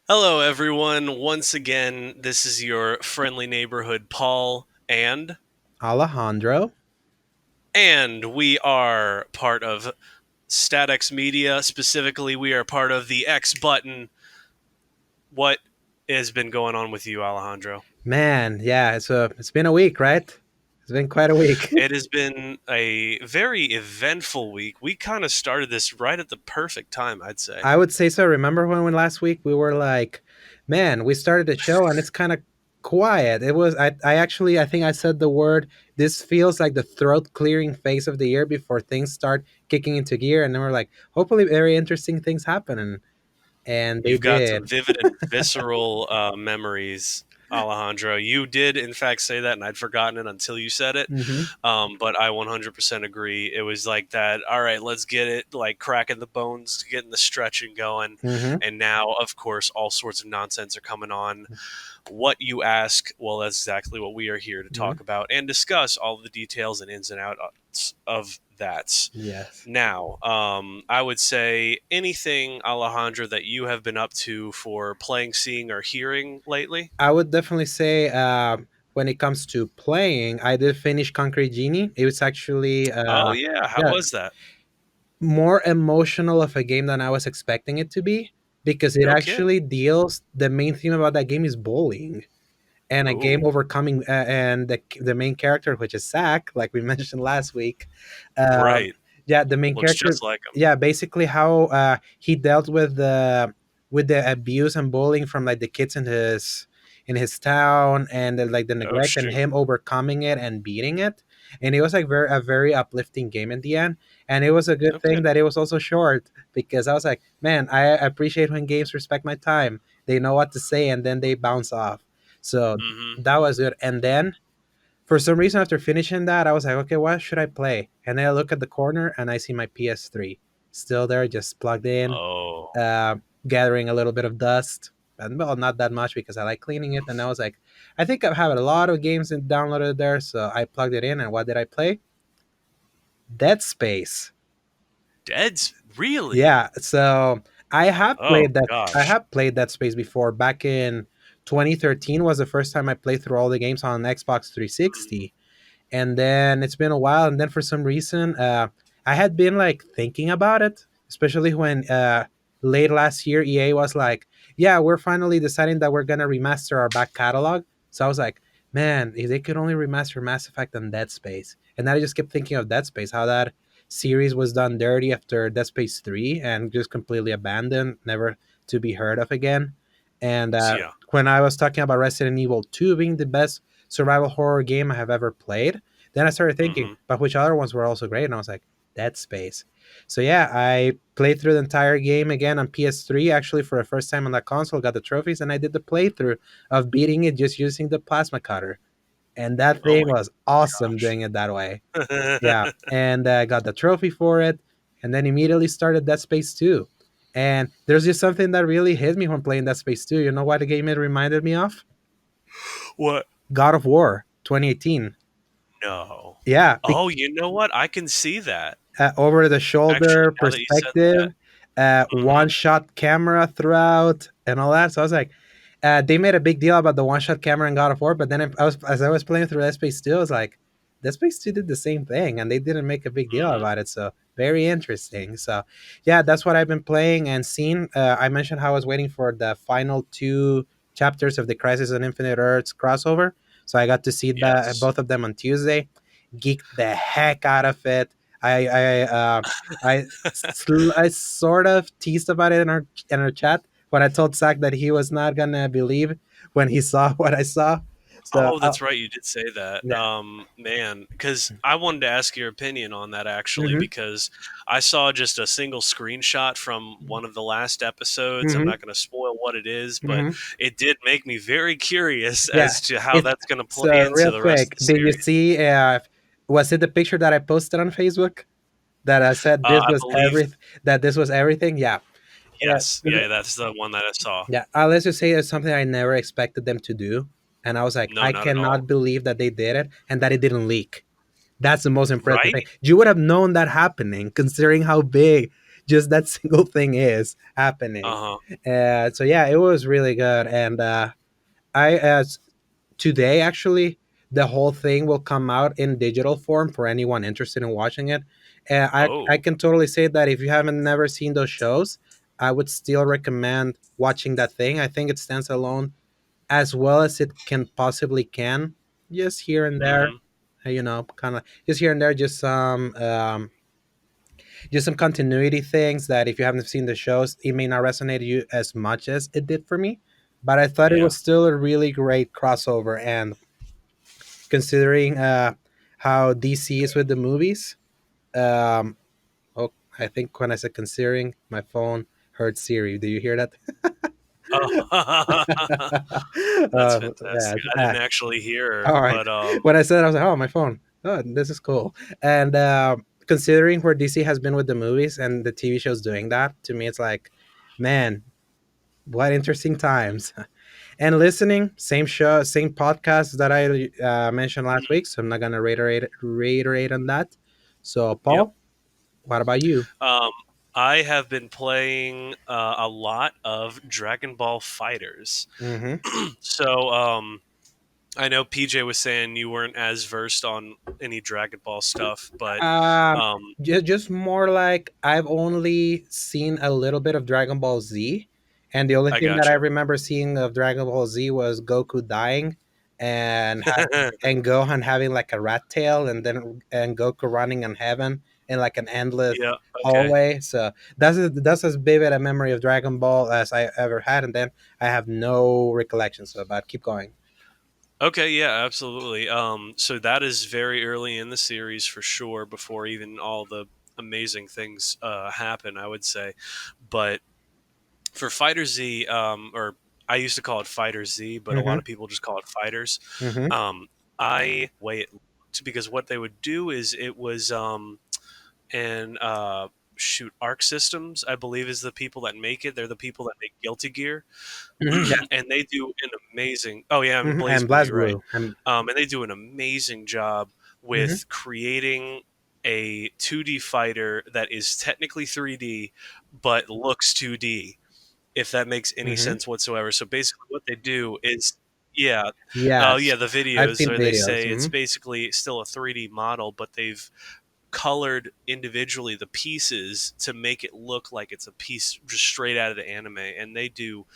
Hello, everyone. Once again, this is your friendly neighborhood Paul Alejandro. and we are part of StatX Media. Specifically, we are part of the X Button. What has been going on with you, Alejandro? Man, yeah, it's been a week, right? It's been quite a week. It has been a very eventful week. We kind of started this right at the perfect time, I'd say. I would say so. Remember when last week we were like, man, we started the show and it's kind of quiet. I think I said the word, this feels like the throat clearing phase of the year before things start kicking into gear. And then we're like, hopefully very interesting things happen. And they You've got some did. vivid and visceral memories, Alejandro. You did, in fact, say that, and I'd forgotten it until you said it. Hmm. But I 100% agree. It was like that. All right, let's get it, like cracking the bones, getting the stretching going. Hmm. And now, of course, all sorts of nonsense are coming on. What you ask, well, that's exactly what we are here to Hmm. talk about and discuss all the details and ins and outs of that. Yes. Now, I would say anything, Alejandro, that you have been up to for playing, seeing, or hearing lately. I would definitely say when it comes to playing, I did finish Concrete Genie. It was actually Oh yeah, how yeah, was that? more emotional of a game than I was expecting it to be because it No kidding. actually deals the main theme about that game is bullying and a game Ooh, overcoming and the main character, which is Zack, like we mentioned last week. right. Yeah, the main Looks character. just like him. Yeah, basically how he dealt with the abuse and bullying from like the kids in his town and like the Oh neglect and shoot. him overcoming it and beating it. And it was like a very uplifting game in the end. And it was a good Okay. thing that it was also short because I was like, man, I appreciate when games respect my time. They know what to say and then they bounce off. So Mm-hmm. that was good. And then for some reason, after finishing that, I was like, okay, what should I play? And then I look at the corner and I see my PS3 still there, just plugged in, Oh. uh, gathering a little bit of dust. And well, not that much because I like cleaning it. And I was like, I think I have a lot of games downloaded there. So I plugged it in. And what did I play? Dead Space. Really? Yeah, so Oh gosh. I have played Dead Space before. Back in 2013 was the first time I played through all the games on Xbox Mhm. 360. And then it's been a while, and then for some reason I had been like thinking about it, especially when late last year EA was like, yeah, we're finally deciding that we're gonna remaster our back catalog. So I was like, man, if they could only remaster Mass Effect and Dead Space. And then I just kept thinking of Dead Space, how that series was done dirty after Dead Space 3 and just completely abandoned, never to be heard of again. And Yeah. when I was talking about Resident Evil 2 being the best survival horror game I have ever played, then I started thinking, Mm-hmm. but which other ones were also great? And I was like, Dead Space. So yeah, I played through the entire game again on PS3, actually for the first time on that console, got the trophies, and I did the playthrough of beating it just using the plasma cutter. And that Oh thing my was awesome gosh. doing it that way. Yeah. And I got the trophy for it, and then immediately started Dead Space 2. And there's just something that really hit me when playing Dead Space 2. You know what the game it reminded me of? What? God of War 2018. No. Yeah, Oh, you know what? I can see that. over the Actually, shoulder now that you said that. perspective, Mm-hmm. one shot camera throughout, and all that. So I was like, they made a big deal about the one shot camera in God of War, but then I was as I was playing through Dead Space 2, I was like, Dead Space 2 did the same thing, and they didn't make a big deal Mm-hmm. about it. So very interesting. So yeah, that's what I've been playing and seen. I mentioned how I was waiting for the final two chapters of the Crisis on Infinite Earths crossover. So I got to see Yes. both of them on Tuesday, geeked the heck out of it. I I uh, I sort of teased about it in our chat when I told Zach that he was not gonna believe when he saw what I saw. So Oh, that's right. You did say that. yeah. Man, because I wanted to ask your opinion on that actually, Hmm. because I saw just a single screenshot from one of the last episodes. I'm Hmm. not going to spoil what it is, but Hmm. it did make me very curious Yeah. as to how It's that's going to play so into real the rest quick. of the Did you series. see? Was it the picture that I posted on Facebook that I said I believe, this was everything? Yeah. yes. Uh, Yeah, that's the one that I saw. Yeah, let's just say it's something I never expected them to do, and I was like, No, I not at all. cannot believe that they did it and that it didn't leak. That's the most impressive Right? thing. You would have known that happening, considering how big. just that single thing is happening. Uh-huh. So yeah, it was really good. And I as today actually the whole thing will come out in digital form for anyone interested in watching it. And I Oh. can totally say that if you haven't never seen those shows, I would still recommend watching that thing. I think it stands alone as well as it can possibly can, just here and there, Mm-hmm. kind of just here and there, just some continuity things that if you haven't seen the shows, it may not resonate you as much as it did for me. But I thought it Yeah. was still a really great crossover, and considering how DC is with the movies, um, oh, I think when I said considering, my phone heard Siri. Do you hear that? Oh. That's Yeah, fantastic. I didn't actually hear her, all right. but When I said, I was like, "Oh, my phone. Oh, this is cool." And considering where DC has been with the movies and the TV shows doing that, to me, it's like, man, what interesting times. And listening, same show, same podcast that I mentioned last mhm. week. So I'm not gonna reiterate on that. So, Yep. Paul, what about you? Um, I have been playing a lot of Dragon Ball Fighters. Mm-hmm. So I know PJ was saying you weren't as versed on any Dragon Ball stuff, but Um, um, just more like I've only seen a little bit of Dragon Ball Z, and the only I thing that I gotcha. remember seeing of Dragon Ball Z was Goku dying, and and Gohan having like a rat tail, and Goku running in heaven in like an endless Yeah. Okay. hallway. So that's as vivid a memory of Dragon Ball as I ever had, and then I have no recollections of that. Keep going. Okay. Yeah. Absolutely. So that is very early in the series for sure, before even all the amazing things happen, I would say. But for Fighter Z, or I used to call it Fighter Z, but a lot Mm-hmm. of people just call it Fighters. Mm-hmm. I way it looked, because what they would do is it was and shoot, Arc Systems, I believe, is the people that make it. They're the people that make Guilty Gear, Mm-hmm. Yeah. and they do an amazing. Oh yeah, and Mm-hmm. Blaze And Blue. Blast You're right. Blue. And And they do an amazing job mm-hmm. with creating a 2D fighter that is technically 3D but looks 2D, if that makes any Mm-hmm. sense whatsoever. So basically, what they do is, yeah, Yes, yeah, the I've videos seen where they videos. say it's basically still a 3D model, but they've colored individually the pieces to make it look like it's a piece just straight out of the anime, and they do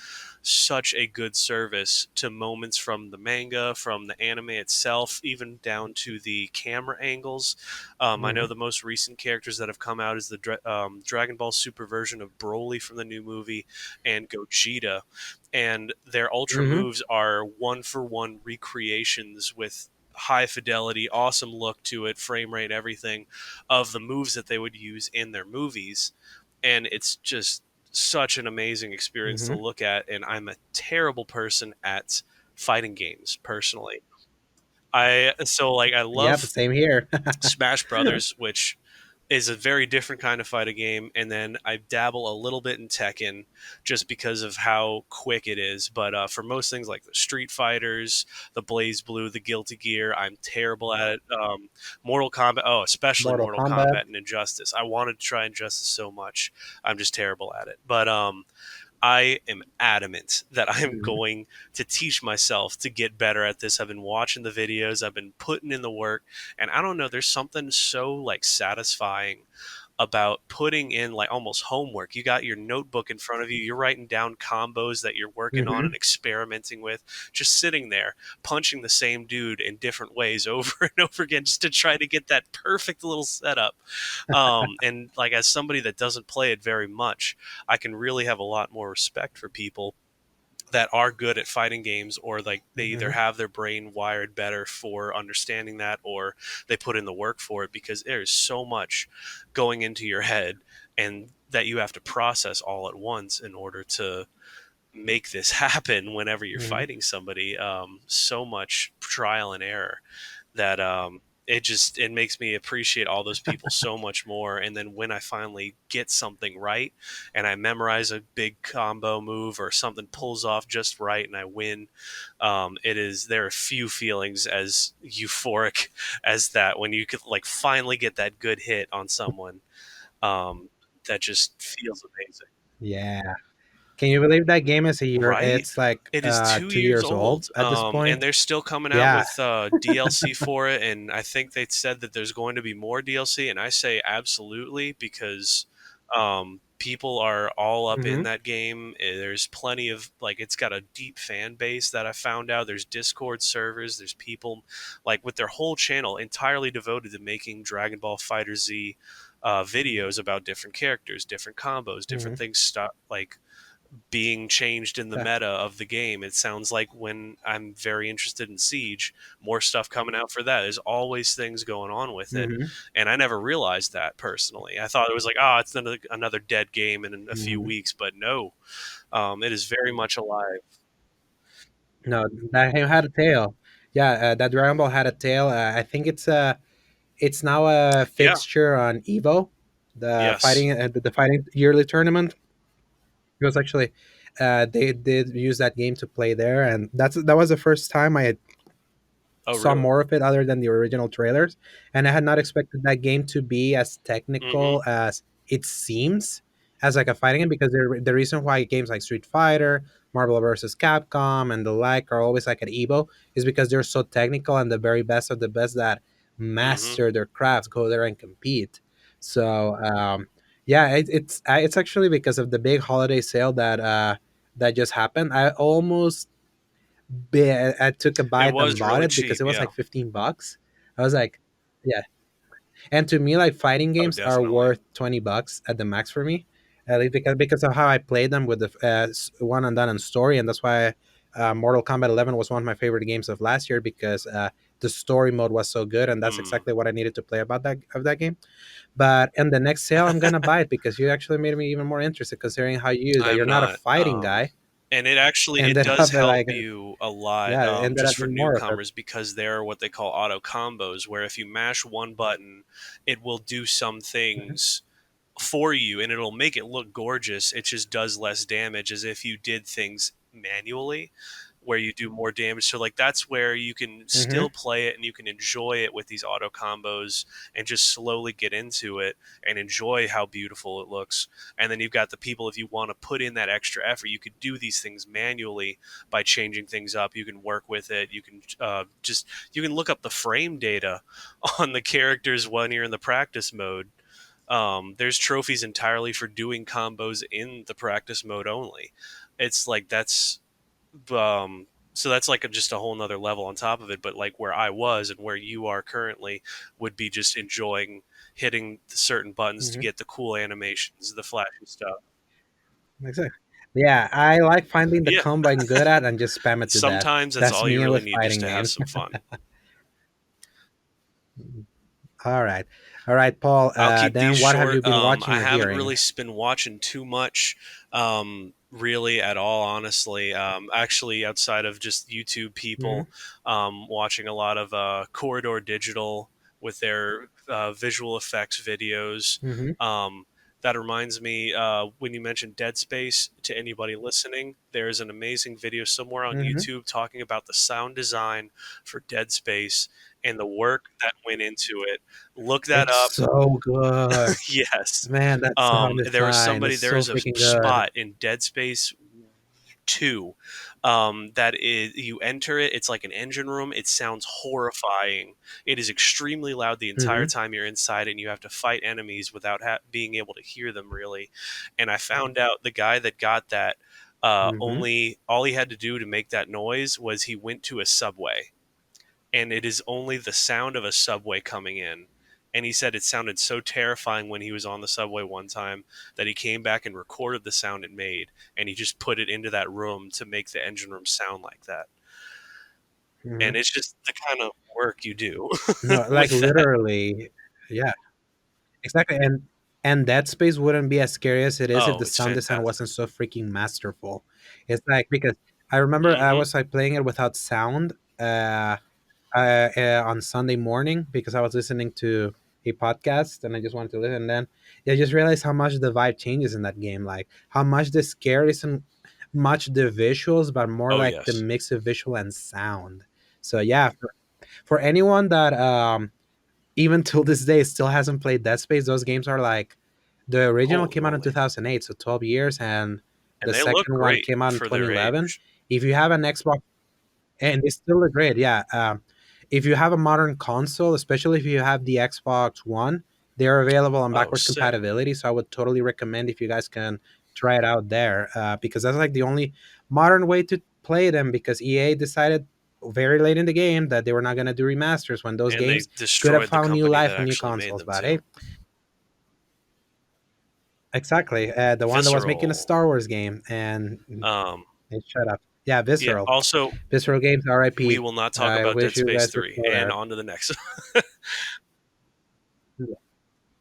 such a good service to moments from the manga, from the anime itself, even down to the camera angles. I Mm-hmm. know the most recent characters that have come out is the Dragon Ball Super version of Broly from the new movie and Gogeta, and their ultra Mm-hmm. moves are one for one recreations with high fidelity, awesome look to it, frame rate, everything of the moves that they would use in their movies. And it's just such an amazing experience to Mm-hmm. look at. And I'm a terrible person at fighting games personally. I Yep, love same here. Smash Brothers, which is a very different kind of fighting game, and then I dabble a little bit in Tekken just because of how quick it is. But for most things like the Street Fighters, the Blaze Blue, the Guilty Gear, I'm terrible at it. Mortal Kombat, oh, especially Mortal Mortal Kombat. Kombat and Injustice. I wanted to try Injustice so much. I'm just terrible at it. But I am adamant that I'm Mhm. going to teach myself to get better at this. I've been watching the videos, I've been putting in the work, and I don't know, there's something so like satisfying about putting in like almost homework. You got your notebook in front of you, you're writing down combos that you're working on and Mhm. experimenting with, just sitting there punching the same dude in different ways over and over again just to try to get that perfect little setup. And like, as somebody that doesn't play it very much, I can really have a lot more respect for people that are good at fighting games, or like they either Mhm. have their brain wired better for understanding that, or they put in the work for it, because there's so much going into your head and that you have to process all at once in order to make this happen whenever you're Mhm. fighting somebody. So much trial and error that it makes me appreciate all those people so much more. And then when I finally get something right and I memorize a big combo move, or something pulls off just right and I win, there are few feelings as euphoric as that, when you could like finally get that good hit on someone. um, that just feels amazing. Yeah. Can you believe that game is a year? Right? It's like It is 2 years 2 years old old, at this and point. they're still coming out Yeah. with DLC for it. And I think they said that there's going to be more DLC. And I say absolutely because people are all up in Hmm. that game. There's plenty of like it's got a deep fan base that I found out. There's Discord servers. There's people like with their whole channel entirely devoted to making Dragon Ball Fighter Z videos about different characters, different combos, different Hmm. things. Like being changed in the meta of the game. It sounds like when I'm very interested in Siege, more stuff coming out for that. There's always things going on with it, Hmm. and I never realized that personally. I thought it was like, oh, it's another dead game in a few Hmm. weeks, but no, it is very much alive. No, that game had a tail. Yeah, that Dragon Ball had a tail. I think it's now a Yeah. fixture on Evo, Yes. the fighting yearly tournament. It was actually they did use that game to play there, and that was the first time I had Oh, saw really? more of it other than the original trailers, and I had not expected that game to be as Mm-hmm. technical as it seems as like a fighting game, because the reason why games like Street Fighter, Marvel vs. Capcom, and the like are always like at Evo is because they're so technical, and the very best of the best that Mm-hmm. master their crafts go there and compete. So yeah, it's actually because of the big holiday sale that just happened. I took a It bite and was bought really it because cheap. it was Yeah. like $15. I was like, yeah. And to me, like fighting Oh, games are definitely. worth $20 at the max for me, at least because of how I played them with the one and done and story, and that's why Mortal Kombat 11 was one of my favorite games of last year because the story mode was so good, and that's Hmm. exactly what I needed to play about that game. But in the next sale, I'm gonna buy it because you actually made me even more interested, considering how that I'm you're not a not. fighting guy, And it actually it ended does up help like you a lot yeah, ended just up for being more of it. newcomers because they're what they call auto combos, where if you mash one button, it will do some Mhm. things for you and it'll make it look gorgeous. It just does less damage as if you did things manually where you do more damage. So like that's where you can Mhm. still play it and you can enjoy it with these auto combos and just slowly get into it and enjoy how beautiful it looks. And then you've got the people if you want to put in that extra effort, you could do these things manually by changing things up. You can work with it. You can just you can look up the frame data on the characters when you're in the practice mode. There's trophies entirely for doing combos in the practice mode only. It's like that's so that's like just a whole nother level on top of it. But like where I was and where you are currently would be just enjoying hitting certain buttons to Mhm. get the cool animations, the flashy stuff. Exactly. Yeah, I like finding the Yeah, combo I'm good at and just spam it to death. sometimes that's That's all you me really with need just fighting to have games. some fun. All right. All right, Paul. I'll keep these Then what have you short. been watching I or haven't hearing? really been watching too much, really at all, honestly. Actually, outside of just YouTube Hmm. people, watching a lot of Corridor Digital with their visual effects videos. Hmm. Um, that reminds me, when you mentioned Dead Space, to anybody listening, there's an amazing video somewhere on Hmm. YouTube talking about the sound design for Dead Space and the work that went into it. Look that It's up. so good. Yes. Man, that sound design is There so is a freaking good. spot in Dead Space 2 that is, you enter it, it's like an engine room. It sounds horrifying. It is extremely loud the entire Hmm. time you're inside, and you have to fight enemies without being able to hear them really. And I found out the guy that got that. Hmm. Only all he had to do to make that noise was he went to a subway and it is only the sound of a subway coming in. And he said it sounded so terrifying when he was on the subway one time that he came back and recorded the sound it made, and he just put it into that room to make the engine room sound like that. Hmm. And it's just the kind of work you do No, like with that. literally. Yeah, exactly. And Dead Space wouldn't be as scary as it is if Oh, the it's sound design fantastic. wasn't so freaking masterful. It's like because I remember I Hmm. was like playing it without sound on Sunday morning because I was listening to a podcast and I just wanted to listen. And then I just realized how much the vibe changes in that game, like how much the scare isn't much the visuals, but more Oh, like the yes. mix of visual and sound. So yeah, for anyone that even till this day still hasn't played Dead Space, those games are like The original Holy came out in moly! 2008, so 12 years, and And the they look second one great came out in for their 2011. age. If you have an Xbox, and they still look great, yeah. If you have a modern console, especially if you have the Xbox One, they're available on Oh, backwards sick. compatibility. So I would totally recommend if you guys can try it out there, because that's like the only modern way to play them. Because EA decided very late in the game that they were not going to do remasters when those And they games could have destroyed the found new company life that on new actually made consoles. them But too. hey, exactly, the one that was making a Visceral. Star Wars game, and Um, shut up. Yeah, yeah. Visceral, Also, Visceral Games, we R.I.P. will not talk I about Dead wish you Space guys were 3. still And there. on to the next.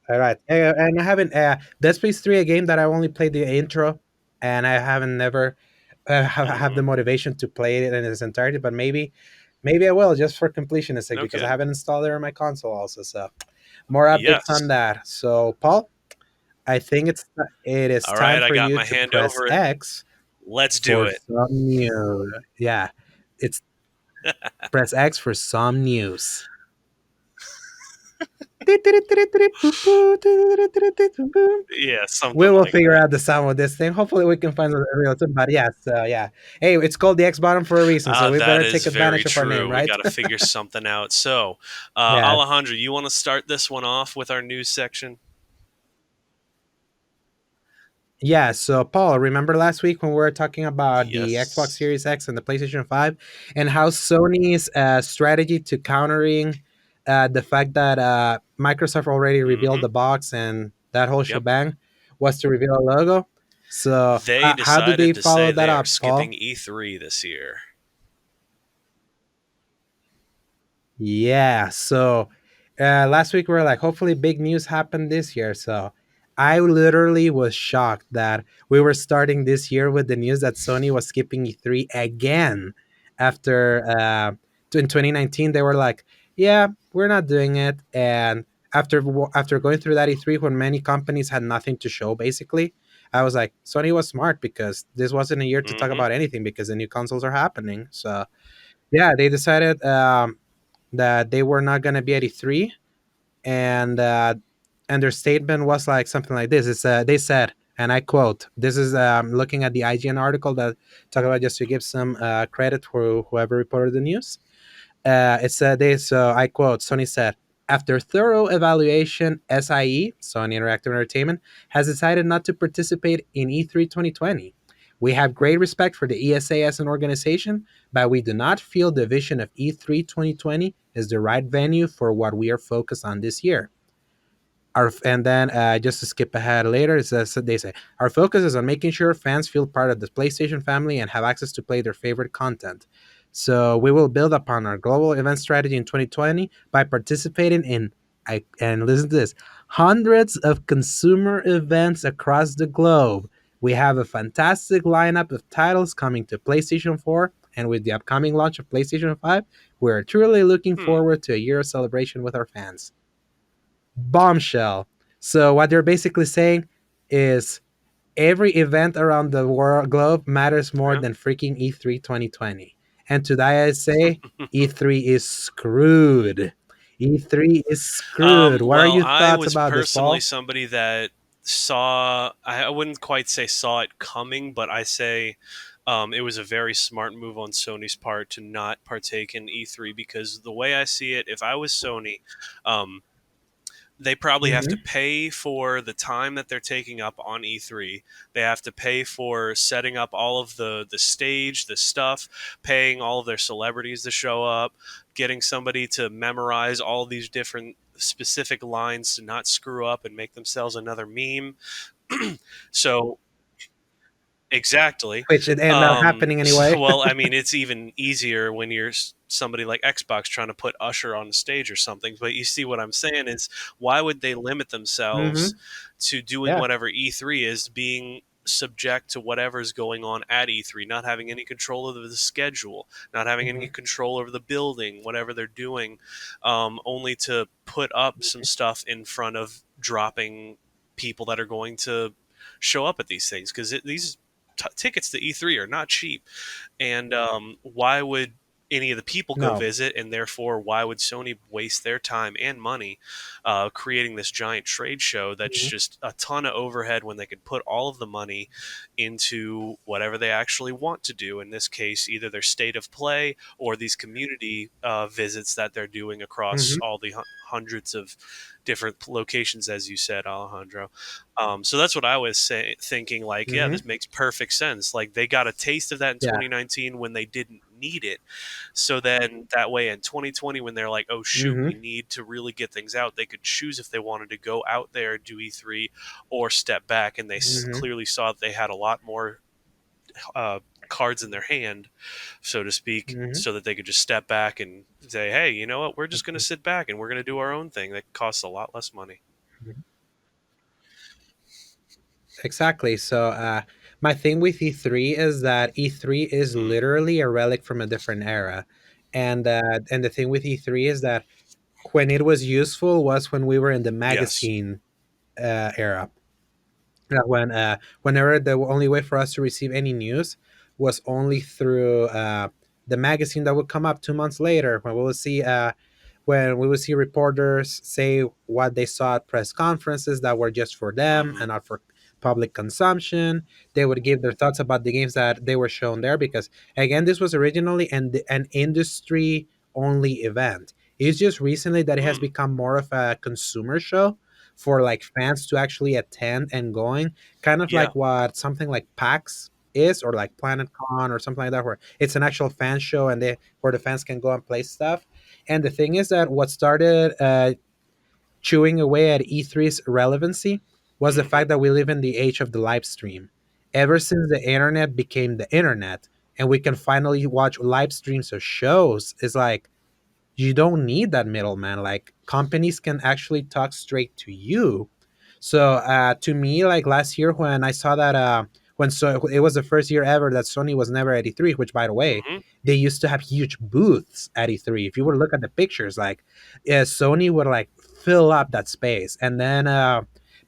All right, and I haven't. Dead Space 3, a game that I only played the intro, and I haven't never have the Hmm. motivation to play it in its entirety. But maybe I will, just for completion's sake, No because I kidding. haven't installed it on my console also. So more updates on Yes. that. So Paul, I think it is All time right. I for got you my to hand press over it. X Let's do for it. some news. Yeah, it's press X for some news. Yeah, We something will like figure that. out the sound with this thing. Hopefully, we can find a real tune. But yeah, so yeah. Hey, it's called the X bottom for a reason, so we That better is take very advantage of our name, true. We right? got to figure something out. So, Yeah, Alejandro, you want to start this one off with our news section? yeah. So Paul, remember last week when we were talking about the Xbox Yes. Series X and the PlayStation 5, and how Sony's strategy to countering the fact that Microsoft already revealed Hmm. the box and that whole Yep. shebang was to reveal a logo. So They how did they decided to follow say that they are up, Paul? skipping E3 this year. Yeah. So last week we were like, hopefully big news happened this year. So I literally was shocked that we were starting this year with the news that Sony was skipping E3 again. After in 2019, they were like, yeah, we're not doing it. And after going through that E3, when many companies had nothing to show, basically, I was like, Sony was smart because this wasn't a year to talk Hmm. about anything because the new consoles are happening. So yeah, they decided that they were not going to be at E3, and and their statement was like something like this. They said, and I quote: "This is looking at the IGN article that talk about, just to give some credit for whoever reported the news. It said this. So I quote: Sony said." After thorough evaluation, SIE, Sony Interactive Entertainment, has decided not to participate in E3 2020. We have great respect for the ESA as an organization, but we do not feel the vision of E3 2020 is the right venue for what we are focused on this year. And then just to skip ahead later, it says they say our focus is on making sure fans feel part of the PlayStation family and have access to play their favorite content. So we will build upon our global event strategy in 2020 by participating in, and listen to this, hundreds of consumer events across the globe. We have a fantastic lineup of titles coming to PlayStation 4, and with the upcoming launch of PlayStation 5, we are truly looking Hmm. forward to a year of celebration with our fans. Bombshell. So what they're basically saying is every event around the world globe matters more Yeah. than freaking E3 2020. And today I say E3 is screwed. E3 is screwed. What are Well, your I thoughts was about this, personally Paul? somebody that saw, I wouldn't quite say saw it coming, but I say it was a very smart move on Sony's part to not partake in E3 because the way I see it, if I was Sony, um, they probably have to Hmm. pay for the time that they're taking up on E3. They have to pay for setting up all of the stage, the stuff, paying all of their celebrities to show up, getting somebody to memorize all these different specific lines to not screw up and make themselves another meme. So exactly. Which it ended up happening So, anyway. well, I mean, it's even easier when you're somebody like Xbox trying to put Usher on the stage or something. But you see what I'm saying is why would they limit themselves Hmm. to doing Yeah. whatever E3 is, being subject to whatever's going on at E3, not having any control over the schedule, not having any Hmm. control over the building, whatever they're doing, only to put up some stuff in front of dropping people that are going to show up at these things because these tickets to E3 are not cheap. And why would any of the people go No. visit, and therefore, why would Sony waste their time and money creating this giant trade show that's Mhm. just a ton of overhead when they could put all of the money into whatever they actually want to do? In this case, either their state of play or these community visits that they're doing across Mhm. all the hundreds of different locations, as you said, Alejandro. So that's what I was thinking. Like, yeah, Mhm. this makes perfect sense. Like, they got a taste of that in Yeah. 2019 when they didn't need it. So then that way in 2020, when they're like, oh, shoot, Mhm. we need to really get things out, they could choose if they wanted to go out there, do E3, or step back. And they Mhm. clearly saw that they had a lot more uh, cards in their hand, so to speak, Mhm. so that they could just step back and say, hey, you know what? We're just going to Mhm. sit back and we're going to do our own thing that costs a lot less money. Mhm. Exactly. So, my thing with E3 is that E3 is Mm, literally a relic from a different era, and the thing with E3 is that when it was useful was when we were in the yes. magazine era. Whenever the only way for us to receive any news was only through the magazine that would come up 2 months later, when we would see reporters say what they saw at press conferences that were just for them Hmm. and not for public consumption. They would give their thoughts about the games that they were shown there because, again, this was originally an industry only event. It's just recently that it has Mm, become more of a consumer show for like fans to actually attend and going, kind of yeah. like what something like PAX is, or like Planet Con or something like that, where it's an actual fan show and they where the fans can go and play stuff. And the thing is that what started chewing away at E3's relevancy was the Hmm. fact that we live in the age of the live stream. Ever since the internet became the internet and we can finally watch live streams of shows, it's like you don't need that middleman. Like companies can actually talk straight to you. So to me, like last year when I saw that it was the first year ever that Sony was never at E3, which by the way, Hmm. they used to have huge booths at E3. If you were to look at the pictures, like Sony would like fill up that space. And then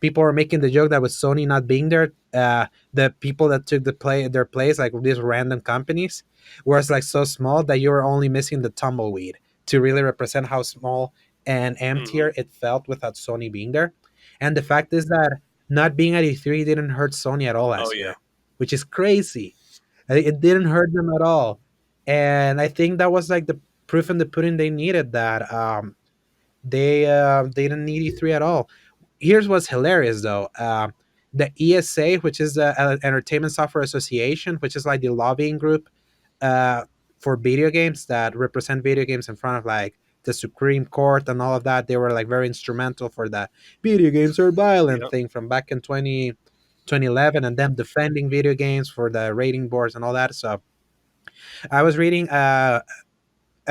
people were making the joke that with Sony not being there, the people that took their place, like these random companies, was like so small that you were only missing the tumbleweed to really represent how small and Hmm. emptier it felt without Sony being there. And the fact is that not being at E3 didn't hurt Sony at all Oh, last yeah. year, which is crazy. It didn't hurt them at all. And I think that was like the proof in the pudding they needed, that they didn't need E3 at all. Here's what's hilarious though. The ESA, which is the Entertainment Software Association, which is like the lobbying group uh, for video games that represent video games in front of like the Supreme Court and all of that. They were like very instrumental for the video games are violent Yep. thing from back in 2011, and them defending video games for the rating boards and all that. So I was reading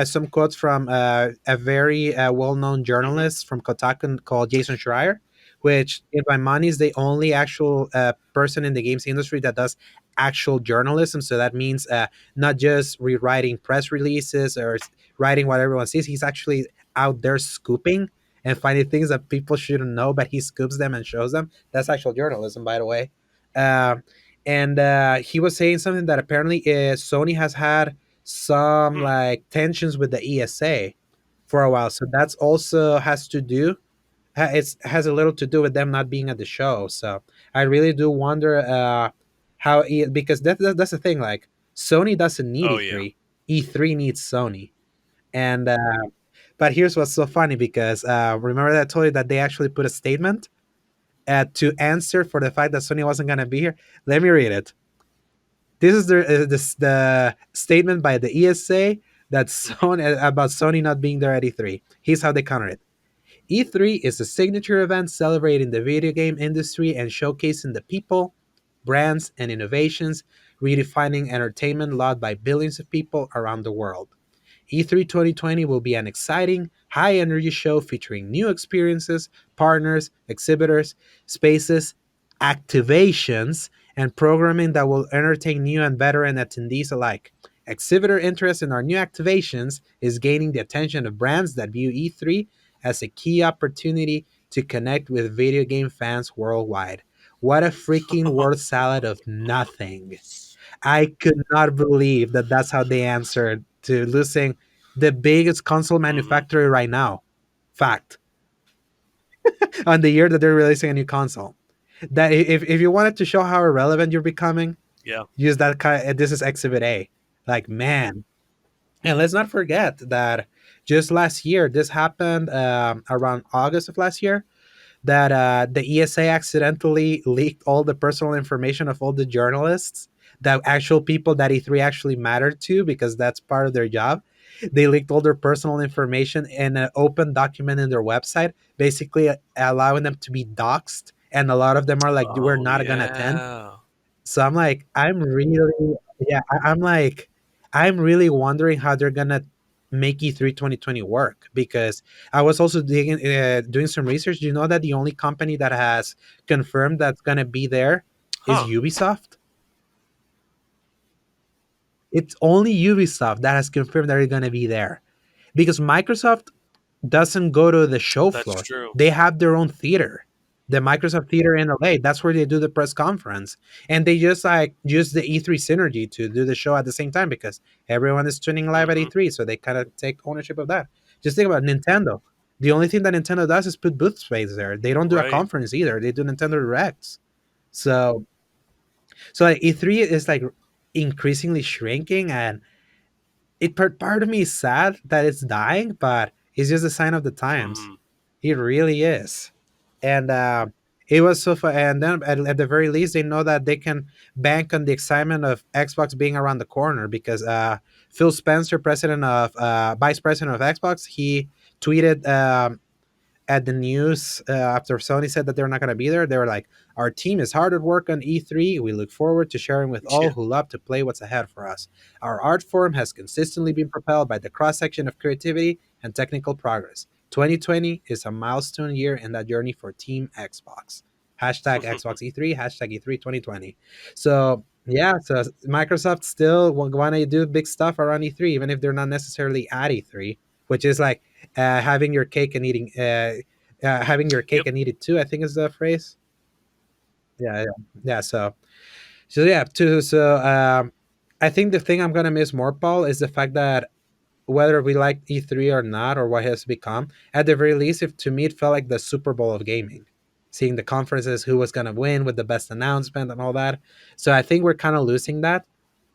some quotes from a very well-known Hmm. journalist from Kotaku called Jason Schreier, which, in my money, is the only actual person in the games industry that does actual journalism. So that means not just rewriting press releases or writing what everyone sees. He's actually out there scooping and finding things that people shouldn't know, but he scoops them and shows them. That's actual journalism, by the way. Um and he was saying something that apparently Sony has had some Hmm. like tensions with the ESA for a while. So that's also it has a little to do with them not being at the show. So I really do wonder because that's the thing. Like Sony doesn't need Oh, yeah. E3, E3 needs Sony. And but here's what's so funny because remember that I told you that they actually put a statement to answer for the fact that Sony wasn't gonna be here. Let me read it. This is the statement by the ESA that Hmm. Sony about Sony not being there at E3. Here's how they counter it. E3 is a signature event celebrating the video game industry and showcasing the people, brands, and innovations redefining entertainment loved by billions of people around the world. E3 2020 will be an exciting, high energy show featuring new experiences, partners, exhibitors, spaces, activations, and programming that will entertain new and veteran attendees alike. Exhibitor interest in our new activations is gaining the attention of brands that view E3 as a key opportunity to connect with video game fans worldwide. What a freaking word salad of nothing. I could not believe that that's how they answered to losing the biggest console Hmm. manufacturer right now. Fact. On the year that they're releasing a new console. That if you wanted to show how irrelevant you're becoming, Yeah. use that kind. This is Exhibit A. Like man, and let's not forget that just last year, this happened around August of last year, that the ESA accidentally leaked all the personal information of all the journalists, the actual people that E3 actually mattered to, because that's part of their job. They leaked all their personal information in an open document in their website, basically allowing them to be doxxed. And a lot of them are like, we're Oh not going to attend. yeah. So I'm like, yeah, I'm like, I'm really wondering how they're gonna make E3 2020 work, because I was also doing some research. Do you know that the only company that has confirmed that's gonna be there is Huh. Ubisoft? It's only Ubisoft that has confirmed that they're gonna be there, because Microsoft doesn't go to the show That's floor. true. They have their own theater, the Microsoft Theater in LA. That's where they do the press conference, and they just like use the E3 synergy to do the show at the same time, because everyone is tuning live at Hmm. E3, so they kind of take ownership of that. Just think about Nintendo. The only thing that Nintendo does is put booth space there. They don't do a Right. conference either. They do Nintendo Directs. So, so like E3 is like increasingly shrinking, and part of me is sad that it's dying, but it's just a sign of the times. Hmm. It really is. And it was so fun. And then at the very least, they know that they can bank on the excitement of Xbox being around the corner, because Phil Spencer, vice president of Xbox, he tweeted at the news after Sony said that they're not going to be there. They were like, "Our team is hard at work on E3. We look forward to sharing with all Yeah. who love to play what's ahead for us. Our art form has consistently been propelled by the cross section of creativity and technical progress. 2020 is a milestone year in that journey for Team Xbox. Hashtag Xbox E3, hashtag E3 2020." So, yeah, so Microsoft still want to do big stuff around E3, even if they're not necessarily at E3, which is like having your cake and having your Yep. cake and eat it too, I think is the phrase. Yeah, yeah, yeah. So yeah, I think the thing I'm gonna miss more, Paul, is the fact that whether we like E3 or not, or what has become, at the very least, if to me it felt like the Super Bowl of gaming, seeing the conferences, who was gonna win with the best announcement and all that. So I think we're kind of losing that,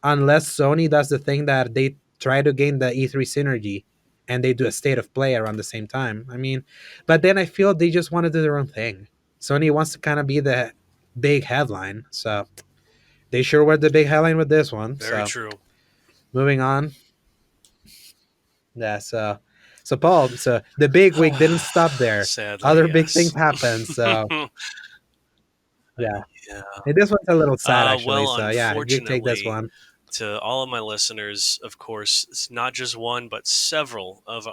unless Sony does the thing that they try to gain the E3 synergy and they do a state of play around the same time. I mean, but then I feel they just want to do their own thing. Sony wants to kind of be the big headline, so they sure were the big headline with this one. Very So true. moving on, yeah. So Paul, so the big week didn't stop there. Sadly, Other big things yes. happened. So yeah, Yeah. and this one's a little sad actually. Well, So yeah, you take this unfortunately, one. to all of my listeners, of course, it's not just one, but several of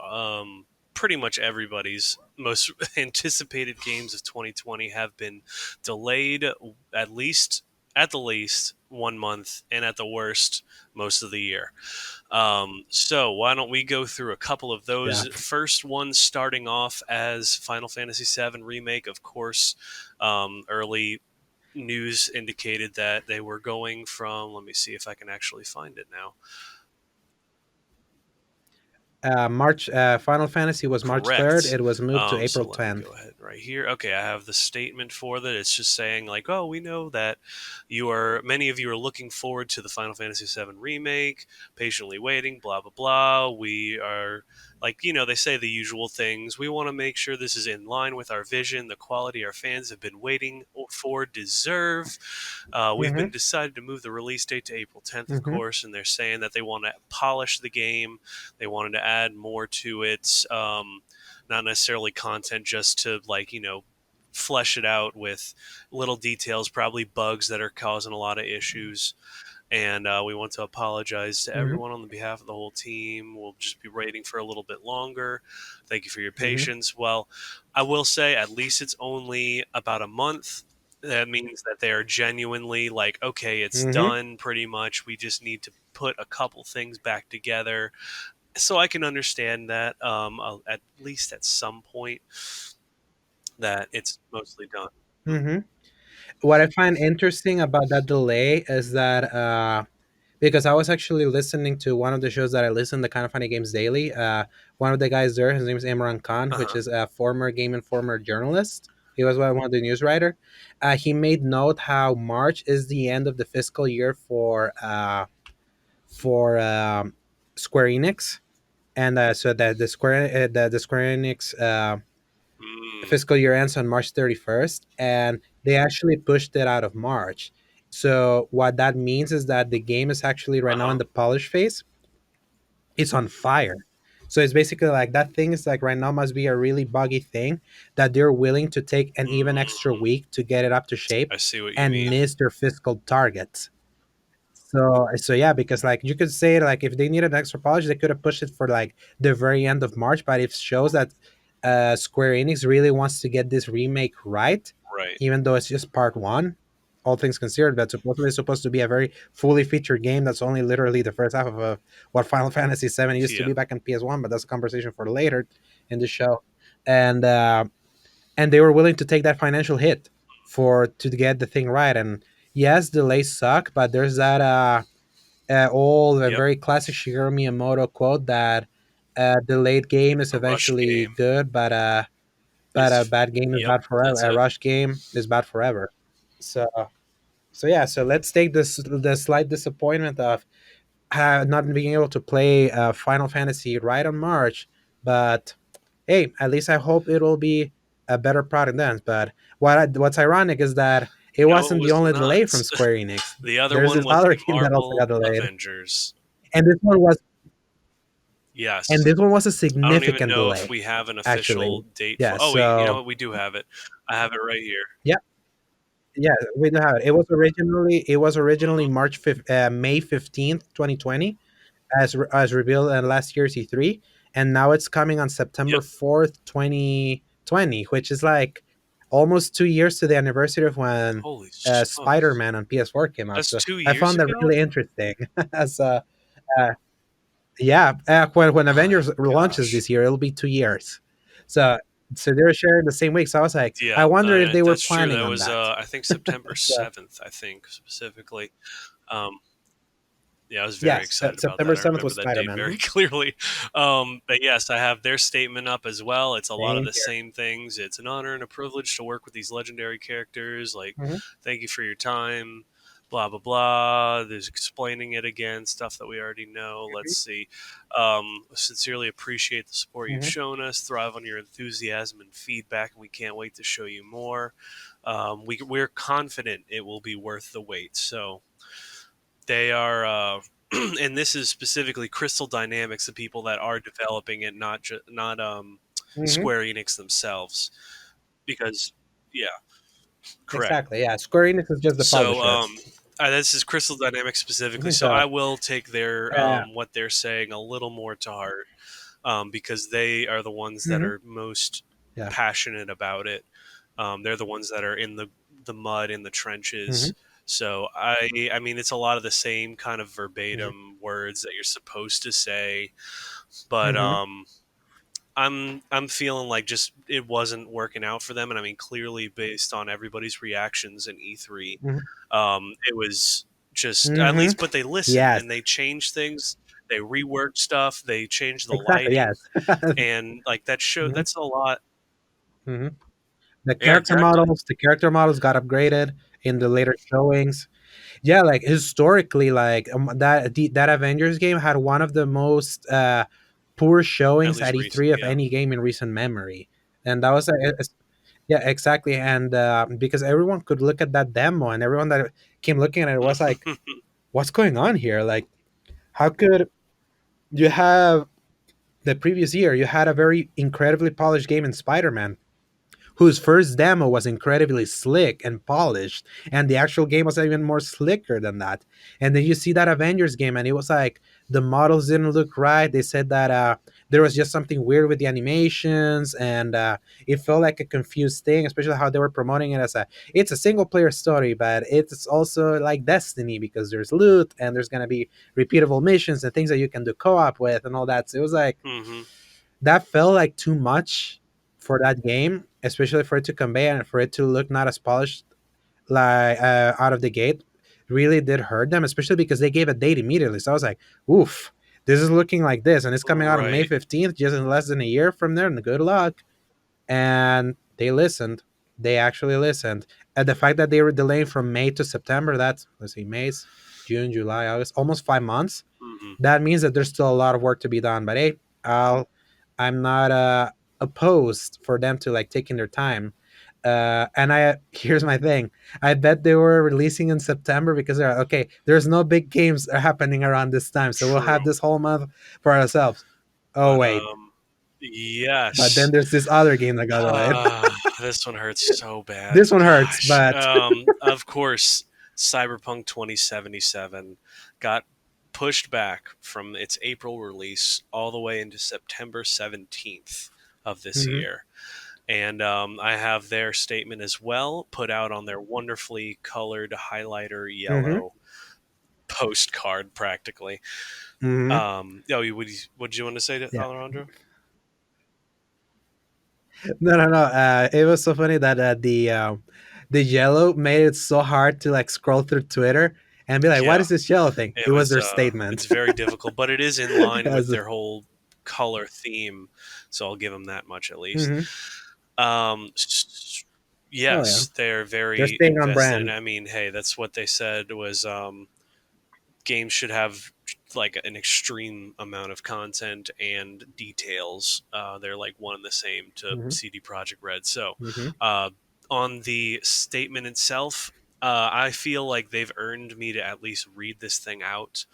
pretty much everybody's most anticipated games of 2020 have been delayed at least, at the least, 1 month, and at the worst, most of the year. So why don't we go through a couple of Yeah. those? First one starting off as Final Fantasy VII Remake, of course. Early news indicated that they were going from, let me see if I can actually find it now. March Final Fantasy was March 3rd. Correct. It was moved to So April let me go 10th. ahead right here. Okay, I have the statement for that. It's just saying like, oh, we know that you are many of you are looking forward to the Final Fantasy VII remake, patiently waiting, blah blah blah. We are like, they say the usual things. We want to make sure this is in line with our vision, the quality our fans have been waiting for, deserve. We've been Mm-hmm. decided to move the release date to April 10th, of Mm-hmm. course, and they're saying that they want to polish the game. They wanted to add more to it, not necessarily content, just to flesh it out with little details, probably bugs that are causing a lot of issues. And we want to apologize to Mm-hmm. everyone on the behalf of the whole team. We'll just be waiting for a little bit longer. Thank you for your Mm-hmm. patience. Well, I will say at least it's only about a month. That means that they are genuinely like, okay, it's Mm-hmm. done pretty much. We just need to put a couple things back together. So I can understand that, at least at some point, that it's mostly done. Mhm. Mm-hmm. What I find interesting about that delay is that because I was actually listening to one of the shows that I listen, the Kind of Funny Games Daily. One of the guys there, his name is Imran Khan, Uh which huh. is a former Game Informer journalist. He was one of the news writer. He made note how March is the end of the fiscal year for Square Enix, and so that the Square Enix Mm, fiscal year ends on March 31st, and they actually pushed it out of March. So what that means is that the game is actually uh right now in huh. the polish phase. It's on fire. So it's basically like that thing is like right now must be a really buggy thing that they're willing to take an even extra Mm, week to get it up to shape I see what you and mean. miss their fiscal targets. So yeah, because like you could say like if they needed an extra polish, they could have pushed it for like the very end of March. But it shows that Square Enix really wants to get this remake right, Right. even though it's just part one. All things considered, that's supposedly supposed to be a very fully featured game. That's only literally the first half of what Final Fantasy VII used to Yeah. be back in PS1, but that's a conversation for later in the show. And and they were willing to take that financial hit for to get the thing right. And yes, delays suck, but there's that old and Yep. very classic Shigeru Miyamoto quote that the late game is A rush eventually game good, but a is. bad game is Yep. bad forever. That's A it. rush game is bad forever. So so yeah, so let's take this the slight disappointment of not being able to play Final Fantasy right on March, but hey, at least I hope it will be a better product then. But what's ironic is that it No, it wasn't the was only delay from not. Square Enix. The other There's one this was other game that also Marvel got delayed, Avengers. and this one was and Yes. this one was a I don't even significant know if delay, we have an actually. official date for. Yeah. Oh, wait. You know So what? We do have it. I have it right here. yeah, yeah, we do have it. It was originally Hmm. May 15th, 2020, as revealed in last year's E3, and now it's coming on Yep. September 4th, 2020, which is like almost 2 years to the anniversary of when Holy Spider smokes. Man on PS4 came out. That's So two I years found that ago? really interesting. As uh, yeah, when My Avengers launches gosh. this year, it'll be 2 years. So so they're sharing the same week. So I was like, I Yeah, wonder if they were that's true. planning That on was, that. I think September So 7th, I think, specifically. Um, Yeah, I was very yes, excited about September that. I 7th remember was that Spider date Man. very clearly. But yes, I have their statement up as well. It's a lot of Same the here. same things. It's an honor and a privilege to work with these legendary characters. Like, Hmm. thank you for your time. Blah blah blah. There's explaining it again, stuff that we already know. Let's see. Sincerely appreciate the support you've Hmm. shown us. Thrive on your enthusiasm and feedback, and we can't wait to show you more. We're confident it will be worth the wait. So they are, and this is specifically Crystal Dynamics, the people that are developing it, not Hmm. Square Enix themselves, because yeah, correct. Exactly. Yeah, Square Enix is just the So publisher. this is Crystal Dynamics specifically. So So I will take their uh, what they're saying a little more to heart, because they are the ones that mhm, are most yeah. passionate about it. They're the ones that are in the mud in the Hmm. trenches. So I mean it's a lot of the same kind of Hmm. verbatim words that you're supposed to say, but Hmm. I'm feeling like just it wasn't working out for them, and I mean clearly based on everybody's reactions in E3, Hmm. it was just at Hmm. least, but they listened Yes, and they changed things, they reworked stuff, they changed the exactly. lighting, Yes. and like that show Hmm. that's a lot. Hmm. The Yeah, character exactly. models, the character models got upgraded in the later showings. Yeah, like historically, like that Avengers game had one of the most poor At showings least at recent, E3 of yeah. any game in recent memory, and that was yeah, exactly. And because everyone could look at that demo, and everyone that came looking at it was like, "What's going on here? Like, how could you have the previous year? You had a very incredibly polished game in Spider-Man." Whose first demo was incredibly slick and polished, and the actual game was even more slicker than that. And then you see that Avengers game, and it was like the models didn't look right. They said that there was just something weird with the animations, and it felt like a confused thing, especially how they were promoting it as it's a single player story, but it's also like Destiny because there's loot and there's gonna be repeatable missions and things that you can do co-op with and all that. So it was like Hmm. that felt like too much for that game, especially for it to convey and for it to look not as polished like out of the gate. really did hurt them, especially because they gave a date immediately. So I was like, oof, this is looking like this, and it's coming out on May Right. 15th, just in less than a year from there. And good luck. And they listened. They actually listened. And the fact that they were delaying from May to September, that's, let's see, May's, June, July, August, almost 5 months. Hmm. That means that there's still a lot of work to be done. But hey, I'm not opposed for them to like taking their time. And I here's my thing. I bet they were releasing in September because they're like, okay. There's no big games happening around this time, so we'll have True. this whole month for ourselves. Oh But wait, but then yes. there's this other game that got delayed. This one hurts so bad. This one hurts, Gosh. but Of course, Cyberpunk 2077 got pushed back from its April release all the way into September 17th of this Mhm, year. And I have their statement as well, put out on their wonderfully colored highlighter mhm, yellow postcard, practically. mhm. Oh, what did you want to say to Yeah. Alejandro? No, no, no. It was so funny that the yellow made it so hard to like scroll through Twitter and be like, "What Yeah, is this yellow thing?" It it was was. their It's statement. very difficult, but it is in line with As, their whole color theme, so I'll give them that much at least. mhm. Um, Oh yeah, yes, they're they're very staying on invested, and brand. I mean, hey, that's what they said was games should have like an extreme amount of content and details. They're like one and the same to Hmm. CD Projekt Red. So, Hmm. uh, on the statement itself, I feel like they've earned me to at least read this thing out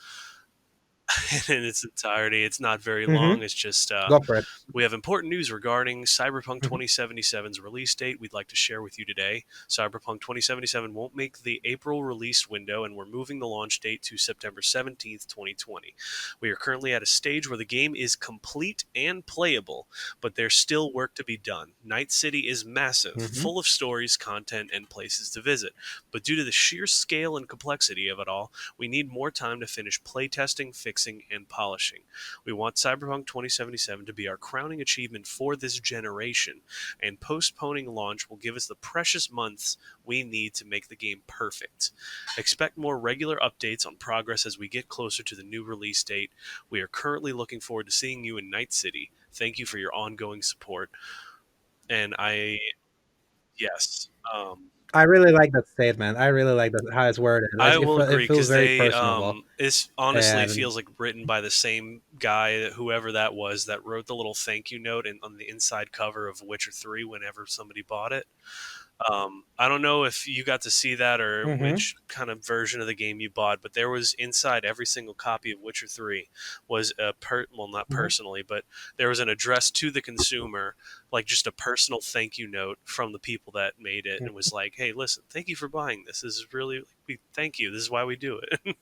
in its entirety. It's not very Hmm. long. It's just Go for it. we have important news regarding Cyberpunk Hmm. 2077's release date we'd like to share with you today. Cyberpunk 2077 won't make the April release window, and we're moving the launch date to September 17th, 2020. We are currently at a stage where the game is complete and playable, but there's still work to be done. Night City is massive, Hmm. full of stories, content, and places to visit, but due to the sheer scale and complexity of it all, we need more time to finish playtesting, fixing, and polishing. We want Cyberpunk 2077 to be our crowning achievement for this generation, and postponing launch will give us the precious months we need to make the game perfect. Expect more regular updates on progress as we get closer to the new release date. We are currently looking forward to seeing you in Night City. Thank you for your ongoing support. And yes, I really like that statement. I really like that how it's worded. Like, I will it agree feels because very they personable. this honestly And feels like written by the same guy, whoever that was, that wrote the little thank you note on the inside cover of Witcher 3 whenever somebody bought it. I don't know if you got to see that or hmm. which kind of version of the game you bought, but there was inside every single copy of Witcher 3 was well, not Hmm. personally, but there was an address to the consumer, like just a personal thank you note from the people that made it, and it was like, hey, listen, thank you for buying this. This is really, we thank you. This is why we do it.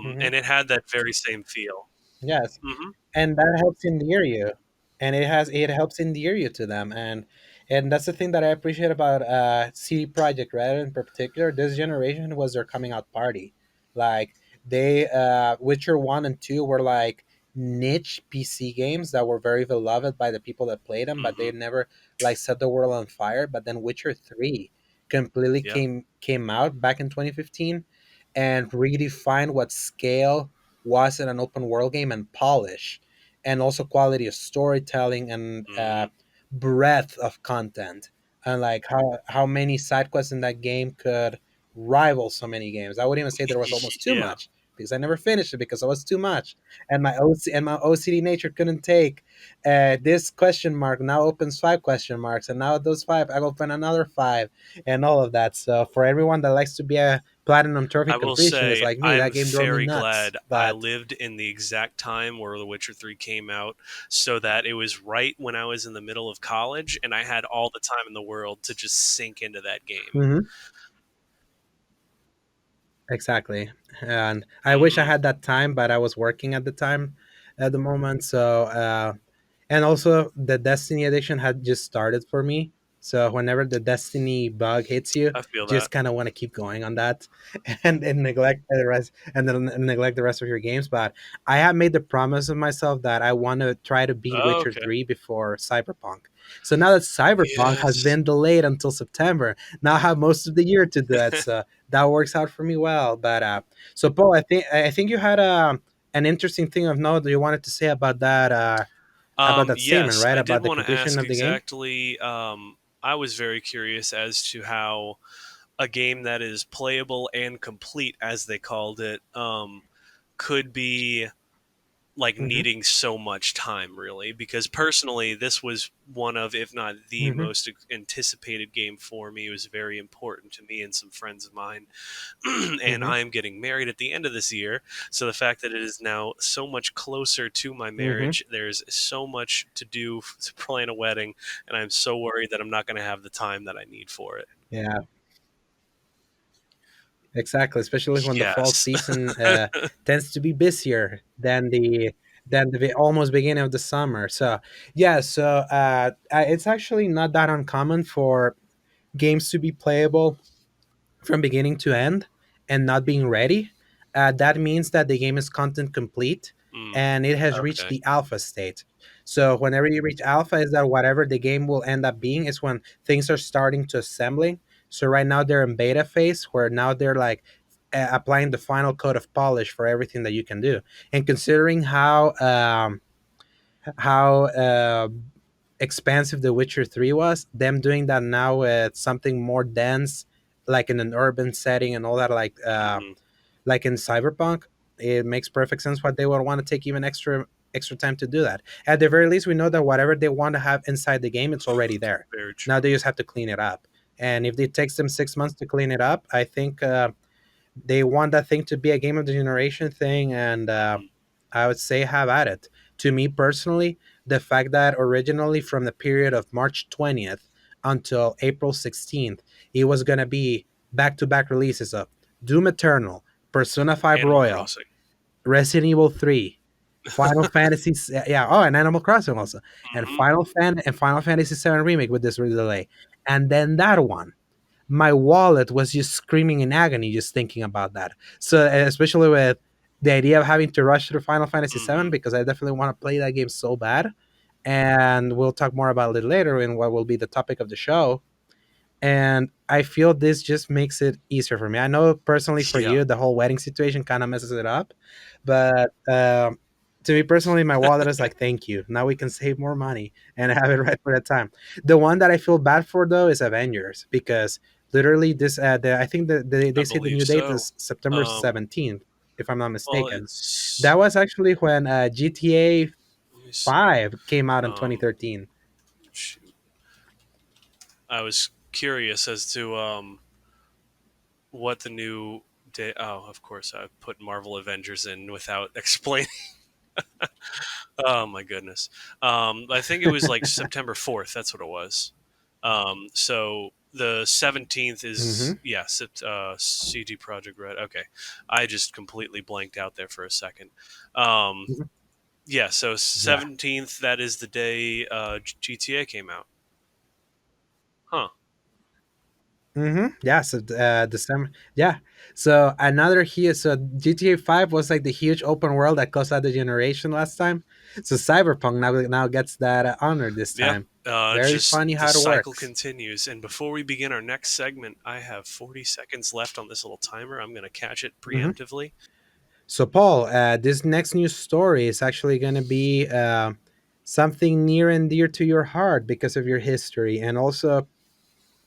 Hmm. And it had that very same feel. Yes, Hmm. and that helps endear you, and it helps endear you to them, and that's the thing that I appreciate about CD Project Red in particular. This generation was their coming out party. Like they Witcher 1 and 2 were like niche PC games that were very beloved by the people that played them, but Hmm. they never like set the world on fire. But then Witcher 3 completely Yeah. came out back in 2015 and redefined what scale was in an open world game, and polish, and also quality of storytelling, and Hmm. breadth of content, and like how many side quests in that game could rival so many games. I would even say there was almost too Yeah. much because I never finished it because it was too much, and my OCD nature couldn't take this question mark now opens five question marks, and now those five I open another five, and all of that. So for everyone that likes to be a platinum trophy I will completionist say like me, I'm that game drove me very nuts. glad I But lived in the exact time where The Witcher 3 came out, so that it was right when I was in the middle of college and I had all the time in the world to just sink into that game. mhm, exactly, and I wish I Hmm. had that time, but I was working at the time, at the moment. So and also the Destiny edition had just started for me. So whenever the Destiny bug hits you, I feel that. just kind of want to keep going on that, and neglect the rest, and then neglect the rest of your games. But I have made the promise of myself that I want to try to beat Oh, Witcher okay. 3 before Cyberpunk. So now that Cyberpunk has Yes. been delayed until September, now I have most of the year to do that. So that works out for me well. But so Paul, I think you had an interesting thing of note that you wanted to say about that statement, Yes, right? I did About the want to completion ask of the game. exactly. I was very curious as to how a game that is playable and complete, as they called it, could be like Hmm. needing so much time, really, because personally this was one of, if not the Hmm. most anticipated game for me. It was very important to me and some friends of mine. And Hmm. I am getting married at the end of this year, so the fact that it is now so much closer to my Hmm. marriage, there's so much to do to plan a wedding, and I'm so worried that I'm not going to have the time that I need for it. Yeah, exactly. Especially when the fall Yes. season tends to be busier than the almost beginning of the summer. So yeah, so it's actually not that uncommon for games to be playable from beginning to end and not being ready. That means that the game is content complete Mm, and it has reached okay. the alpha state. So whenever you reach alpha, is that whatever the game will end up being is when things are starting to assembling. So right now they're in beta phase where now they're like applying the final coat of polish for everything that you can do. And considering how expansive The Witcher 3 was, them doing that now with something more dense, like in an urban setting and all that, Hmm. like in Cyberpunk, it makes perfect sense why they would want to take even extra time to do that. At the very least, we know that whatever they want to have inside the game, it's already there. Very Now true. they just have to clean it up. And if it takes them 6 months to clean it up, I think they want that thing to be a game of the generation thing, and Hmm. I would say have at it. To me personally, the fact that originally from the period of March 20th until April 16th, it was going to be back to back releases of Doom Eternal, Persona 5 Animal Royal, Crossing. Resident Evil 3, Final Fantasy, yeah, oh, and Animal Crossing also, and Hmm. Final Fantasy 7 Remake with this delay. And then that one, my wallet was just screaming in agony just thinking about that. So especially with the idea of having to rush through Final Fantasy VII Hmm. because I definitely want to play that game so bad. And we'll talk more about it later in what will be the topic of the show. And I feel this just makes it easier for me. I know personally for Yeah. you, the whole wedding situation kind of messes it up, but to me personally, my wallet is like, thank you. Now we can save more money and have it right for that time. The one that I feel bad for though is Avengers because literally I think that they I say the believe new date so. is September Um, 17th, if I'm not well, mistaken. it's. That was actually when GTA Let me see. 5 came out in Um, 2013. shoot. I was curious as to what the new day. Oh, of course, I put Marvel Avengers in without explaining. Oh my goodness. I think it was like September 4th. That's what it was. So the 17th is, Hmm. yeah, CG Project Red. Okay, I just completely blanked out there for a second. Um, yeah, so Yeah. 17th. That is the day GTA came out. Huh. Yeah, so December. Yeah, so another here. So GTA 5 was like the huge open world that closed out the generation last time. So Cyberpunk now gets that honor this Yeah. time. Very Just funny the how it cycle works. continues. And before we begin our next segment, I have 40 seconds left on this little timer. I'm going to catch it Hmm. preemptively. So Paul, this next news story is actually going to be something near and dear to your heart because of your history, and also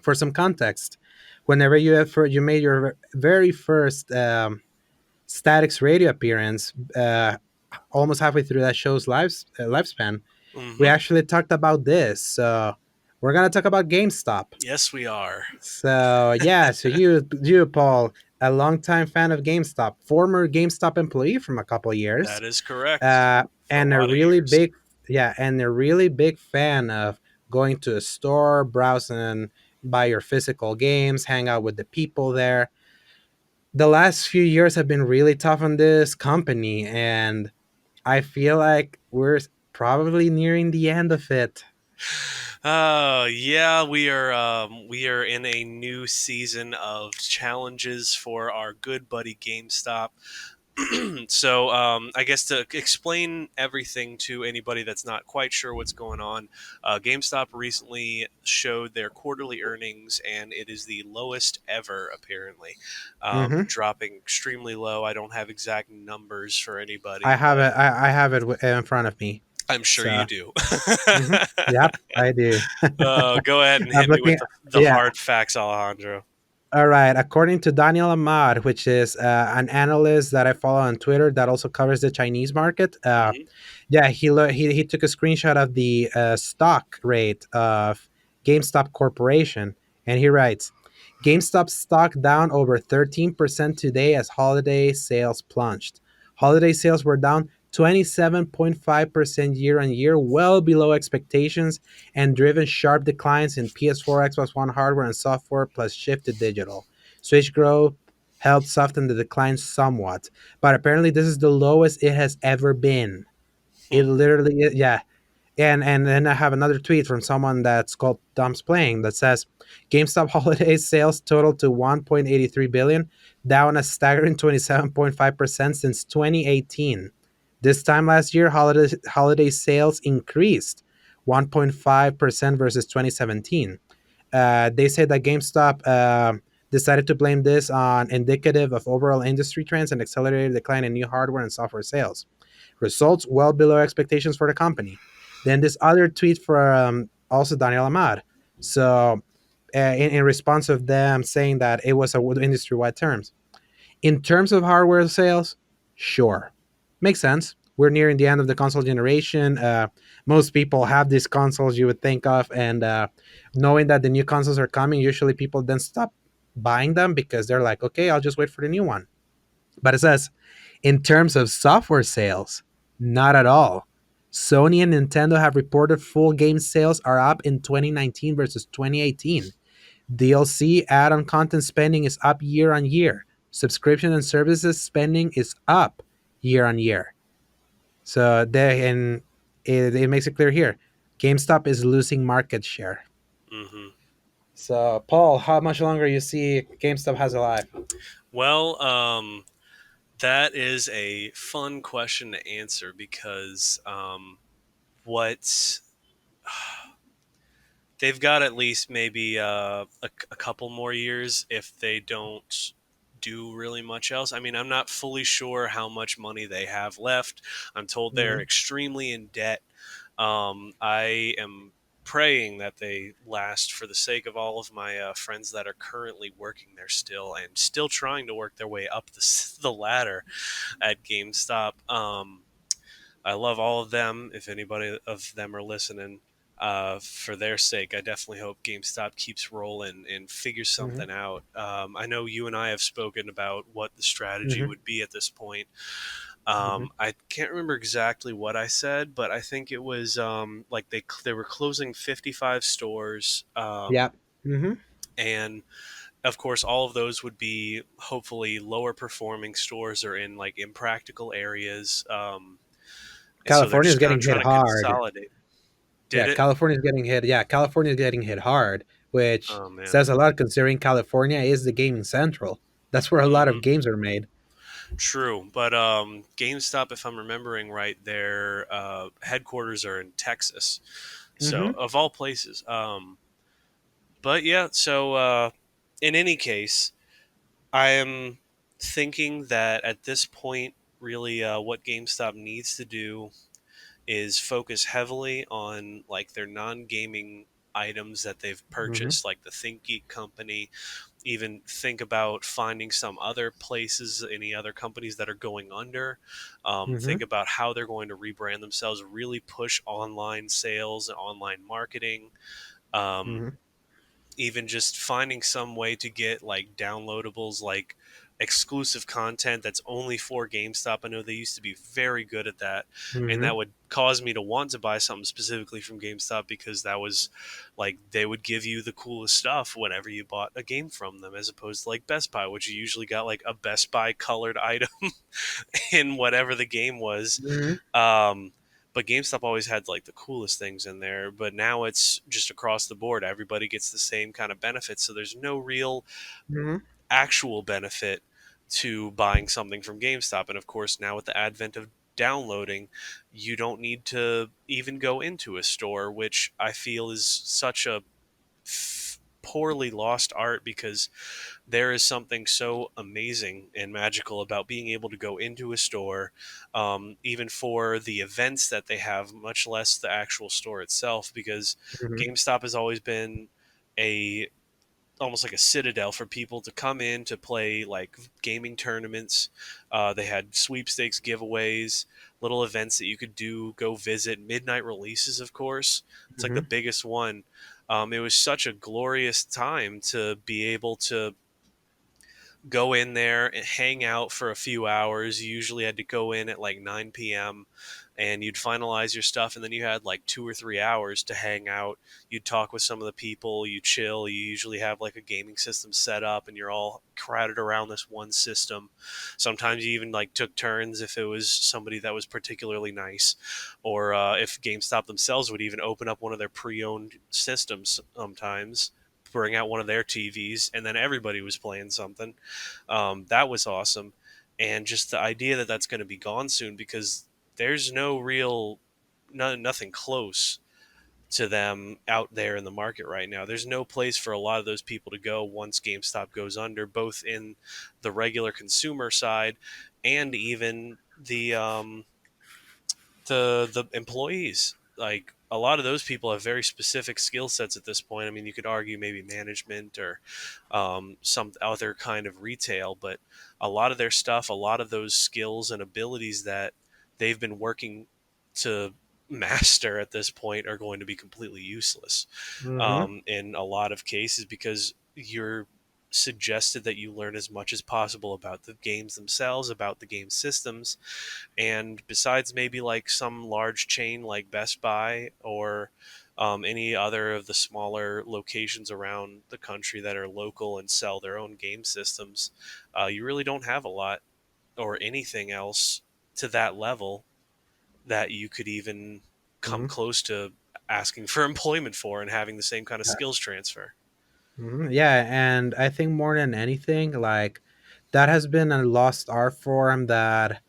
for some context. Whenever you made your very first Static's radio appearance, almost halfway through that show's lifespan, we Hmm. actually talked about this. So we're gonna talk about GameStop. Yes, we are. So yeah, so you Paul, a longtime fan of GameStop, former GameStop employee from a couple years, That is correct. For a and a lot of really years. big and a really big fan of going to a store, browse and buy your physical games, hang out with the people there. The last few years have been really tough on this company, and I feel like we're probably nearing the end of it. Yeah, we are in a new season of challenges for our good buddy GameStop. So I guess to explain everything to anybody that's not quite sure what's going on, GameStop recently showed their quarterly earnings, and it is the lowest ever, apparently, Hmm. dropping extremely low. I don't have exact numbers for I anybody, have but it. I have it in front of me. I'm sure you So, do. hmm, yep, I do. Go ahead and I'm hit me with looking. the Yeah. hard facts, Alejandro. All right. According to Daniel Ahmad, which is an analyst that I follow on Twitter that also covers the Chinese market, Hmm. yeah, he took a screenshot of the stock rate of GameStop Corporation, and he writes, GameStop stock down over 13% today as holiday sales plunged. Holiday sales were down 27.5% year on year, well below expectations, and driven sharp declines in PS4, Xbox One hardware and software, plus shift to digital. Switch growth helped soften the decline somewhat, but apparently this is the lowest it has ever been. It literally, yeah. And then I have another tweet from someone that's called Dom's Playing that says GameStop holiday sales total to 1.83 billion, down a staggering 27.5% since 2018. This time last year, holiday sales increased 1.5% versus 2017. They say that GameStop decided to blame this on indicative of overall industry trends and accelerated decline in new hardware and software sales. Results well below expectations for the company. Then this other tweet from also Daniel Ahmad. So in response of them saying that it was a industry wide terms. In terms of hardware sales, sure, makes sense. We're nearing the end of the console generation. Most people have these consoles you would think of, and knowing that the new consoles are coming, usually people then stop buying them because they're like, okay, I'll just wait for the new one. But it says, in terms of software sales, not at all. Sony and Nintendo have reported full game sales are up in 2019 versus 2018. DLC add on content spending is up year on year. Subscription and services spending is up year on year. So they and it makes it clear here. GameStop is losing market share. Hmm. So Paul, how much longer you see GameStop has alive? Well, that is a fun question to answer because what they've got at least maybe a couple more years if they don't do really much else. I mean, I'm not fully sure how much money they have left. I'm told they're Mm-hmm. extremely in debt. I am praying that they last for the sake of all of my friends that are currently working there still and still trying to work their way up the ladder at GameStop. I love all of them. If anybody of them are listening, for their sake, I definitely hope GameStop keeps rolling and figures Mm-hmm. something out. I know you and I have spoken about what the strategy Mm-hmm. would be at this point. Mm-hmm. I can't remember exactly what I said, but I think it was like they were closing 55 stores, Yeah. Mm-hmm. and of course, all of those would be hopefully lower performing stores or in like impractical areas. And so they're California is just kind of getting hit trying to hard. consolidate. Yeah, Did it? California is getting hit. Yeah, California is getting hit hard, which Oh man. says a lot considering California is the gaming central. That's where a lot of Hmm. games are made. True, but GameStop, if I'm remembering right, their headquarters are in Texas, so Mm-hmm. of all places. But yeah, so in any case, I am thinking that at this point, really, what GameStop needs to do is focus heavily on like their non-gaming items that they've Mm-hmm. purchased, like the ThinkGeek company. Even think about finding some other places, any other companies that are going under. Mm-hmm. Think about how they're going to rebrand themselves, really push online sales and online marketing. Um, Mm-hmm. Even just finding some way to get like downloadables, like exclusive content that's only for GameStop. I know they used to be very good at that, and Mm-hmm. that would cause me to want to buy something specifically from GameStop because that was like they would give you the coolest stuff whenever you bought a game from them, as opposed to like Best Buy, which you usually got like a Best Buy colored item in whatever the game was. Mm-hmm. Um, but GameStop always had like the coolest things in there. But now it's just across the board. Everybody gets the same kind of benefits. So there's no real Mm-hmm. actual benefit to buying something from GameStop. And of course, now with the advent of downloading, you don't need to even go into a store, which I feel is such a poorly lost art, because there is something so amazing and magical about being able to go into a store, even for the events that they have, much less the actual store itself, because Mhm. GameStop has always been a almost like a citadel for people to come in to play like gaming tournaments. They had sweepstakes giveaways, little events that you could do, go visit, midnight releases, of course. It's like the Mhm. biggest one. It was such a glorious time to be able to go in there and hang out for a few hours. You usually had to go in at like 9 p.m. and you'd finalize your stuff, and then you had like 2 or 3 hours to hang out. You'd talk with some of the people, you chill. You usually have like a gaming system set up, and you're all crowded around this one system. Sometimes you even like took turns if it was somebody that was particularly nice, or if GameStop themselves would even open up one of their pre-owned systems sometimes, bring out one of their TVs, and then everybody was playing something. That was awesome. And just the idea that that's going to be gone soon, because there's no real, nothing close to them out there in the market right now. There's no place for a lot of those people to go once GameStop goes under, both in the regular consumer side and even the employees. Like a lot of those people have very specific skill sets at this point. I mean, you could argue maybe management or some other kind of retail, but a lot of their stuff, a lot of those skills and abilities that they've been working to master at this point are going to be completely useless Mhm. in a lot of cases, because you're suggested that you learn as much as possible about the games themselves, about the game systems, and besides maybe like some large chain like Best Buy or any other of the smaller locations around the country that are local and sell their own game systems, you really don't have a lot or anything else to that level that you could even come Mhm. close to asking for employment for and having the same kind of skills transfer. Yeah, and I think more than anything, like that has been a lost art form that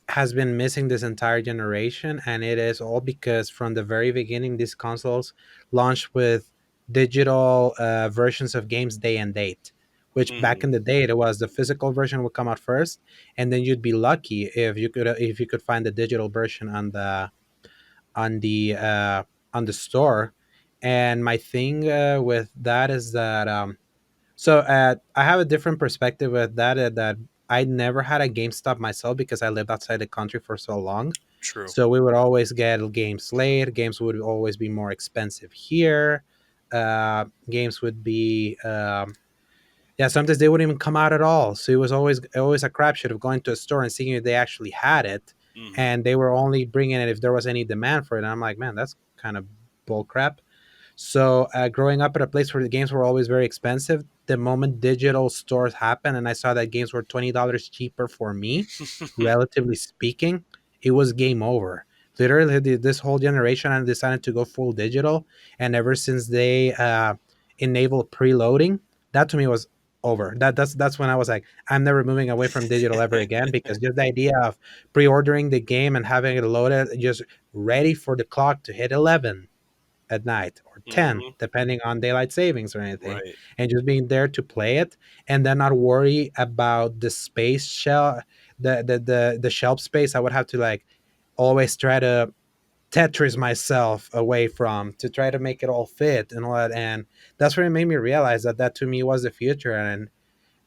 has been missing this entire generation, and it is all because from the very beginning, these consoles launched with digital versions of games day and date. Which back Hmm. in the day, it was the physical version would come out first, and then you'd be lucky if you could find the digital version on the uh, on the store. And my thing with that is that I have a different perspective with that. That I never had a GameStop myself because I lived outside the country for so long. True. So we would always get games late. Games would always be more expensive here. Games would be yeah. Sometimes they wouldn't even come out at all. So it was always a crapshoot of going to a store and seeing if they actually had it, Hmm. and they were only bringing it if there was any demand for it. And I'm like, man, that's kind of bull crap. So, growing up at a place where the games were always very expensive, the moment digital stores happened and I saw that games were $20 cheaper for me, relatively speaking, it was game over. Literally, this whole generation I decided to go full digital, and ever since they enabled preloading, that to me was over. That's when I was like, I'm never moving away from digital ever again, because just the idea of pre-ordering the game and having it loaded, just ready for the clock to hit 11 at night or 10 Hmm. depending on daylight savings or anything, Right. and just being there to play it, and then not worry about the space shell the shelf space I would have to like always try to tetris myself away from to try to make it all fit and all that. And that's where it made me realize that that to me was the future, and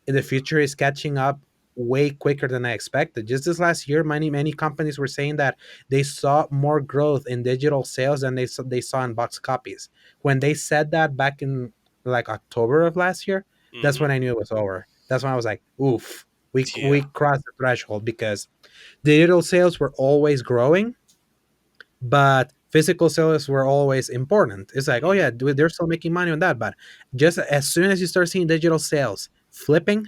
the future is catching up way quicker than I expected. Just this last year, many companies were saying that they saw more growth in digital sales than they saw in box copies. When they said that back in like October of last year, that's Hmm. when I knew it was over. That's when I was like, "Oof, we Yeah. crossed the threshold," because digital sales were always growing, but physical sales were always important. It's like, oh Mhm. yeah, they're still making money on that, but just as soon as you start seeing digital sales flipping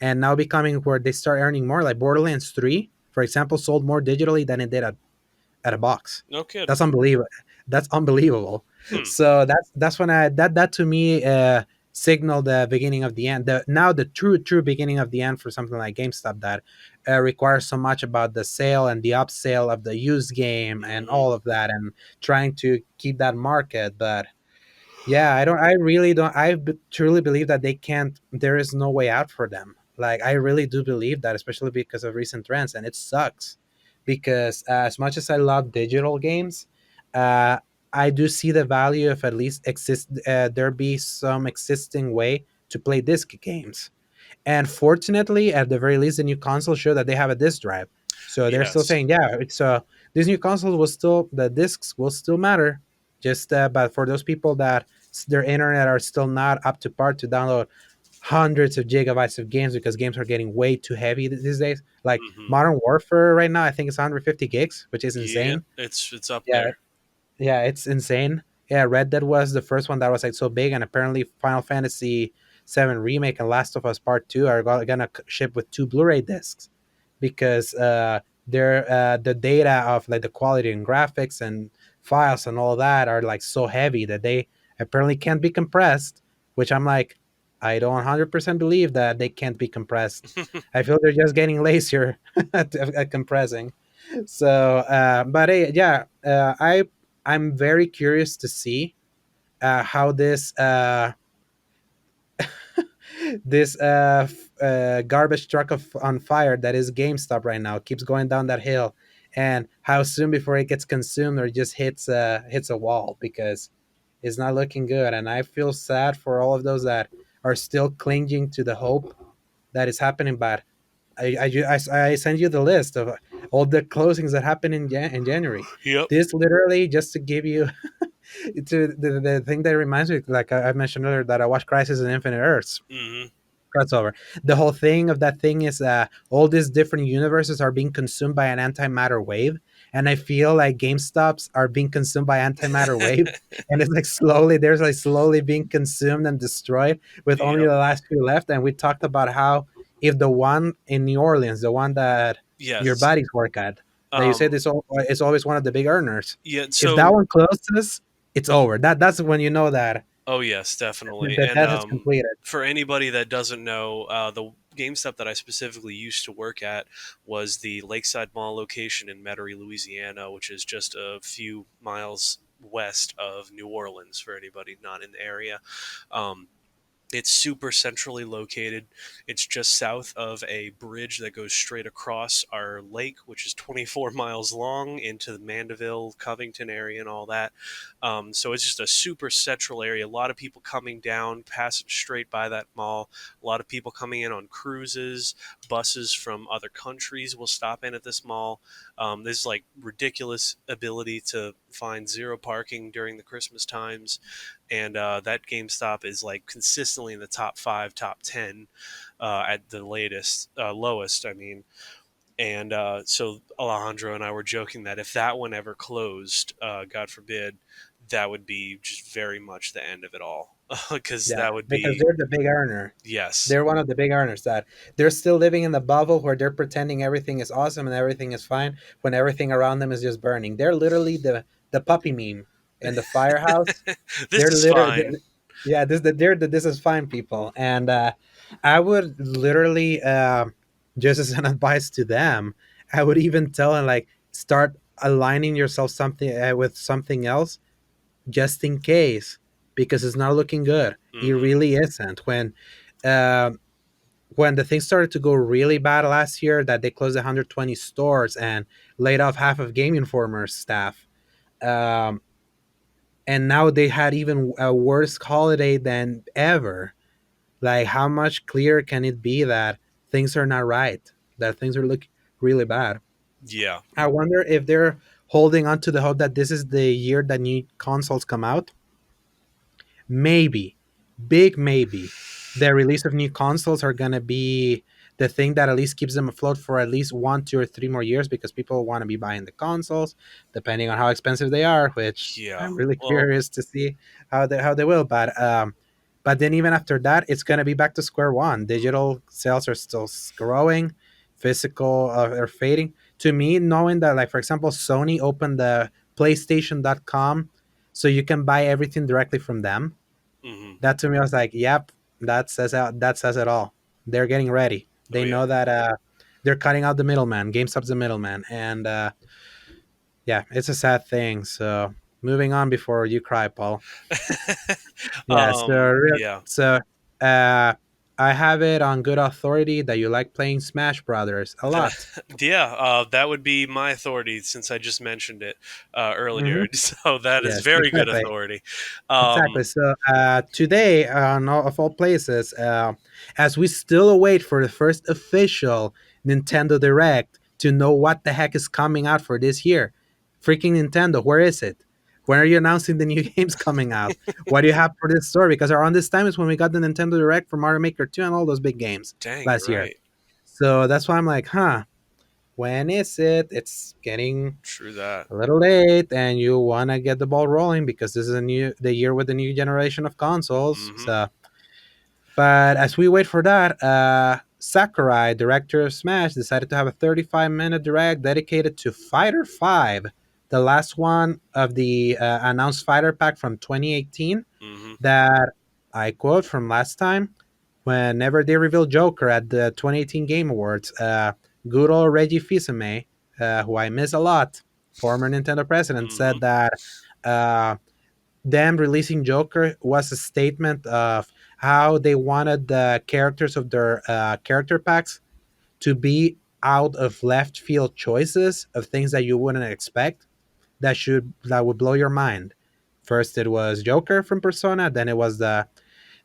and now becoming where they start earning more, like Borderlands 3, for example, sold more digitally than it did at a box. No kidding. That's unbelievable. That's unbelievable. Hmm. So that's when I that that to me. signal the beginning of the end. Now the true beginning of the end for something like GameStop that requires so much about the sale and the upsale of the used game and Hmm. all of that, and trying to keep that market. But yeah, I don't. I really don't. Truly believe that they can't. There is no way out for them. Like I really do believe that, especially because of recent trends, and it sucks. Because as much as I love digital games, uh, I do see the value of at least exist. There be some existing way to play disc games, and fortunately, at the very least, the new console show that they have a disk drive. So they're still Yes. saying, yeah, it's this new console will still the discs will still matter. Just but for those people that their internet are still not up to par to download hundreds of gigabytes of games because games are getting way too heavy these days. Like Hmm. Modern Warfare right now, I think it's 150 gigs, which is Yeah, insane. it's up Yeah, there. yeah, it's insane. Yeah, Red Dead was the first one that was like so big, and apparently Final Fantasy VII Remake and Last of Us Part Two are gonna ship with two Blu-ray discs because they're the data of like the quality and graphics and files and all that are like so heavy that they apparently can't be compressed. Which I'm like, I don't 100% believe that they can't be compressed. I feel they're just getting lazier at compressing. So, but yeah, I'm very curious to see how this garbage truck of on fire that is GameStop right now keeps going down that hill, and how soon before it gets consumed or just hits a wall because it's not looking good. And I feel sad for all of those that are still clinging to the hope that is happening. But I send you the list of all the closings that happened in January. Yep. This literally just to give you to the thing that reminds me, like I mentioned earlier, that I watched Crisis on Infinite Earths Hmm. crossover. The whole thing of that thing is all these different universes are being consumed by an antimatter wave, and I feel like GameStops are being consumed by antimatter wave, and it's like slowly there's like slowly being consumed and destroyed with only Yep. the last few left. And we talked about how if the one in New Orleans, the one that your Yes. buddies work at, that you said Um. is always one of the big earners. Yeah. If that So. one closes, it's over. That's when you know that Oh yes, definitely. the And death is completed. for anybody that doesn't know, the GameStop that I specifically used to work at was the Lakeside Mall location in Metairie, Louisiana, which is just a few miles west of New Orleans. For anybody not in the area, um, it's super centrally located. It's just south of a bridge that goes straight across our lake, which is 24 miles long, into the Mandeville, Covington area, and all that. So it's just a super central area. A lot of people coming down, passing straight by that mall. A lot of people coming in on cruises. Buses from other countries will stop in at this mall. There's like ridiculous ability to find zero parking during the Christmas times, and that GameStop is like consistently in the top five, top 10 at the lowest. I mean, and so Alejandro and I were joking that if that one ever closed, God forbid, that would be just very much the end of it all, because Yeah, that would because be they're the big earner. yes, They're one of the big earners that they're still living in the bubble where they're pretending everything is awesome and everything is fine when everything around them is just burning. They're literally the puppy meme in the firehouse. this They're is literally fine. yeah, they're the this is fine people. And I would literally just as an advice to them, I would even tell them like start aligning yourself something with something else just in case because it's not looking good. It Hmm. really isn't. Uh, when the things started to go really bad last year, that they closed 120 stores and laid off half of Game Informer's staff, um, and now they had even a worse holiday than ever. Like, how much clearer can it be that things are not right? That things are looking really bad. Yeah. I wonder if they're holding on to the hope that this is the year that new consoles come out. Maybe, big maybe, the release of new consoles are gonna be the thing that at least keeps them afloat for at least 1, 2, or 3 more years because people want to be buying the consoles, depending on how expensive they are. Which Yeah. I'm really Well, curious to see how they will. But then even after that, it's gonna be back to square one. Digital sales are still growing, physical are fading. To me, knowing that, like for example, Sony opened the PlayStation.com, so you can buy everything directly from them. Hmm. That to me, I was like, "Yep, that says it all." They're getting ready. Oh They yeah. know that they're cutting out the middleman. GameStop's the middleman, and yeah, it's a sad thing. So moving on before you cry, Paul. Yeah. Yeah. So uh, I have it on good authority that you like playing Smash Brothers a That, lot. yeah, that would be my authority since I just mentioned it earlier. Hmm. So that is Yes, very good exactly. authority. Exactly. Um, So today, of all places, as we still await for the first official Nintendo Direct to know what the heck is coming out for this year, freaking Nintendo, where is it? When are you announcing the new games coming out? What do you have for this story? Because around this time is when we got the Nintendo Direct for Mario Maker 2 and all those big games dang, you're last year. right. So that's why I'm like, huh, when is it? It's getting True that. a little late, and you want to get the ball rolling because this is the year with the new generation of consoles. Hmm. So, but as we wait for that, Sakurai, director of Smash, decided to have a 35-minute direct dedicated to Fighter 5, the last one of the announced fighter pack from 2018. Hmm. That I quote from last time, whenever they revealed Joker at the 2018 Game Awards, good old Reggie Fils-Aimé, who I miss a lot, former Nintendo president, Hmm. said that uh, them releasing Joker was a statement of how they wanted the characters of their character packs to be out of left field choices of things that you wouldn't expect that would blow your mind. First, it was Joker from Persona. Then it was the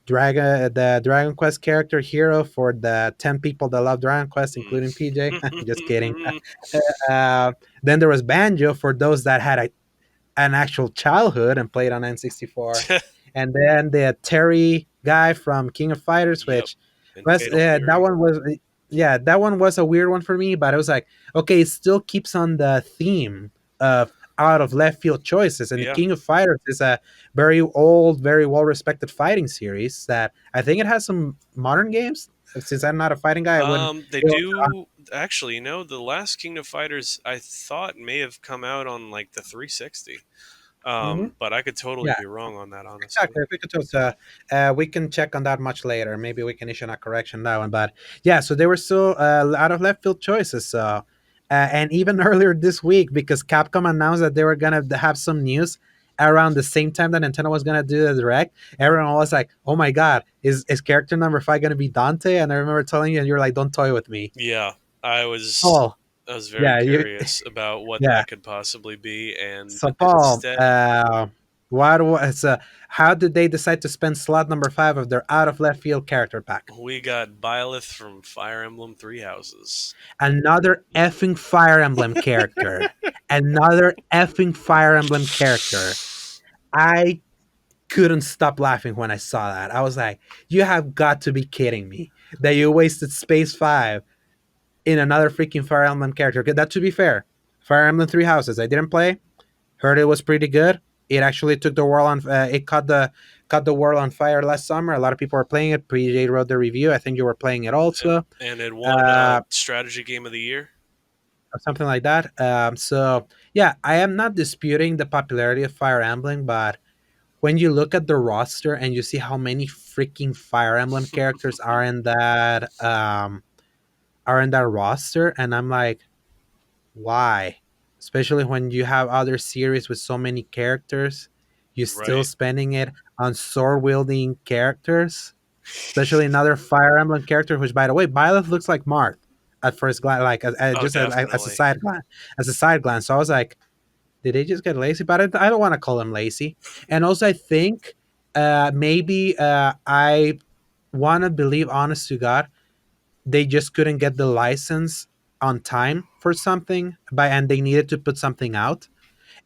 Dragon Quest character hero for the 10 people that love Dragon Quest, including PJ. Just kidding. Uh, then there was Banjo for those that had an actual childhood and played on N64. And then the Terry guy from King of Fighters, Yep. which And was Fatal that Fury. one was yeah, that one was a weird one for me, but it was like, okay, it still keeps on the theme of out of left field choices. And the Yeah. King of Fighters is a very old, very well respected fighting series that I think it has some modern games. Since I'm not a fighting guy, I wouldn't. They do actually. The last Kingdom Fighters I thought may have come out on like the 360. Mhm. But I could totally Yeah, be wrong on that, honestly. exactly. If we could just, we can check on that much later. Maybe we can issue a correction that one. But yeah, so there were still out of left field choices. So, and even earlier this week, because Capcom announced that they were gonna have some news around the same time that Nintendo was gonna do the direct, everyone was like, "Oh my god, is character number 5 gonna be Dante?" And I remember telling you, and you're like, "Don't toy with me." Yeah, I was Paul, I was very yeah, you, curious about what yeah. that could possibly be, and So Paul, instead what was how did they decide to spend slot number 5 of their out of left field character pack? we got Byleth from Fire Emblem Three Houses. Another effing Fire Emblem character. Another effing Fire Emblem character. I couldn't stop laughing when I saw that. I was like, you have got to be kidding me that you wasted Space 5 in another freaking Fire Emblem character. Okay, that to be fair, Fire Emblem Three Houses, I didn't play. Heard it was pretty good. It actually took the world on. It caught the world on fire last summer. A lot of people were playing it. PJ wrote the review. I think you were playing it also, And it won uh, strategy game of the year. or something like that. So yeah, I am not disputing the popularity of Fire Emblem, but when you look at the roster and you see how many freaking Fire Emblem characters are in that roster, and I'm like, why? Especially when you have other series with so many characters, you still Right. spending it on sword wielding characters. Especially another Fire Emblem character, which, by the way, Byleth looks like Marth at first glance, like Oh, as a definitely. side glance, So I was like, did they just get lazy? But I don't want to call them lazy. And also, I think maybe I want to believe, honest to God, they just couldn't get the license on time for something and they needed to put something out,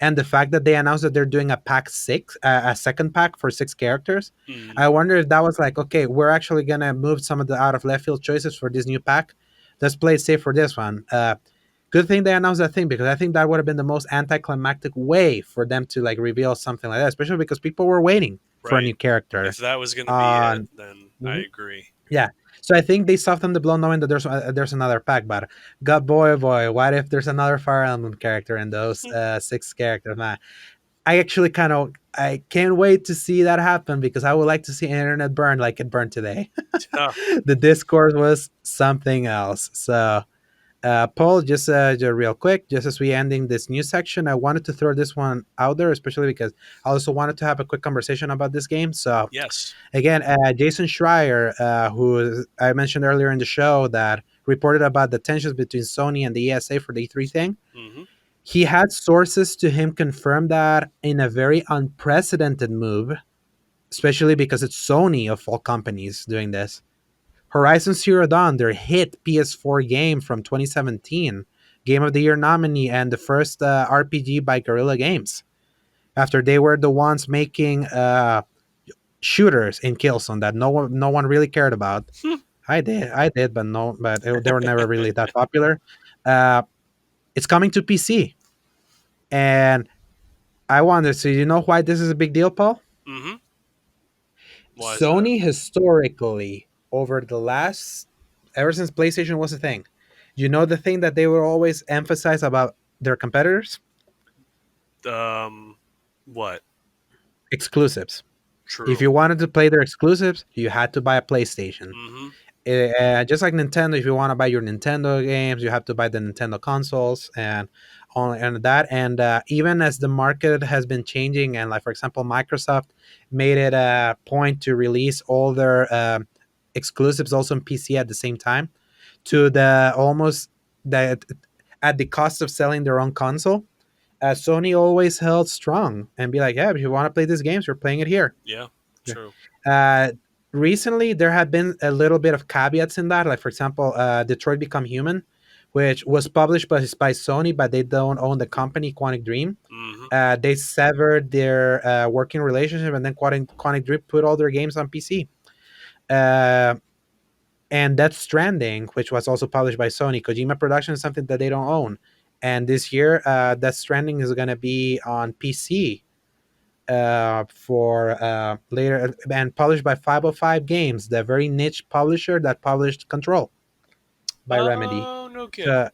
and the fact that they announced that they're doing a pack 6, a second pack for 6 characters, Mm, I wonder if that was like, okay, we're actually gonna move some of the out of left field choices for this new pack. Let's play it safe for this one. Good thing they announced that thing, because I think that would have been the most anticlimactic way for them to like reveal something like that, especially because people were waiting for a right. new character If that was going to be it, on. then I Mhm. agree. Yeah. So I think they softened the blow knowing that there's another pack, but God, boy, oh boy, what if there's another Fire Emblem character in those 6 characters? Man, I actually kind of I can't wait to see that happen because I would like to see internet burn like it burned today. Huh. The Discord was something else. So, Paul, just real quick, just as we ending this new section, I wanted to throw this one out there, especially because I also wanted to have a quick conversation about this game. So, Yes. again, Jason Schreier, who I mentioned earlier in the show, that reported about the tensions between Sony and the ESA for the E3 thing. Hmm. He had sources to him confirm that in a very unprecedented move, especially because it's Sony of all companies doing this. Horizon Zero Dawn, their hit PS4 game from 2017, Game of the Year nominee, and the first RPG by Guerrilla Games. After they were the ones making shooters in Killzone that no one really cared about. I did, but no, they were never really that popular. Uh, it's coming to PC, and I wonder. So you know why this is a big deal, Paul? Hmm. Why is that? Sony historically, over the last, ever since PlayStation was a thing, you know the thing that they will always emphasize about their competitors? Um, what? Exclusives. If True. you wanted to play their exclusives, you had to buy a PlayStation. Hmm. Just like Nintendo, if you want to buy your Nintendo games, you have to buy the Nintendo consoles and on and that. And even as the market has been changing, and like for example, Microsoft made it a point to release all their exclusives also on PC at the same time, to the almost that at the cost of selling their own console. Sony always held strong and be like, yeah, if you want to play these games, you're playing it here. Yeah. True. Uh, Recently, there have been a little bit of caveats in that. Like, for example, Detroit Become Human, which was published by Sony, but they don't own the company, Quantic Dream. Hmm. They severed their working relationship, and then Quantic Dream put all their games on PC. Uh, and Death Stranding, which was also published by Sony, Kojima Production is something that they don't own. And this year, Death Stranding is going to be on PC for later and published by 505 Games, the very niche publisher that published Control by Remedy. Oh, no kidding. So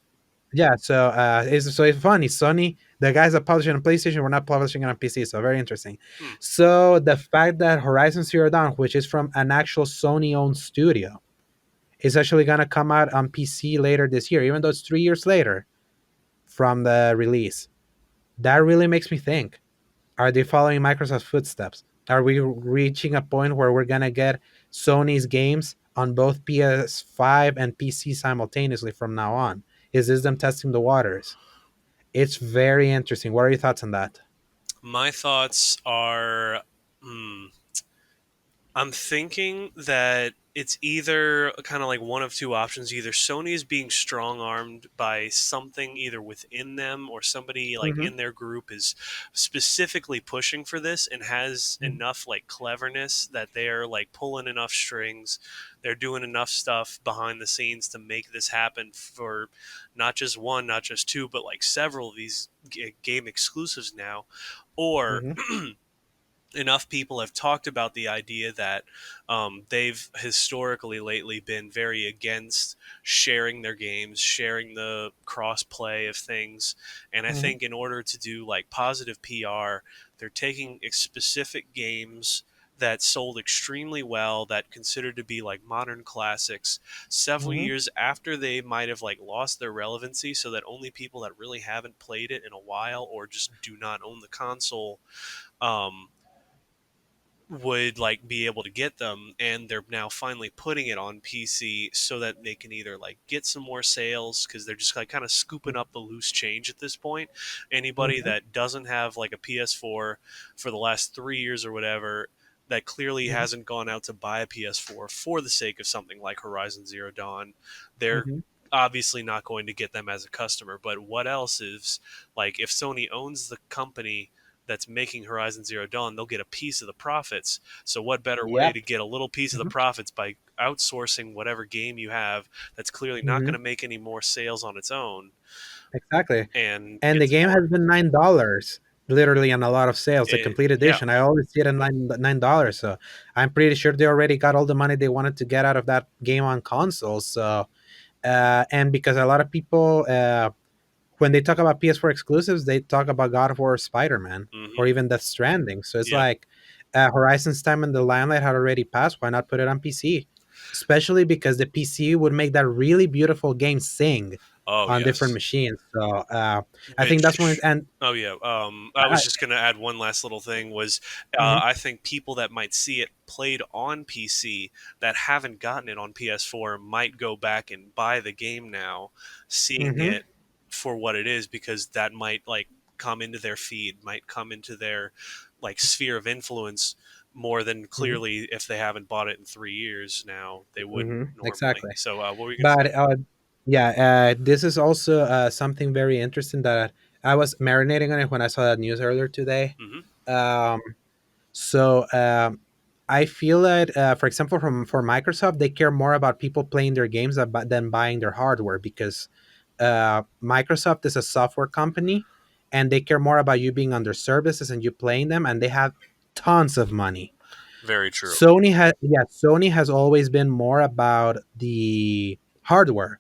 yeah, so it's funny. Sony, the guys that publish it on PlayStation, were not publishing it on PC. So very interesting. Hmm. So the fact that Horizon Zero Dawn, which is from an actual Sony-owned studio, is actually gonna come out on PC later this year, even though it's 3 years later from the release. That really makes me think: are they following Microsoft's footsteps? Are we reaching a point where we're gonna get Sony's games on both PS5 and PC simultaneously from now on? Is this them testing the waters? It's very interesting. What are your thoughts on that? My thoughts are. Hmm, I'm thinking that it's either kind of like one of two options. Either Sony is being strong armed by something either within them or somebody like Mm-hmm. in their group is specifically pushing for this and has enough like cleverness that they're like pulling enough strings. They're doing enough stuff behind the scenes to make this happen for not just one, not just two, but like several of these game exclusives now. Or Mm-hmm. enough people have talked about the idea that they've historically lately been very against sharing their games, sharing the cross play of things. And I Mm-hmm. think in order to do like positive PR, they're taking specific games that sold extremely well, that considered to be like modern classics several Mm-hmm. years after they might have like lost their relevancy, so that only people that really haven't played it in a while or just do not own the console um, would like be able to get them, and they're now finally putting it on PC so that they can either like get some more sales because they're just like kind of scooping up the loose change at this point. Anybody Mm-hmm. that doesn't have like a PS4 for the last 3 years or whatever, that clearly hasn't gone out to buy a PS4 for the sake of something like Horizon Zero Dawn, they're Mm-hmm. obviously not going to get them as a customer. But what else is like if Sony owns the company that's making Horizon Zero Dawn, they'll get a piece of the profits. So, what better way Yep. to get a little piece of the Mm-hmm. profits by outsourcing whatever game you have that's clearly not Mm-hmm. going to make any more sales on its own Exactly. and And get the some game more? has been $9, literally on a lot of sales. The complete Yeah. edition, I always see it at $9. So I'm pretty sure they already got all the money they wanted to get out of that game on consoles. So and because a lot of people when they talk about PS4 exclusives, they talk about God of War, or Spider-Man, or Hmm. even Death Stranding. So it's Yeah. like Horizon's time in the limelight had already passed. Why not put it on PC? Especially because the PC would make that really beautiful game sing Oh on different yes. machines. So I think that's one. Which, And oh yeah. I I, was just gonna add one last little thing. Was mhm, I think people that might see it played on PC that haven't gotten it on PS4 might go back and buy the game now, seeing mhm, it for what it is, because that might like come into their feed, might come into their like sphere of influence more than mhm, clearly if they haven't bought it in 3 years now they wouldn't mhm, normally. exactly. So what were you gonna say? But yeah, this is also something very interesting that I was marinating on it when I saw that news earlier today. Hmm. Um, so I feel that, for example, from for Microsoft, they care more about people playing their games than buying their hardware because Microsoft is a software company, and they care more about you being on their services and you playing them, and they have tons of money. Very true. Sony has always been more about the hardware.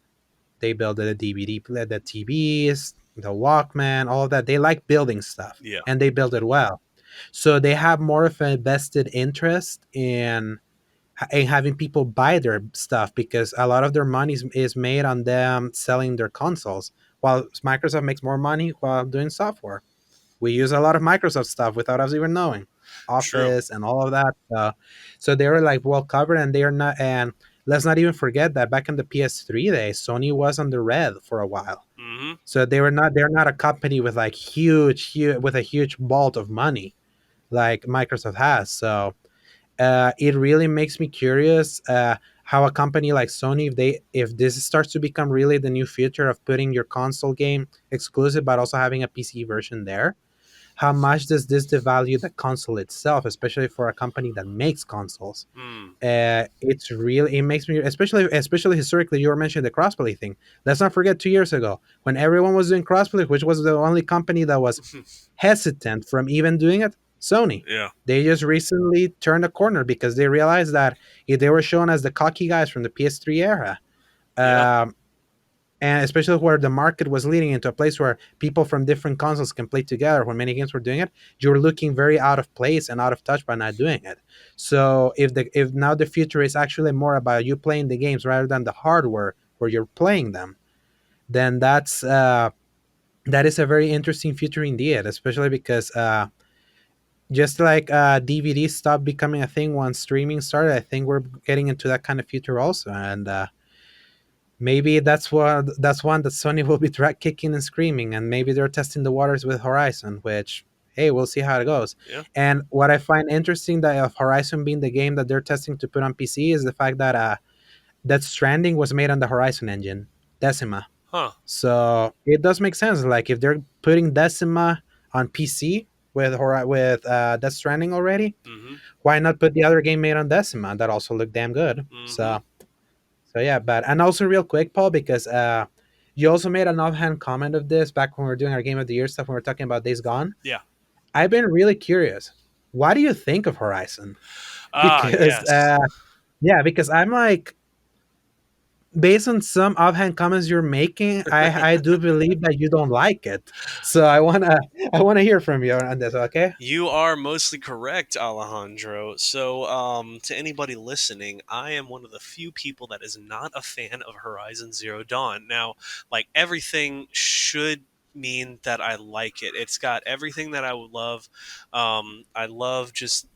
They build the DVD player, the TVs, the Walkman, all of that. They like building stuff, Yeah. and they build it well. So they have more of a vested interest in having people buy their stuff because a lot of their money is made on them selling their consoles, while Microsoft makes more money while doing software. We use a lot of Microsoft stuff without us even knowing, True. Office and all of that. So they were like well covered, and they are not. And let's not even forget that back in the PS3 days, Sony was on the red for a while. Hmm. So they were not. They're not a company with like huge with a huge vault of money like Microsoft has. So it really makes me curious how a company like Sony, if this starts to become really the new future of putting your console game exclusive, but also having a PC version there, how much does this devalue the console itself, especially for a company that makes consoles? Mm. It's really it makes me especially historically. You were mentioning the crossplay thing. Let's not forget 2 years ago when everyone was doing crossplay, which was the only company that was hesitant from even doing it, Sony. Yeah. They just recently turned a corner because they realized that if they were shown as the cocky guys from the PS3 era, Yeah. um, and especially where the market was leading into a place where people from different consoles can play together when many games were doing it, you're looking very out of place and out of touch by not doing it. So if now the future is actually more about you playing the games rather than the hardware where you're playing them, then that is a very interesting future indeed, especially because just like DVDs stopped becoming a thing once streaming started, I think we're getting into that kind of future also, and maybe that's one that Sony will be drag kicking and screaming, and maybe they're testing the waters with Horizon, which hey, we'll see how it goes. Yeah. And what I find interesting that of Horizon being the game that they're testing to put on PC is the fact that that Stranding was made on the Horizon engine, Decima. Huh. So it does make sense. Like if they're putting Decima on PC with Death Stranding already, Hmm. why not put the other game made on Decima that also looked damn good? Hmm. So yeah, but and also real quick, Paul, because you also made an offhand comment of this back when we were doing our Game of the Year stuff when we were talking about Days Gone. Yeah. I've been really curious. What do you think of Horizon? Ah, Because yes. yeah, because I'm like based on some offhand comments you're making, I do believe that you don't like it. So I wanna hear from you on this. Okay. You are mostly correct, Alejandro. So, to anybody listening, I am one of the few people that is not a fan of Horizon Zero Dawn. Now, like everything should mean that I like it. It's got everything that I would love. I love just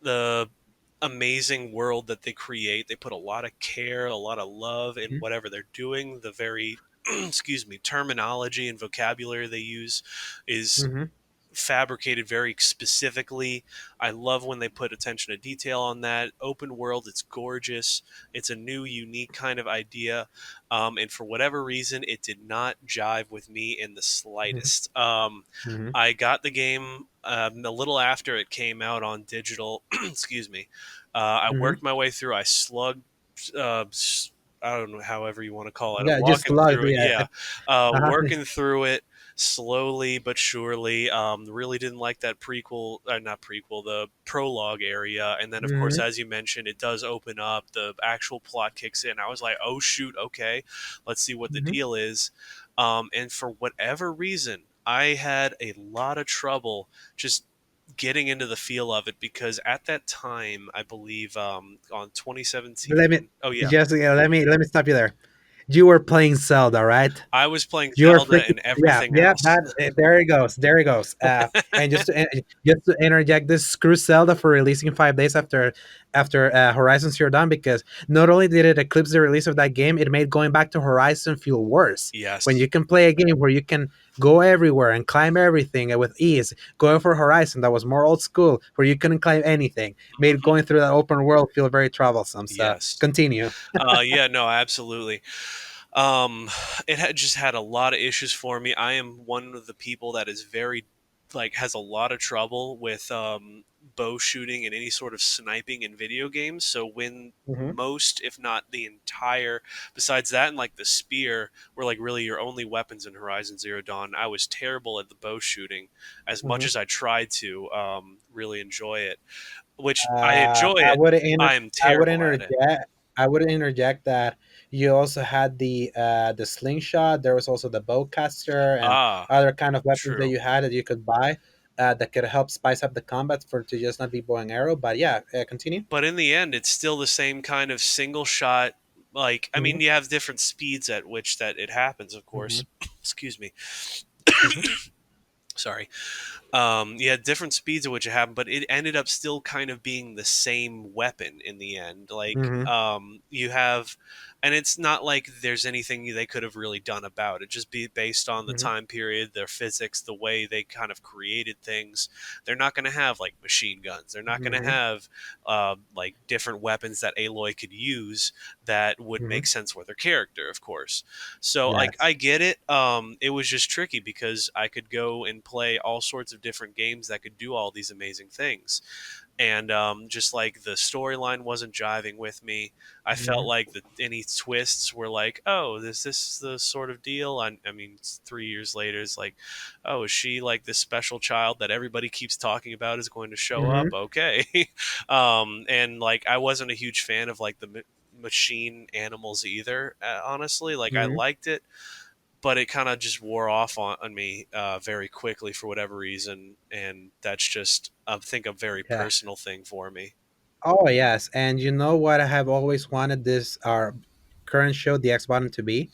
the amazing world that they create. They put a lot of care, a lot of love in whatever they're doing. The very excuse me, terminology and vocabulary they use is Mm-hmm. fabricated very specifically. I love when they put attention to detail on that. Open world, it's gorgeous. It's a new, unique kind of idea. And for whatever reason, it did not jive with me in the Mm-hmm. slightest. Mm-hmm. I got the game a little after it came out on digital. Excuse me. I Mm-hmm. worked my way through. I slugged. Uh, I don't know, however you want to call it. I'm Yeah, just walking love. through it. Yeah. Yeah, Uh-huh. working through it slowly but surely. Really didn't like that prequel, not prequel, the prologue area, and then of course, Mm-hmm. as you mentioned, it does open up. The actual plot kicks in. I was like, oh shoot, okay, let's see what the Mm-hmm. deal is. And for whatever reason, I had a lot of trouble just getting into the feel of it because at that time, I believe on Let me 2017. Oh yeah, just let me stop you there. You were playing Zelda, right? I was playing You were Zelda freaking and yeah, everything yeah. else. That there it goes, there it goes. And just to interject, this screw Zelda for releasing 5 days after Horizon Zero Dawn, because not only did it eclipse the release of that game, it made going back to Horizon feel worse. When Yes. you can play a game where you can go everywhere and climb everything with ease, going for Horizon that was more old school, where you couldn't climb anything, made Mhm. going through that open world feel very troublesome. So Yes. continue. Yeah, no, absolutely. Um, it had just had a lot of issues for me. I am one of the people that is very like has a lot of trouble with bow shooting and any sort of sniping in video games. So when Hmm. most, if not the entire, besides that and like the spear, were like really your only weapons in Horizon Zero Dawn, I was terrible at the bow shooting. As much Hmm. as I tried to really enjoy it, which I enjoy I it, would I am I would terrible at it. interject. I would interject that you also had the slingshot. There was also the bowcaster and Ah, other kind of weapons that true. you had that you could buy that could help spice up the combat for to just not be bow and arrow. But yeah, continue. But in the end, it's still the same kind of single shot. Like, I Hmm. mean, you have different speeds at which that it happens, of Hmm. course. Excuse me. Hmm. Sorry. You had different speeds at which it happened, but it ended up still kind of being the same weapon in the end. Like, Hmm. you have, and it's not like there's anything they could have really done about it. Just be based on the Hmm. time period, their physics, the way they kind of created things. They're not going to have like machine guns. They're not going to Hmm. have like different weapons that Aloy could use that would Hmm. make sense with her character, of course. So like Yes. I get it. It was just tricky because I could go and play all sorts of different games that could do all these amazing things, and just like the storyline wasn't jiving with me. I felt Hmm. like any twists were like, oh, is this the sort of deal? I mean, it's 3 years later, it's like, oh, is she like this special child that everybody keeps talking about is going to show up? Hmm. Okay, and like I wasn't a huge fan of like the machine animals either. Honestly, like I Hmm. liked it, but it kind of just wore off on me very quickly for whatever reason, and that's just I think a very Yeah. personal thing for me. Oh yes, and you know what I have always wanted this our current show, the X Button, to be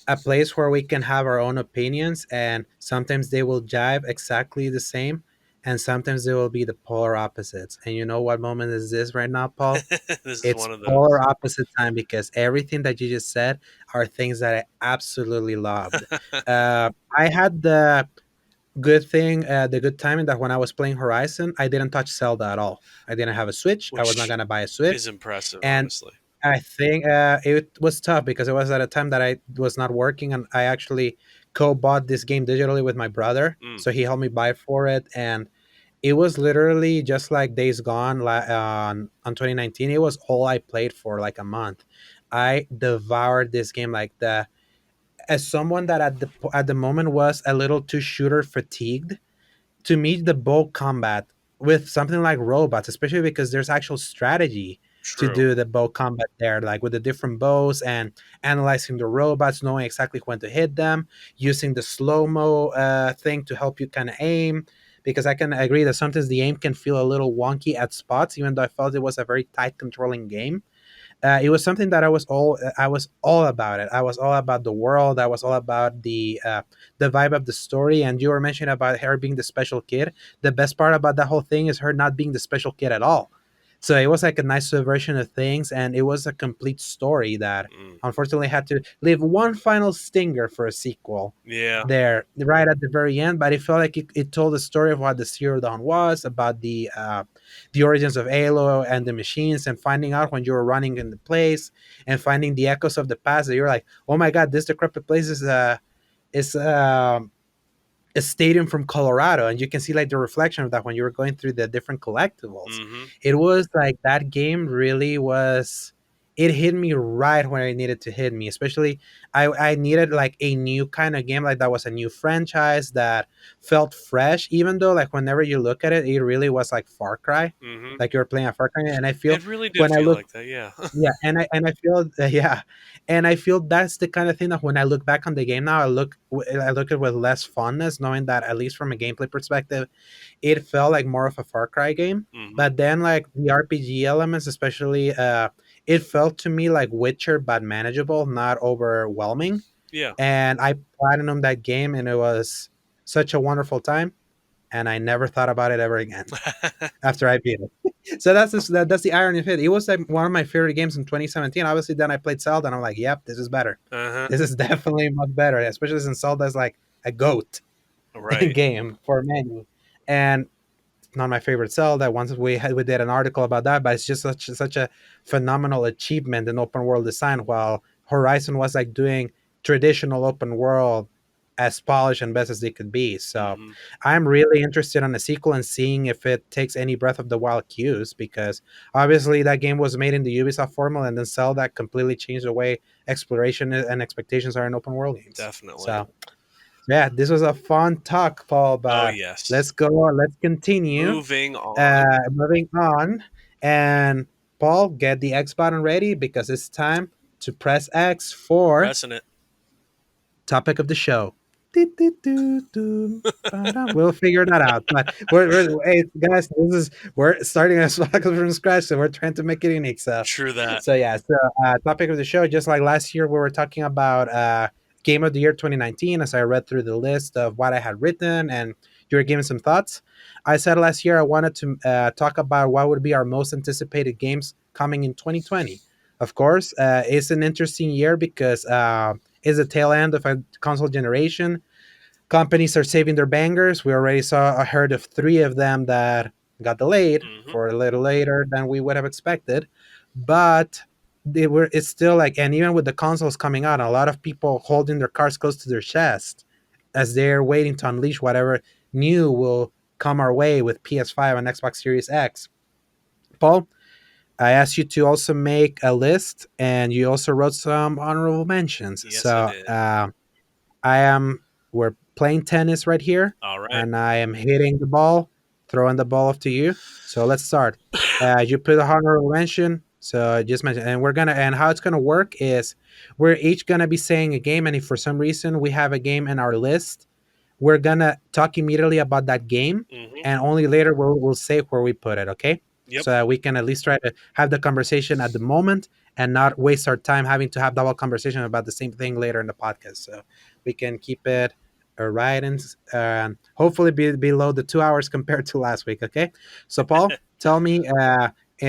a place where we can have our own opinions, and sometimes they will jive exactly the same, and sometimes they will be the polar opposites. And you know what moment is this right now, Paul? This is It's one of polar those. opposite time because everything that you just said are things that I absolutely loved. I had the good timing that when I was playing Horizon, I didn't touch Zelda at all. I didn't have a Switch. I was not Which gonna buy a Switch, is impressive, and honestly. I think it was tough because it was at a time that I was not working, and I actually co-bought this game digitally with my brother. Mm. So he helped me buy for it, and it was literally just like Days Gone on 2019. It was all I played for like a month. I devoured this game like the as someone that at the moment was a little too shooter fatigued. To meet the bow combat with something like robots, especially because there's actual strategy to True. do the bow combat there, like with the different bows and analyzing the robots, knowing exactly when to hit them, using the slow mo thing to help you kind of aim. Because I can agree that sometimes the aim can feel a little wonky at spots, even though I felt it was a very tight controlling game. It was something that I was all about it. I was all about the world. I was all about the vibe of the story. And you were mentioning about her being the special kid. The best part about that whole thing is her not being the special kid at all. So it was like a nice subversion of things, and it was a complete story that Hmm. unfortunately had to leave one final stinger for a sequel Yeah. there right at the very end. But it felt like it told the story of what the Zero Dawn was about the origins of Halo and the machines, and finding out when you were running in the place and finding the echoes of the past that you're like, oh my god, this decrepit place is a stadium from Colorado, and you can see like the reflection of that when you were going through the different collectibles. Hmm. It was like that game really was. it hit me right when I needed to hit me. Especially, I needed like a new kind of game, like that was a new franchise that felt fresh. Even though like whenever you look at it, it really was like Far Cry, Hmm. like you were playing a Far Cry. And I feel It really did when I feel look, like that. Yeah. yeah, and I feel yeah, and I feel that's the kind of thing that when I look back on the game now, I look at it with less fondness, knowing that at least from a gameplay perspective, it felt like more of a Far Cry game. Hmm. But then like the RPG elements, especially, it felt to me like Witcher, but manageable, not overwhelming. Yeah. And I platinum that game, and it was such a wonderful time. And I never thought about it ever again after I beat it. So that's the irony of it. It was like one of my favorite games in 2017. Obviously, then I played Zelda, and I'm like, yep, this is better. Uh-huh. This is definitely much better, especially since Zelda is like a goat Right. game for many. And not my favorite Zelda. Once we did an article about that, but it's just such a phenomenal achievement in open world design. While Horizon was like doing traditional open world as polished and best as they could be. So Hmm. I'm really interested in a sequel and seeing if it takes any Breath of the Wild cues, because obviously that game was made in the Ubisoft formula, and then Zelda completely changed the way exploration and expectations are in open world games. Definitely. So yeah, this was a fun talk, Paul, Oh but yes. let's go, let's continue. Moving on. Moving on. And Paul, get the X button ready because it's time to press X for Pressing it. topic of the show. We'll figure that out. But hey, guys, we're starting us from scratch, so we're trying to make it unique. So, True that. so yeah. So, topic of the show, just like last year, we were talking about game of the year 2019. As I read through the list of what I had written, and you were giving some thoughts. I said last year I wanted to talk about what would be our most anticipated games coming in 2020. Of course, it's an interesting year because it's the tail end of a console generation. Companies are saving their bangers. We already saw a herd of three of them that got delayed Hmm. for a little later than we would have expected. But it's still like, and even with the consoles coming out, a lot of people holding their cards close to their chest as they're waiting to unleash whatever new will come our way with PS5 and Xbox Series X. Paul, I asked you to also make a list, and you also wrote some honorable mentions. Yes, I So did. I am we're playing tennis right here, All right. and I am hitting the ball, throwing the ball off to you. So let's start. You put a honorable mention. So I just mentioned, and we're gonna, and how it's gonna work is we're each gonna be saying a game, and if for some reason we have a game in our list, we're gonna talk immediately about that game, Hmm. and only later we'll say where we put it. Okay, Yep. so that we can at least try to have the conversation at the moment and not waste our time having to have double conversation about the same thing later in the podcast. So we can keep it right and hopefully be below the 2 hours compared to last week. Okay, so Paul, tell me.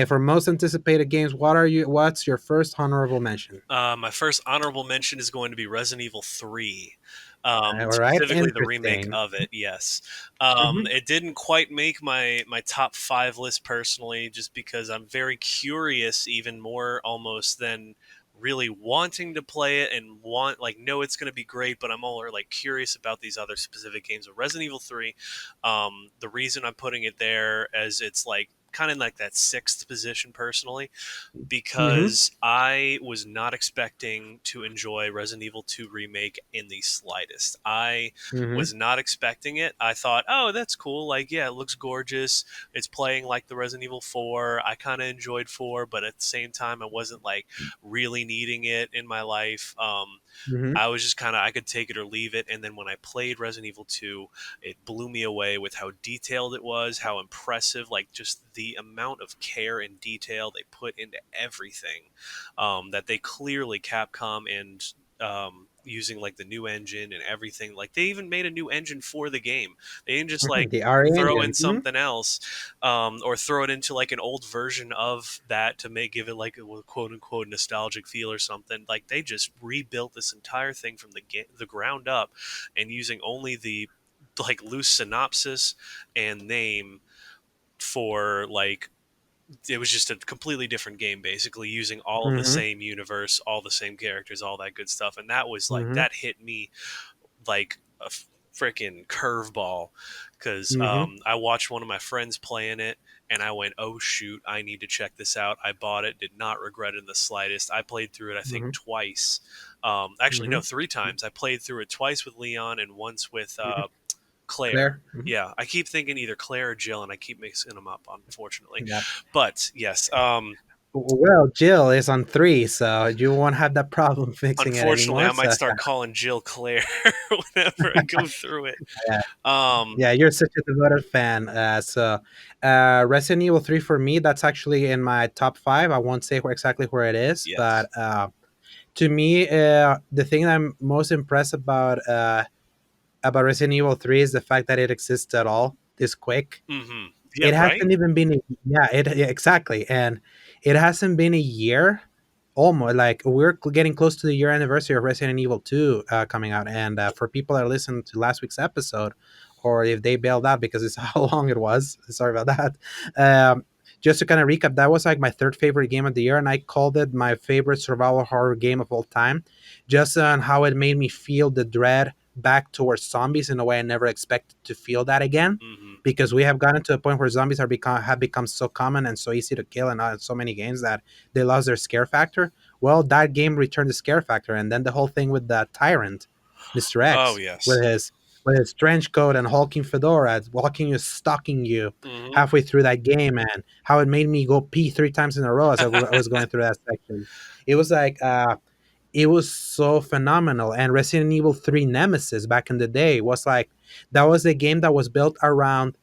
For most anticipated games, what's your first honorable mention? My first honorable mention is going to be Resident Evil 3, All right, specifically the remake interesting. of it. Yes, Hmm. it didn't quite make my top five list personally, just because I'm very curious, even more almost than really wanting to play it and want like know it's going to be great, but I'm all like curious about these other specific games. Of Resident Evil 3, the reason I'm putting it there as it's like kind of like that sixth position personally Hmm. because I was not expecting to enjoy Resident Evil 2 Remake in the slightest. I Hmm. was not expecting it. I thought, oh, that's cool. Like, yeah, it looks gorgeous. It's playing like the Resident Evil 4. I kind of enjoyed 4, but at the same time, I wasn't like really needing it in my life. Hmm. I was just kind of I could take it or leave it. And then when I played Resident Evil 2, it blew me away with how detailed it was, how impressive, like just the amount of care and detail they put into everything. That they clearly Capcom and using like the new engine and everything. Like they even made a new engine for the game. They didn't just like The RE throw in engine. Hmm. something else or throw it into like an old version of that to make give it like a quote unquote nostalgic feel or something. Like they just rebuilt this entire thing from the ground up and using only the like loose synopsis and name for like it was just a completely different game basically using all of the Hmm. same universe all the same characters all that good stuff and that was like Hmm. that hit me like freaking curveball because Hmm. I watched one of my friends playing it and I went, oh shoot, I need to check this out. I bought it, did not regret it in the slightest. I played through it, I think, Hmm. twice. Actually, Hmm. no, three times. I played through it twice with Leon and once with Hmm. Claire. Claire. Hmm. Yeah, I keep thinking either Claire or Jill, and I keep mixing them up, unfortunately. Yeah. But yes, Well, Jill is on 3, so you won't have that problem fixing it unfortunately, anymore. I might So start calling Jill Claire whenever I go through it. yeah, Um, yeah, you're such a devoted fan. Resident Evil 3 for me, that's actually in my top 5. I won't say exactly where it is, but yes. to me, the thing I'm most impressed about Resident Evil 3 is the fact that it exists at all this quick. Mm-hmm. Yeah. It Right. hasn't even been yeah, yeah, exactly, and it hasn't been a year. Almost like we're getting close to the year anniversary of Resident Evil 2 coming out, and for people that listened to last week's episode, or if they bailed out because it's how long it was, sorry about that. Just to kind of recap, that was like my third favorite game of the year, and I called it my favorite survival horror game of all time, just on how it made me feel the dread back towards zombies in a way I never expected to feel that again. Mm-hmm. Because we have gotten to a point where zombies have become so common and so easy to kill, and so many games that they lost their scare factor. Well, that game returned the scare factor, and then the whole thing with the tyrant, Mister Oh X, yes. with his trench coat and hulking fedora, walking you, stalking you Mm-hmm. halfway through that game, and how it made me go pee 3 times in a row as I was going through that section. It was like it was so phenomenal. And Resident Evil 3 Nemesis back in the day was like that was a game that was built around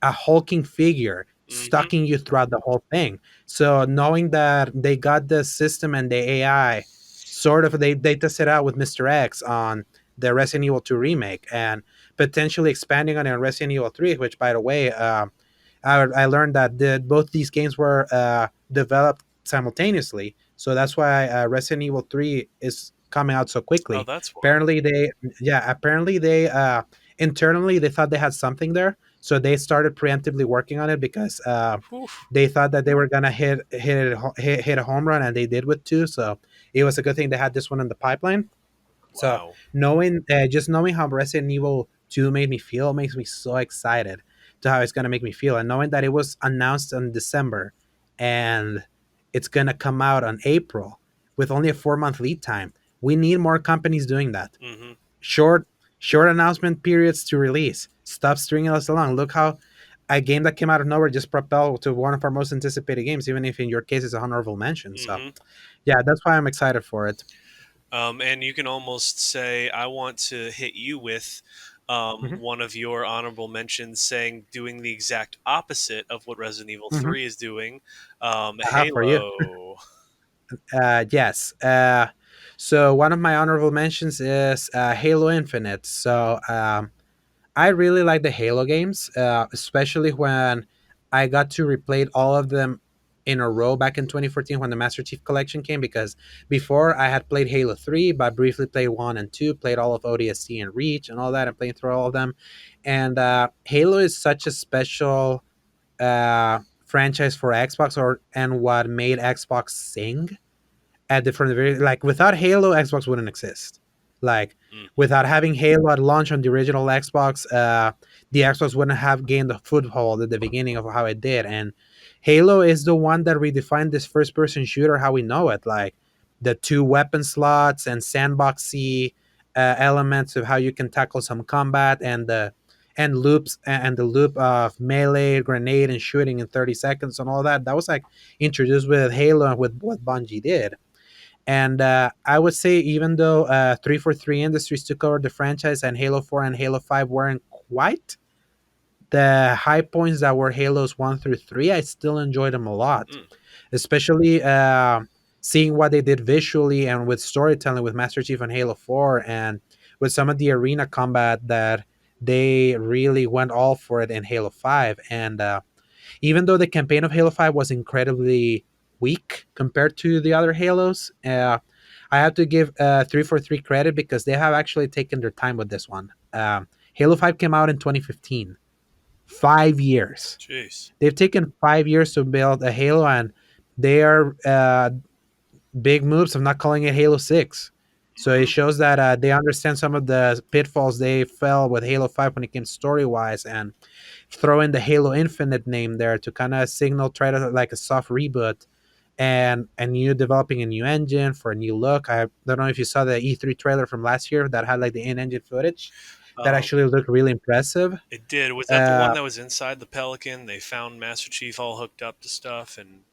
a hulking figure Mm-hmm. stalking you throughout the whole thing. So knowing that they got the system and the AI sort of they tested out with Mr. X on the Resident Evil 2 remake and potentially expanding on it on Resident Evil 3, which by the way, I learned that both these games were developed simultaneously, so that's why Resident Evil 3 is coming out so Oh, quickly. that's why. Apparently, they internally they thought they had something there, so they started preemptively working on it because Whew. they thought that they were gonna hit a home run, and they did with 2. So it was a good thing they had this one in the pipeline. So Wow. knowing how Resident Evil 2 made me feel makes me so excited to how it's gonna make me feel, and knowing that it was announced in December and it's gonna come out on April with only a 4 month lead time. We need more companies doing that. Mm-hmm. Short short announcement periods to release. Stop stringing us along. Look how a game that came out of nowhere just propelled to one of our most anticipated games, even if in your case it's a honorable mention. So Mm-hmm. yeah, that's why I'm excited for it. And you can almost say, I want to hit you with Hmm. one of your honorable mentions, saying doing the exact opposite of what Resident Evil Hmm. 3 is doing. For you. Halo. Yes. So one of my honorable mentions is Halo Infinite. So I really like the Halo games, especially when I got to replay all of them in a row back in 2014 when the Master Chief Collection came. Because before I had played Halo 3, but briefly played 1 and 2, played all of ODST and Reach and all that, and playing through all of them. And Halo is such a special franchise for Xbox, and what made Xbox sing at the from the very like without Halo, Xbox wouldn't exist. Like Mm-hmm. without having Halo at launch on the original Xbox, the Xbox wouldn't have gained the foothold at the beginning of how it did. And Halo is the one that redefined this first person shooter how we know it. Like the 2 weapon slots and sandboxy elements of how you can tackle some combat and loops and the loop of melee, grenade, and shooting in 30 seconds and all that. That was like introduced with Halo and with what Bungie did. And I would say, even though 343 Industries took over the franchise and Halo 4 and Halo 5 weren't quite the high points that were Halos 1 through 3, I still enjoyed them a lot. Mm. Especially seeing what they did visually and with storytelling with Master Chief and Halo 4, and with some of the arena combat that they really went all for it in Halo 5. And even though the campaign of Halo 5 was incredibly weak compared to the other Halos, I have to give 343 credit because they have actually taken their time with this one. Halo 5 came out in 2015. 5 years. Jeez. They've taken 5 years to build a Halo, and they are big moves of not calling it Halo 6. So it Hmm. shows that they understand some of the pitfalls they fell with Halo 5 when it came story wise, and throw in the Halo Infinite name there to kind of signal try to like a soft reboot and you developing a new engine for a new look. I don't know if you saw the E3 trailer from last year that had like the in-engine footage that Um, actually looked really impressive. it did. Was that the one Uh, that was inside the Pelican? They found Master Chief all hooked up to stuff, and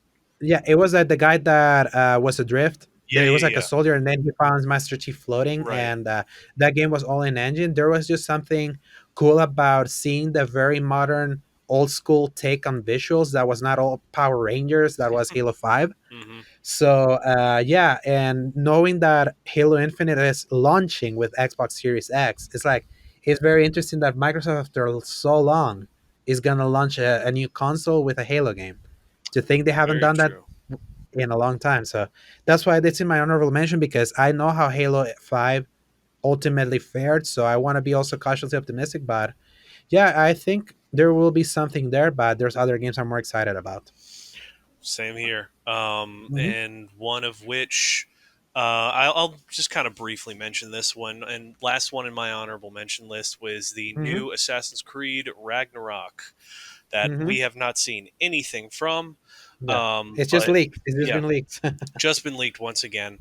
yeah, it was like the guy that was adrift. yeah, There was yeah, like a yeah. soldier, and then he found Master Chief floating, Right. and that game was all in engine. There was just something cool about seeing the very modern, old school take on visuals. That was not all Power Rangers. That was Halo 5. Hmm. So yeah, and knowing that Halo Infinite is launching with Xbox Series X, it's very interesting that Microsoft after so long is gonna launch a new console with a Halo game. To think they haven't Very done that true. in a long time, so that's why it's in my honorable mention because I know how Halo 5 ultimately fared. So I want to be also cautiously optimistic, but yeah, I think there will be something there. But there's other games I'm more excited about. Same here. Hmm. And one of which I'll just kind of briefly mention this one. And last one in my honorable mention list was the Hmm. new Assassin's Creed Ragnarok that we Hmm. have not seen anything from. Yeah, it's just But leaked. It's just yeah, been leaked. just been leaked once again.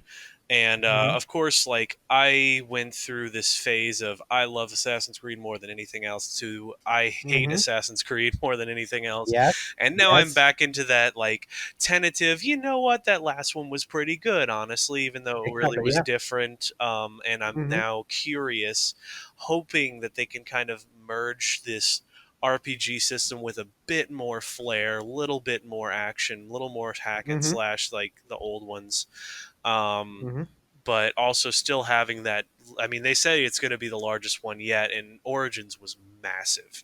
And Hmm. of course, like I went through this phase of I love Assassin's Creed more than anything else to I hate Hmm. Assassin's Creed more than anything else. Yes. And now I'm Yes. back into that like tentative, you know what, that last one was pretty good, honestly, even though it really Exactly. was Yeah. different. And I'm Hmm. now curious, hoping that they can kind of merge this RPG system with a bit more flair, a little bit more action, a little more hack and Hmm. slash like the old ones. Um, Hmm. but also still having that. I mean, they say it's going to be the largest one yet, and Origins was massive.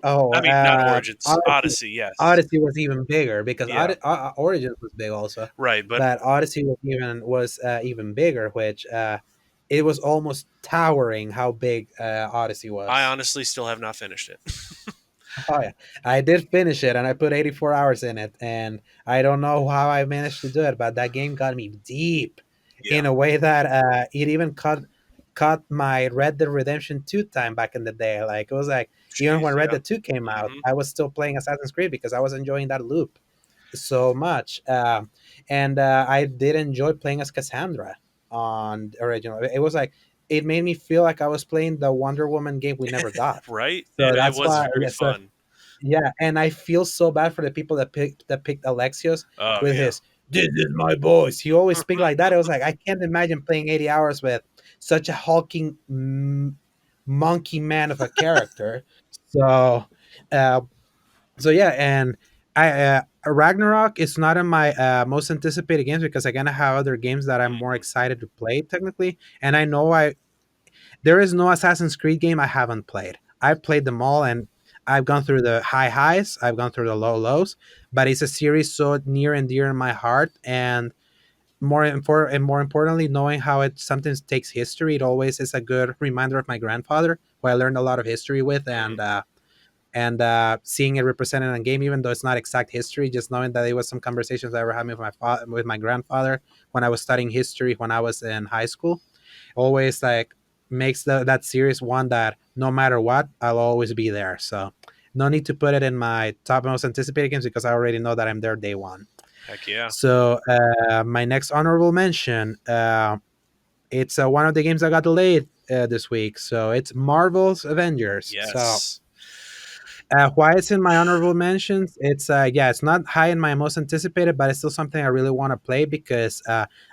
Oh, I mean, not Origins, Odyssey. Odyssey, yes, Odyssey was even bigger because yeah, Origins was big also, right. But but Odyssey was even bigger, which it was almost towering how big Odyssey I was. honestly still have not finished it. Oh yeah, I did finish it, and I put 84 hours in it, and I don't know how I managed to do it, but that game got me deep Yeah, in a way that it even cut my Red Dead Redemption 2 time back in the day. Like it was like even jeez, when Red yeah. Dead 2 came out, Hmm. I was still playing Assassin's Creed because I was enjoying that loop so much, and I did enjoy playing as Cassandra on the original. It was like it made me feel like I was playing the Wonder Woman game we never got. Right. So It that's was why, very yeah. So fun. yeah, and I feel so bad for the people that picked Alexios Oh with yeah. his "This is my voice." He always speak like that. It was like I can't imagine playing 80 hours with such a hulking monkey man of a character. So, uh, so yeah, and I Ragnarok is not in my most anticipated games because I'm gonna have other games that I'm more Mhm. excited to play technically, and I know I there is no Assassin's Creed game I haven't played. I've played them all and I've gone through the high highs, I've gone through the low lows, but it's a series so near and dear in my heart and more importantly, knowing how it sometimes takes history, it always is a good reminder of my grandfather, who I learned a lot of history with, Mhm. and seeing it represented in a game, even though it's not exact history, just knowing that it was some conversations I were having with with my grandfather when I was studying history when I was in high school always like makes that series one that no matter what, I'll always be there. So no need to put it in my top most anticipated games because I already know that I'm there day one. Heck yeah. So my next honorable mention, it's one of the games that got delayed this week. So it's Marvel's Avengers. So Yes. why it's in my honorable mentions? It's yeah, it's not high in my most anticipated, but it's still something I really want to play because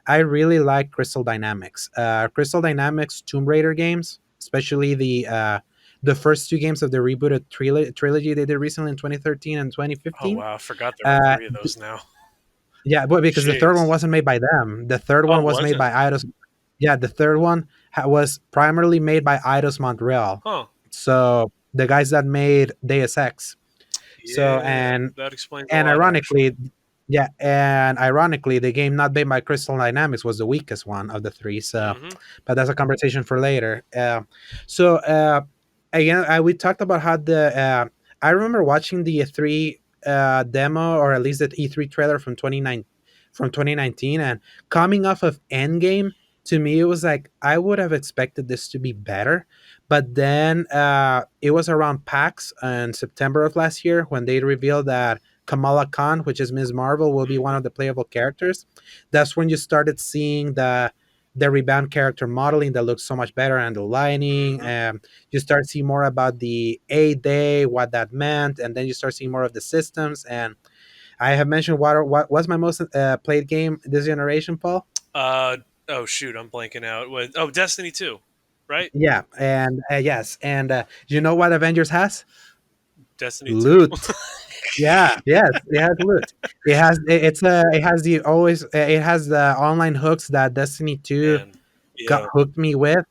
I really like Crystal Dynamics. Crystal Dynamics Tomb Raider games, especially the first two games of the rebooted trilogy they did recently in 2013 and Oh 2015. wow, I forgot there were Uh, three of those now. yeah, but because the third one Jeez. wasn't made by them, the third Oh, one was made wasn't by it? Eidos. Yeah, the third one was primarily made by Eidos Montreal. Huh. So the guys that made Deus Ex. So Yeah, that explains a and lot, actually. ironically, yeah, and ironically, the game not made by Crystal Dynamics was the weakest one of the three. So, Hmm. but that's a conversation for later. So again, we talked about how the I remember watching the E3 demo or at least the E3 trailer from 2019, and coming off of Endgame, to me it was like I would have expected this to be better. But then it was around PAX in September of last year when they revealed that Kamala Khan, which is Ms. Marvel, will be one Hmm. of the playable characters. That's when you started seeing the revamped character modeling that looks so much better, and the lighting. Hmm. You start seeing more about the A-Day, what that meant, and then you start seeing more of the systems. And I have mentioned what was my most played game this generation, Paul. Uh oh shoot, I'm blanking out. Oh, Destiny 2, right? Yeah, and yes, and you know what Avengers has? Destiny 2. Loot. Yeah, yes, it has loot. It has the always it has the online hooks that Destiny 2 Man. got Yeah. hooked me with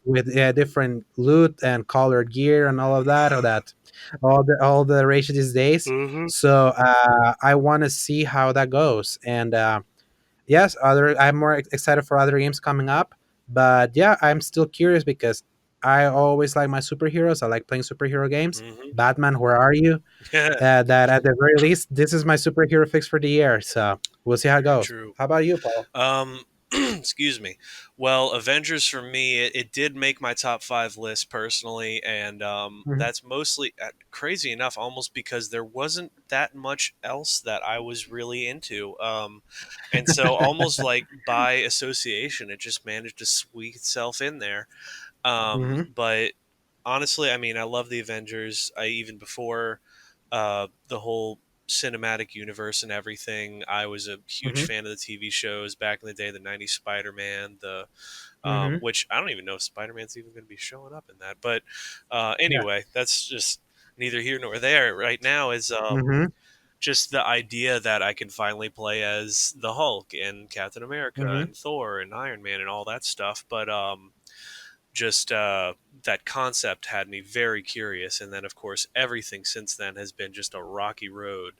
different loot and colored gear and all of that, or that all the rage these days. Hmm. So I want to see how that goes. And yes, other I'm more excited for other games coming up. But yeah, I'm still curious because I always like my superheroes. I like playing superhero games. Hmm. Batman, where are you? Yeah. That at the very least, this is my superhero fix for the year. So we'll see how it Very goes. true. How about you, Paul? Excuse me. Well, Avengers for me, it did make my top five list personally, and Hmm. that's mostly crazy enough, almost because there wasn't that much else that I was really into, and so almost like by association, it just managed to squeak itself in there. Hmm. But honestly, I mean, I love the Avengers. I even before the whole cinematic universe and everything. I was a huge Hmm. fan of the TV shows back in the day, the '90s Spider-Man, the Hmm. which I don't even know if Spider-Man's even going to be showing up in that. But Yeah. anyway, that's just neither here nor there. Right now is Hmm. just the idea that I can finally play as the Hulk and Captain America Hmm. and Thor and Iron Man and all that stuff. But just that concept had me very curious. And then, of course, everything since then has been just a rocky road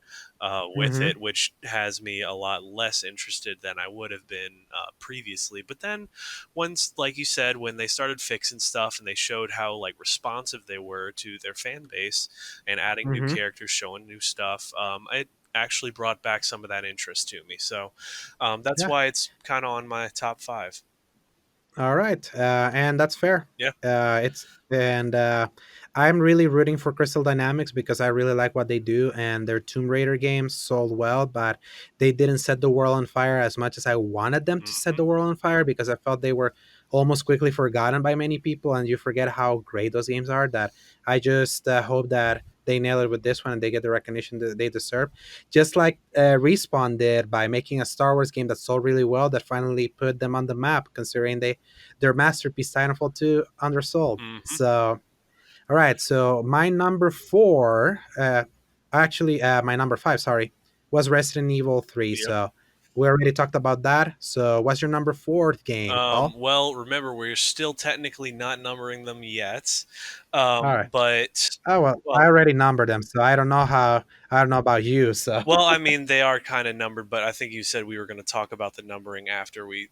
with Hmm. it, which has me a lot less interested than I would have been previously. But then, once, like you said, when they started fixing stuff and they showed how like responsive they were to their fan base and adding new Hmm. characters, showing new stuff, it actually brought back some of that interest to me. So that's Yeah. why it's kind of on my top five. All right, and that's fair. Yeah. It's and I'm really rooting for Crystal Dynamics because I really like what they do, and their Tomb Raider games sold well, but they didn't set the world on fire as much as I wanted them to set Hmm. the world on fire because I felt they were almost quickly forgotten by many people, and you forget how great those games are. That I just hope that they nail it with this one and they get the recognition that they deserve, just like Respawn did by making a Star Wars game that sold really well that finally put them on the map, considering their masterpiece Titanfall 2 undersold. Hmm. So, all right. So my number four, actually, my number five, sorry, was Resident Evil 3. Yep. So we already talked about that. So what's your number fourth game, Paul? Well, remember we're still technically not numbering them yet, All right. but Oh well, I well, already numbered them, so I don't know how. I don't know about you. So I mean they are kind of numbered, but I think you said we were going to talk about the numbering after we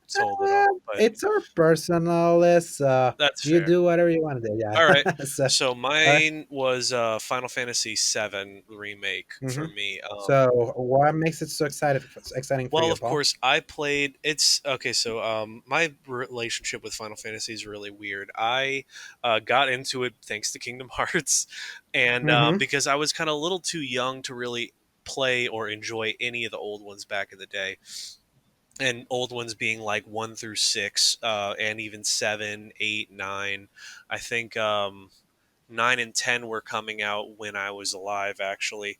sold it all. But it's our personal list. that's You fair. do whatever you want to do. All right. Yeah. So, So all right. mine was Final Fantasy VII remake Hmm. for me. So what makes it so exciting for Well, you, of Paul? course, I played. It's okay. So, my relationship with Final Fantasy is really weird. I got into it thanks to Kingdom Hearts, and Hmm. because I was kind of a little too young to really play or enjoy any of the old ones back in the day, and old ones being like 1 through 6, and even 7, 8, 9. I think 9 and 10 were coming out when I was alive, actually.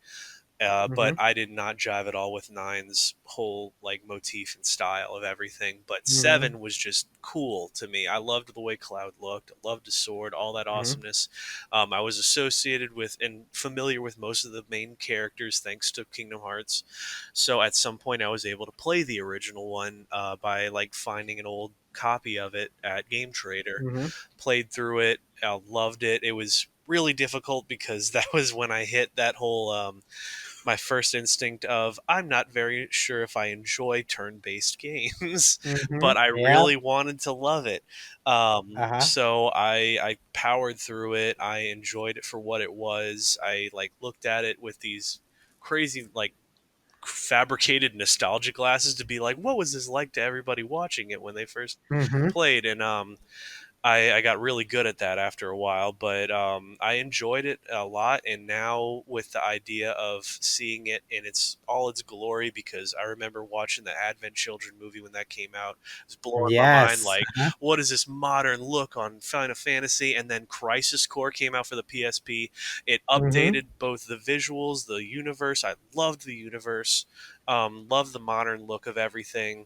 But Hmm. I did not jive at all with Nine's whole like motif and style of everything. But Hmm. Seven was just cool to me. I loved the way Cloud looked. I loved his sword, all that Hmm. awesomeness. I was associated with and familiar with most of the main characters thanks to Kingdom Hearts. So at some point, I was able to play the original one by like finding an old copy of it at Game Trader. Hmm. Played through it. I loved it. It was really difficult because that was when I hit that whole my first instinct of I'm not very sure if I enjoy turn-based games, Hmm. but I Yeah. really wanted to love it. Uh-huh. So I powered through it. I enjoyed it for what it was. I like looked at it with these crazy like fabricated nostalgia glasses to be like, what was this like to everybody watching it when they first Mm-hmm. played? And I got really good at that after a while, but I enjoyed it a lot. And now with the idea of seeing it in its glory, because I remember watching the Advent Children movie when that came out, it was blowing my mind. Yes. Like, Uh-huh. what is this modern look on Final Fantasy? And then Crisis Core came out for the PSP. It Mm-hmm. updated both the visuals, the universe. I loved the universe. Loved the modern look of everything,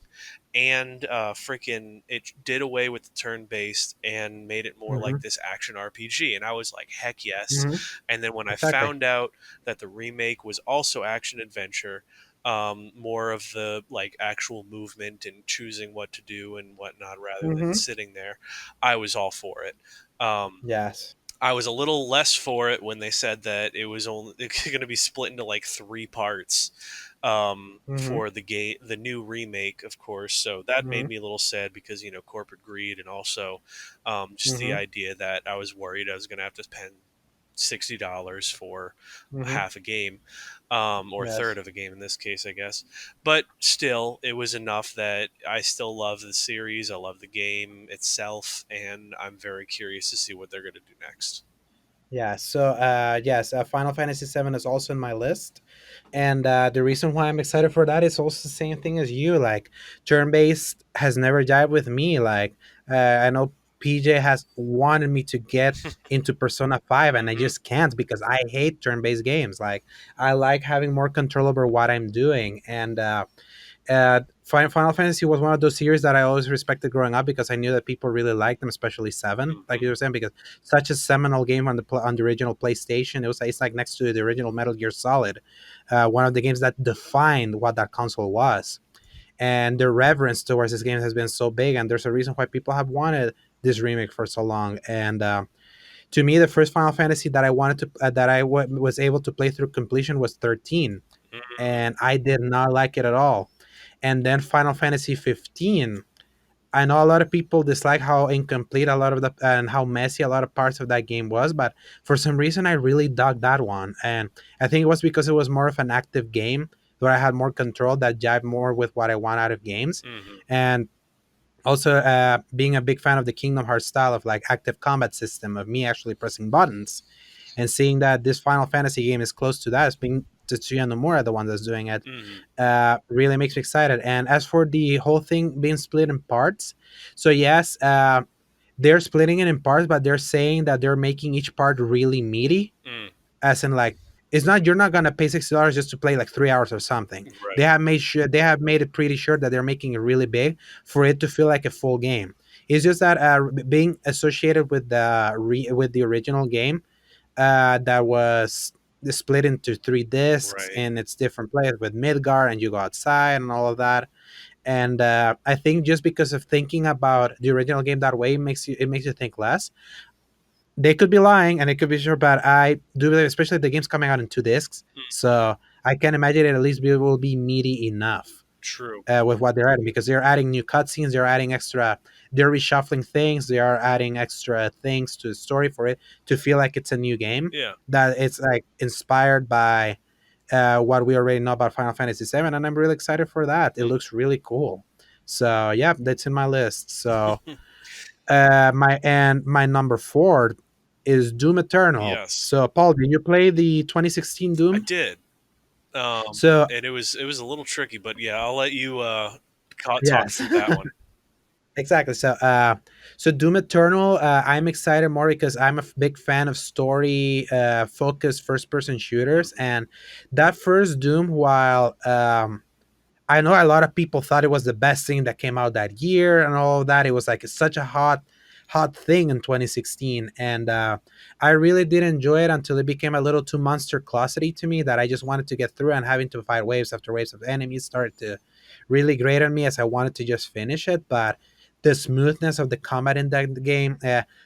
and freaking it did away with the turn based and made it more Mm-hmm. like this action RPG. And I was like, heck yes. Mm-hmm. And then when I Exactly. found out that the remake was also action adventure, more of the like actual movement and choosing what to do and whatnot rather than Mm-hmm. sitting there, I was all for it. Um, Yes. I was a little less for it when they said that it was only going to be split into like three parts Mm-hmm. for the game, the new remake, of course. So that Mm-hmm. made me a little sad because corporate greed, and also just the Mm-hmm. idea that I was worried I was going to have to spend $60 for Mm-hmm. half a game, or a third Yes. of a game in this case, I guess. But still, it was enough that I still love the series. I love the game itself, and I'm very curious to see what they're going to do next. Yeah. So, yes, Final Fantasy VII is also in my list, and the reason why I'm excited for that is also the same thing as you. Like, turn based has never jived with me. Like, I know PJ has wanted me to get into Persona 5, and I Hmm. just can't because I hate turn based games. Like, I like having more control over what I'm doing, and Final Fantasy was one of those series that I always respected growing up because I knew that people really liked them, especially Seven, like Hmm. you were saying, because such a seminal game on on the original PlayStation. It's like next to the original Metal Gear Solid, one of the games that defined what that console was. And the reverence towards this game has been so big, and there's a reason why people have wanted this remake for so long. And to me, the first Final Fantasy that I wanted to that was able to play through completion was 13, and I did not like it at all. And then Final Fantasy 15. I know a lot of people dislike how incomplete a lot of the and how messy a lot of parts of that game was, but for some reason I really dug that one. And I think it was because it was more of an active game where I had more control that jived more with what I want out of games. Hmm. And also being a big fan of the Kingdom Hearts style of like active combat system of me actually pressing buttons, and seeing that this Final Fantasy game is close to that, as being Tetsuya Nomura the one that's doing it, Hmm. really makes me excited. And as for the whole thing being split in parts, so yes, they're splitting it in parts, but they're saying that they're making each part really meaty, Mm. as in like it's not you're not gonna pay $60 just to play like 3 hours or something. Right. They have made it pretty sure that they're making it really big for it to feel like a full game. It's just that being associated with with the original game, that was split into three discs, Right. and it's different players with Midgar, and you go outside and all of that. And I think just because of thinking about the original game that way makes you think less. They could be lying, and it could be sure, but I do believe, especially if the game's coming out in two discs, Mm. so I can imagine it at least will be meaty enough True. with what they're adding, because they're adding new cutscenes, they're reshuffling things, they are adding extra things to the story for it to feel like it's a new game, Yeah. that it's like inspired by what we already know about Final Fantasy VII, and I'm really excited for that. It looks really cool. So yeah, that's in my list. So Mm. my number four is Doom Eternal. Yes, So Paul, did you play the 2016 I Doom? did. So And it was a little tricky, but yeah, I'll let you talk yes. through that one. Exactly. So Doom Eternal, I'm excited more because I'm a big fan of story focused first person shooters, Mhm. and that first Doom, while I know a lot of people thought it was the best thing that came out that year and all of that. It was like such a hot thing in 2016, and I really did enjoy it until it became a little too monster classity to me that I just wanted to get through, and having to fight waves after waves of enemies started to really grate on me as I wanted to just finish it. But the smoothness of the combat in that game,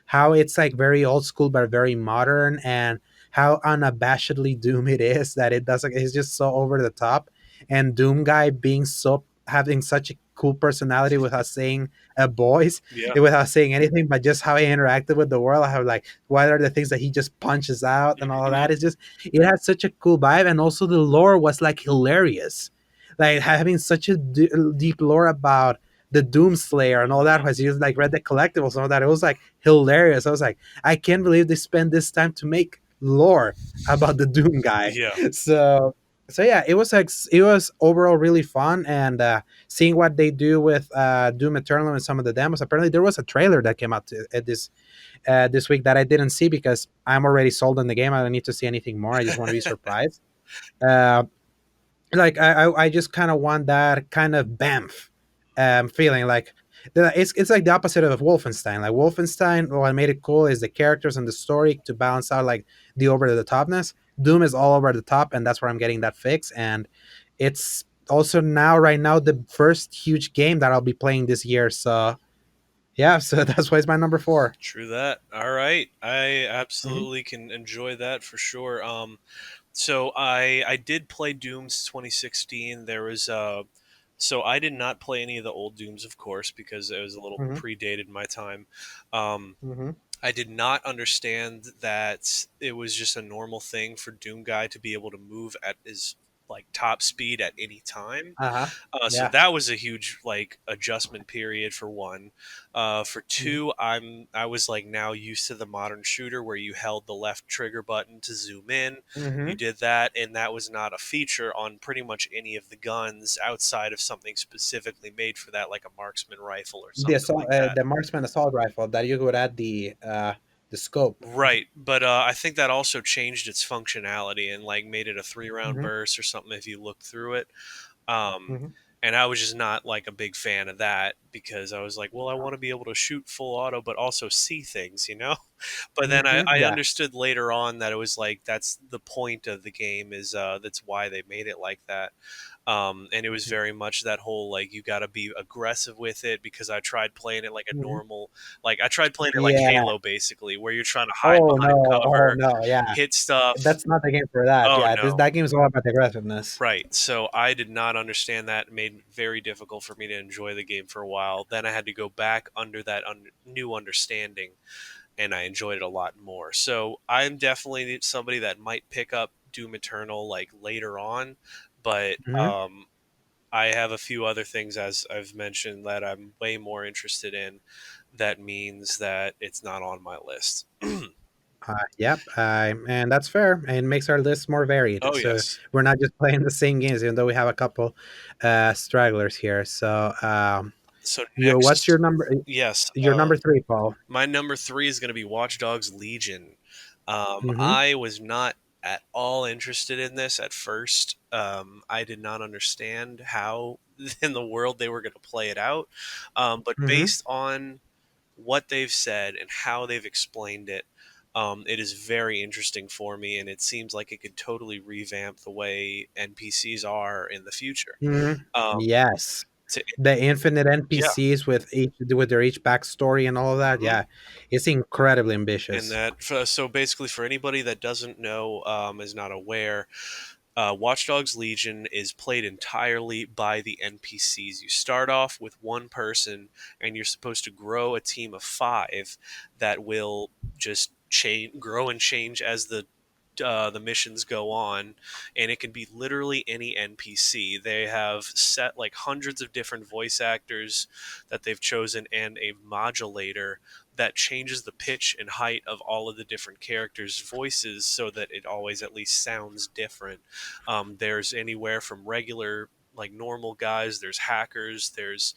how it's like very old school but very modern, and how unabashedly Doom it is, that it doesn't, it's just so over the top. And Doom Guy being so having such a cool personality without saying a voice, Yeah. without saying anything, but just how he interacted with the world. I have like, what are the things that he just punches out and all of Mhm. that? It's just, it had such a cool vibe, and also the lore was like hilarious. like having such a deep lore about the Doomslayer and all that. Was you like read the collectibles and all that? It was like hilarious. I was like, I can't believe they spent this time to make lore about the Doom guy. Yeah. So so yeah, it was like it was overall really fun, and seeing what they do with Doom Eternal and some of the demos. Apparently, there was a trailer that came out at this week that I didn't see because I'm already sold on the game. I don't need to see anything more. I just want to be surprised. Uh, like I just kind of want that kind of bamf feeling. Like it's like the opposite of Wolfenstein. Like Wolfenstein, what made it cool is the characters and the story to balance out like the over the topness. Doom is all over the top, and that's where I'm getting that fix. And it's also now right now the first huge game that I'll be playing this year. So yeah, so that's why it's my number four. True that. All right, I Hmm. absolutely can enjoy that for sure. So I did play Dooms 2016. There was so I did not play any of the old Dooms, of course, because it was a little Hmm. predated my time. Um, Hmm. I did not understand that it was just a normal thing for Doom Guy to be able to move at his like top speed at any time. Uh-huh. So Yeah. that was a huge like adjustment period for one. For Hmm. two, I was like now used to the modern shooter where you held the left trigger button to zoom in. You Hmm. did that, and that was not a feature on pretty much any of the guns outside of something specifically made for that, like a marksman rifle or The something assault, like that. the marksman assault rifle that you would add the scope. Right, but I think that also changed its functionality and like made it a 3 round Hmm. burst or something if you look through it. Um, Hmm. and I was just not like a big fan of that because I was like, well, I want to be able to shoot full auto, but also see things, you know. But then Hmm. I Yeah. understood later on that it was like that's the point of the game is that's why they made it like that. And it was very much that whole like you got to be aggressive with it because I tried playing it like a Hmm. normal, like I tried playing it like Yeah. Halo basically, where you're trying to hide Oh behind no. Oh cover, no. Yeah. hit stuff. That's not the game for that. Oh Yeah. This no. that game is all about the aggressiveness. Right. So I did not understand that. It made it very difficult for me to enjoy the game for a while. Then I had to go back under that new understanding, and I enjoyed it a lot more. So I'm definitely somebody that might pick up Doom Eternal like later on, but Hmm. I have a few other things, as I've mentioned, that I'm way more interested in. That means that it's not on my list. Yep. And that's fair. And makes our list more varied. Oh So yes. we're not just playing the same games, even though we have a couple stragglers here. So So what's next, your number? yes, Your number three, Paul. my number three is going to be Watch Dogs Legion. Mm-hmm. I was not at all interested in this at first. I did not understand how in the world they were going to play it out. But Mm-hmm. based on what they've said and how they've explained it, it is very interesting for me, and it seems like it could totally revamp the way NPCs are in the future. Mm-hmm. Um, Yes. to, The infinite yeah. NPCs with their each backstory and all of that. Mhm. Yeah, it's incredibly And ambitious. that, so basically, for anybody that doesn't know, is not aware, Watch Dogs Legion is played entirely by the NPCs. You start off with one person, and you're supposed to grow a team of five that will just change, grow and change as the missions go on, and it can be literally any NPC. They have set like hundreds of different voice actors that they've chosen, and a modulator that changes the pitch and height of all of the different characters' voices so that it always at least sounds different. There's anywhere from regular, like normal guys, there's hackers, there's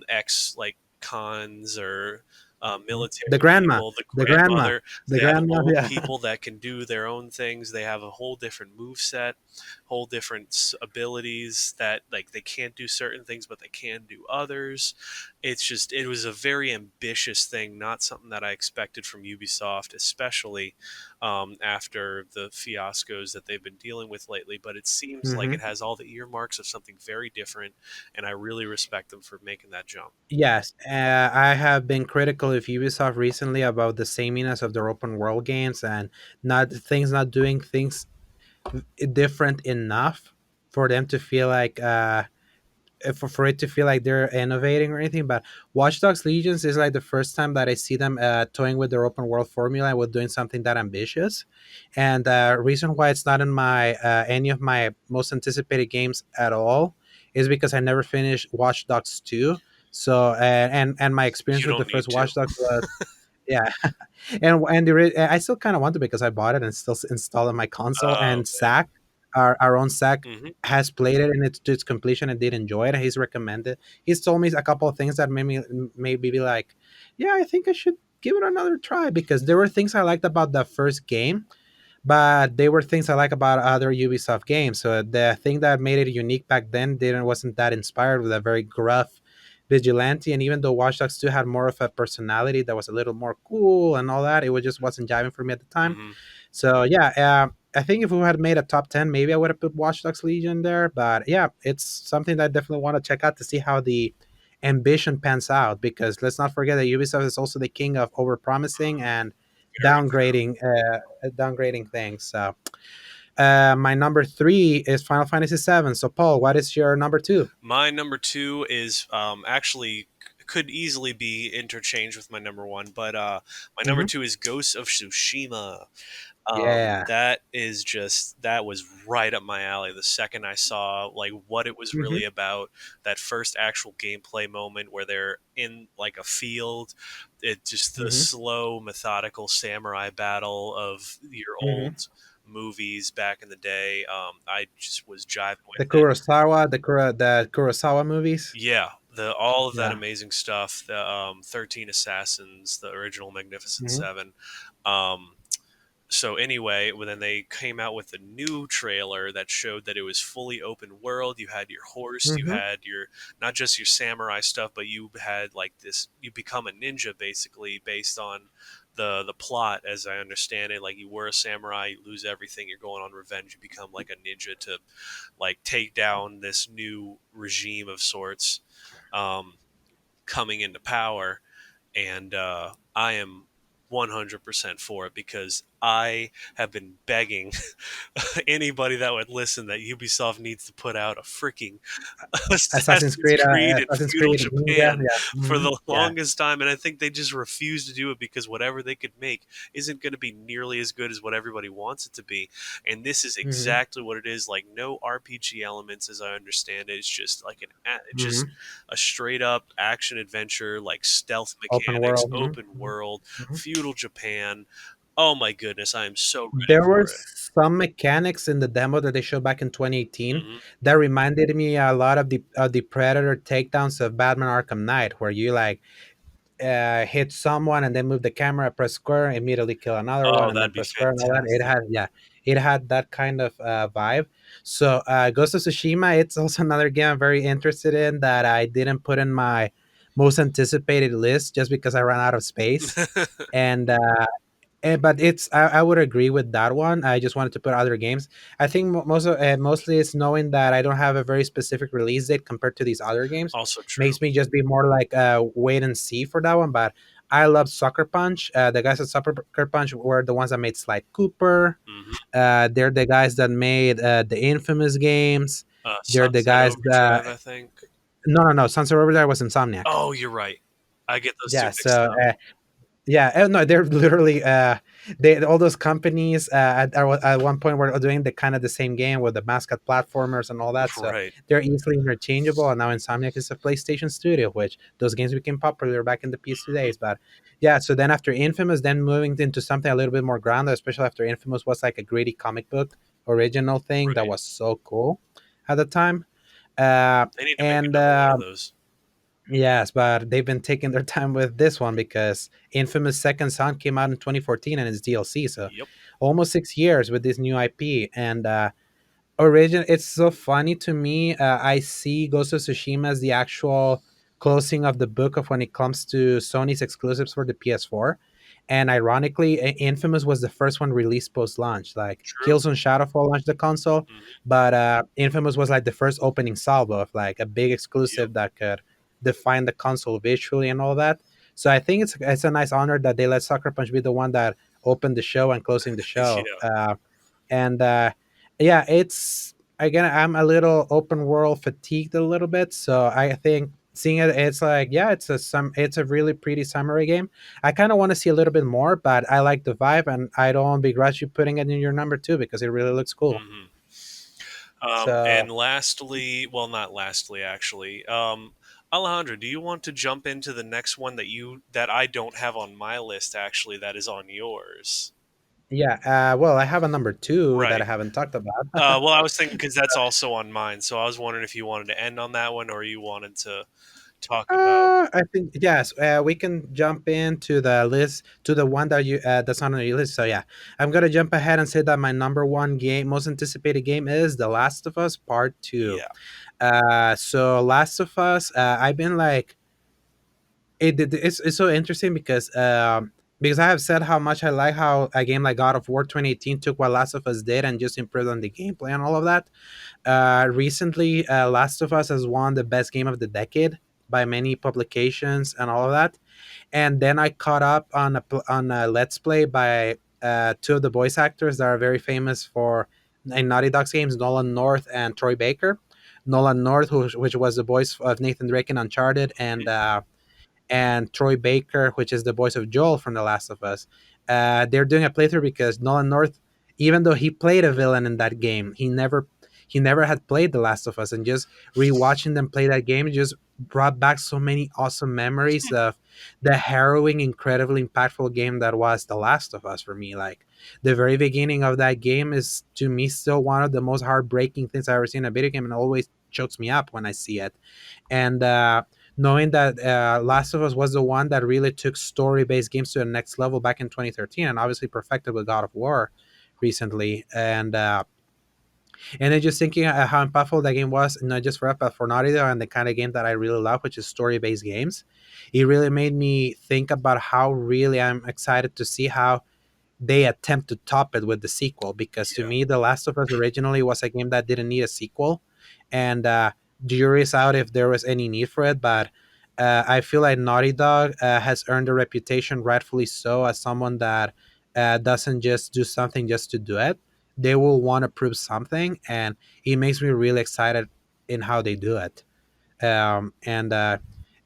ex like cons or Mhm. military The grandma, people, the the grandma, grandmother. the They have grandma. old Yeah. people that can do their own things. They have a whole different move set, whole different abilities that like they can't do certain things, but they can do others. It's just it was a very ambitious thing, not something that I expected from Ubisoft, especially after the fiascos that they've been dealing with lately. But it seems like Hmm. it has all the earmarks of something very different, and I really respect them for making that jump. Yes, I have been critical of Ubisoft recently about the sameness of their open world games and not doing things different enough for them to feel like for it to feel like they're innovating or anything. But Watch Dogs Legions is like the first time that I see them toying with their open world formula and with doing something that ambitious. And reason why it's not in my any of my most anticipated games at all is because I never finished Watch Dogs 2. So and my experience You with the don't first need to. Watch Dogs was, yeah. I still kind of want to, because I bought it and still installed on my console. And Okay. Zach, our own Zach, Hmm. has played it in its to its completion and did enjoy it. He's recommended. He's told me a couple of things that made me maybe be like, yeah, I think I should give it another try, because there were things I liked about the first game, but they were things I like about other Ubisoft games. So the thing that made it unique back then didn't wasn't that inspired with a very gruff vigilante. And even though Watch Dogs 2 had more of a personality that was a little more cool and all that, it was just wasn't jiving for me at the time. Hmm. So yeah, I think if we had made a top 10, maybe I would have put Watch Dogs Legion there. But yeah, it's something that I definitely want to check out to see how the ambition pans out, because let's not forget that Ubisoft is also the king of overpromising and Very true. downgrading things. So my number three is Final Fantasy VII. So Paul, what is your number two? My number two is actually could easily be interchanged with my number one, but my number Hmm. two is Ghost of Tsushima. Yeah. That is just that was right up my alley. The second I saw like what it was Hmm. really about, that first actual gameplay moment where they're in like a field, it just the Hmm. slow, methodical samurai battle of your Hmm. old movies back in the day. I just was jiving with The it. The Kurosawa movies. Yeah, the all of that Yeah. amazing stuff. The 13 Assassins, the original Magnificent Hmm. Seven. Um, so anyway, when then they came out with a new trailer that showed that it was fully open world. You had your horse, you Hmm. had your not just your samurai stuff, but you had like this. You become a ninja basically based on the plot, as I understand it. Like you were a samurai, you lose everything, you're going on revenge. You become like a ninja to like take down this new regime of sorts um, coming into power, and I am 100% for it because I have been begging anybody that would listen that Ubisoft needs to put out a freaking Assassin's Creed in Assassin's feudal Creed Ninja. Japan Yeah. for Hmm. the Yeah. longest time, and I think they just refuse to do it because whatever they could make isn't going to be nearly as good as what everybody wants it to be. And this is Hmm. exactly what it is. Like no RPG elements, as I understand it. It's just like just Hmm. a straight up action adventure, like stealth Open mechanics, world. open Hmm. world, Hmm. feudal Japan. Oh my goodness, I am so ready There were for it. some mechanics in the demo that they showed back in 2018 Hmm. that reminded me a lot of the Predator takedowns of Batman Arkham Knight, where you like hit someone and then move the camera, press square, immediately kill another one, Oh, and then that'd be press square and all that. It fantastic. had, yeah, it had that kind of vibe. So Ghost of Tsushima, it's also another game I'm very interested in that I didn't put in my most anticipated list just because I ran out of space. And but I would agree with that one. I just wanted to put other games. I think mostly it's knowing that I don't have a very specific release date compared to these other games Also true. makes me just be more like wait and see for that one. But I love Sucker Punch. The guys at Sucker Punch were the ones that made Sly Cooper. Hmm. They're the guys that made the Infamous games. They're the Sunset guys. Overdrive, I think. No. Sunset Overdrive was Insomniac. Oh, you're right. I get those two Yeah. mixed So up. yeah, no, they're literally they all those companies at one point were doing the kind of the same game with the mascot platformers and all that. So Right. they're easily interchangeable. And now Insomniac is a PlayStation studio, which those games became popular back in the PS2 Hmm. days. But yeah, so then after Infamous, then moving into something a little bit more grounded, especially after Infamous was like a gritty comic book original thing that Right. was so cool at the time. Uh, They need to make and another one of those. Yes, but they've been taking their time with this one because Infamous Second Son came out in 2014 and it's DLC, so Yep. almost 6 years with this new IP. And origin, it's so funny to me. I see Ghost of Tsushima as the actual closing of the book of when it comes to Sony's exclusives for the PS4. And ironically, Infamous was the first one released post launch. Like True. Killzone Shadowfall launched the console, Hmm. but Infamous was like the first opening salvo of like a big Yep. exclusive that could define the console visually and all that. So I think it's a nice honor that they let Sucker Punch be the one that opened the show and closing the show. Yeah. And yeah, it's again, I'm a little open world fatigued a little bit, so I think seeing it, it's like, yeah, it's a really pretty samurai game. I kind of want to see a little bit more, but I like the vibe, and I don't begrudge you putting it in your number two because it really looks cool. Hmm. So And lastly, well, not lastly, actually, Alejandro, do you want to jump into the next one that I don't have on my list? Actually, that is on yours. yeah, well, I have a number two that I Right. haven't talked about. Well, I was thinking because that's also on mine, so I was wondering if you wanted to end on that one or you wanted to talk about. I think yes. We can jump into the list to the one that you that's on your list. So yeah, I'm gonna jump ahead and say that my number one game, most anticipated game, is The Last of Us Part Two. Yeah. So Last of Us, I've been like, it's so interesting because I have said how much I like how a game like God of War 2018 took what Last of Us did and just improved on the gameplay and all of that. Recently, Last of Us has won the best game of the decade by many publications and all of that. And then I caught up on a Let's Play by two of the voice actors that are very famous for in Naughty Dog's games, Nolan North and Troy Baker. Nolan North, which was the voice of Nathan Drake in Uncharted, and Troy Baker, which is the voice of Joel from The Last of Us. They're doing a playthrough because Nolan North, even though he played a villain in that game, he never had played The Last of Us, and just rewatching them play that game just brought back so many awesome memories of the harrowing, incredibly impactful game that was The Last of Us for me. Like the very beginning of that game is to me still one of the most heartbreaking things I've ever seen in a video game, and always chokes me up when I see it. And knowing that Last of Us was the one that really took story-based games to the next level back in 2013, and obviously perfected with God of War recently, and then just thinking how impactful that game was, not just for us, but for Naughty Dog and the kind of game that I really love, which is story-based games. It really made me think about how really I'm excited to see how they attempt to top it with the sequel, because to Yeah. me The Last of Us originally was a game that didn't need a sequel, and jury's out if there was any need for it. But I feel like Naughty Dog has earned a reputation, rightfully so, as someone that doesn't just do something just to do it. They will want to prove something, and it makes me really excited in how they do it. And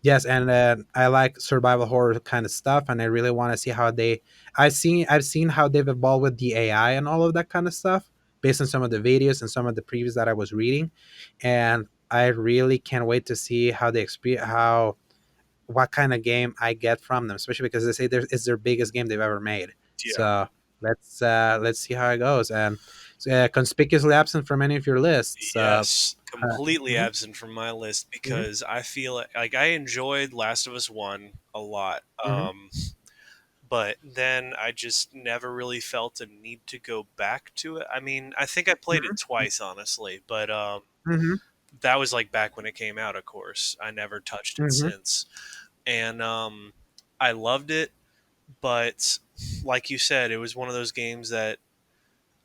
yes, and I like survival horror kind of stuff, and I really want to see how they. I've seen how they've evolved with the AI and all of that kind of stuff based on some of the videos and some of the previews that I was reading, and I really can't wait to see how they experience how what kind of game I get from them, especially because they say it's their biggest game they've ever made. Yeah. So let's see how it goes. And conspicuously absent from any of your lists. Yes, completely Mhm, absent from my list mhm, because I feel like I enjoyed Last of Us 1 a lot. mhm, But then I just never really felt a need to go back to it. I mean, I think I played it mhm, twice, honestly, but mhm, that was like back when it came out, of course. I never touched it mhm, since. And I loved it, but like you said, it was one of those games that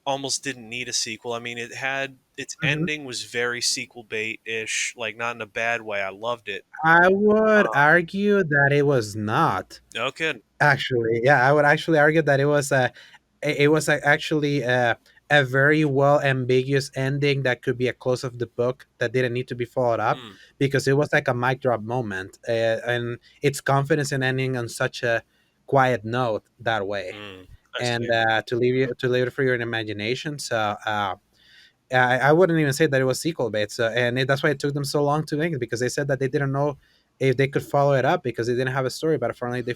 almost didn't need a sequel. I mean, it had its mhm. ending was very sequel bait ish, like not in a bad way. I loved it. I would Um, argue that it was not. okay. Actually, yeah, I would actually argue that actually a very well ambiguous ending that could be a close of the book that didn't need to be followed up, Mm, because it was like a mic drop moment, and its confidence in ending on such a quiet note that way, I and see. to leave it for your imagination. So I wouldn't even say that it was sequel bait. So, that's why it took them so long to make it, because they said that they didn't know if they could follow it up because they didn't have a story. But apparently, they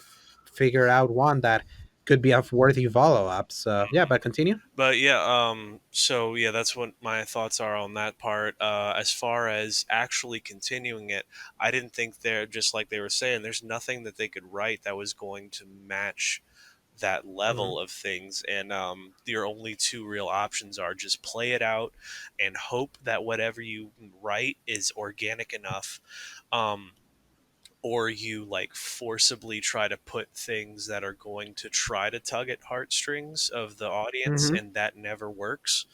figured out one that could be a worthy follow up. So, yeah, but continue. But yeah, so yeah, that's what my thoughts are on that part. As far as actually continuing it, I didn't think there, just like they were saying, there's nothing that they could write that was going to match that Hmm. level of things. And your only two real options are just play it out and hope that whatever you write is organic enough. Um, or you like forcibly try to put things that are going to try to tug at heartstrings of the audience, Hmm. and that never works.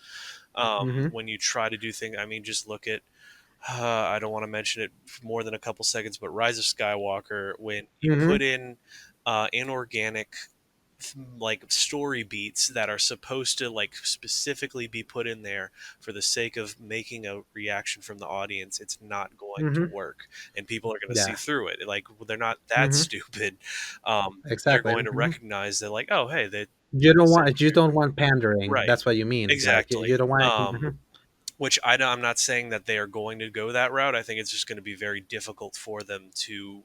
Hmm. When you try to do things, I mean, just look at I don't want to mention it more than a couple seconds, but Rise of Skywalker, when you Hmm. put in inorganic like story beats that are supposed to like specifically be put in there for the sake of making a reaction from the audience, it's not going to Hmm. work, and people are going to see Yeah. through it. Like they're not that Hmm. stupid. They're Exactly. going to Hmm. recognize that, like, oh, hey, they You don't want pandering. right, That's what you mean. Like exactly. you don't want. Mhm. Which I'm not saying that they are going to go that route. I think it's just going to be very difficult for them to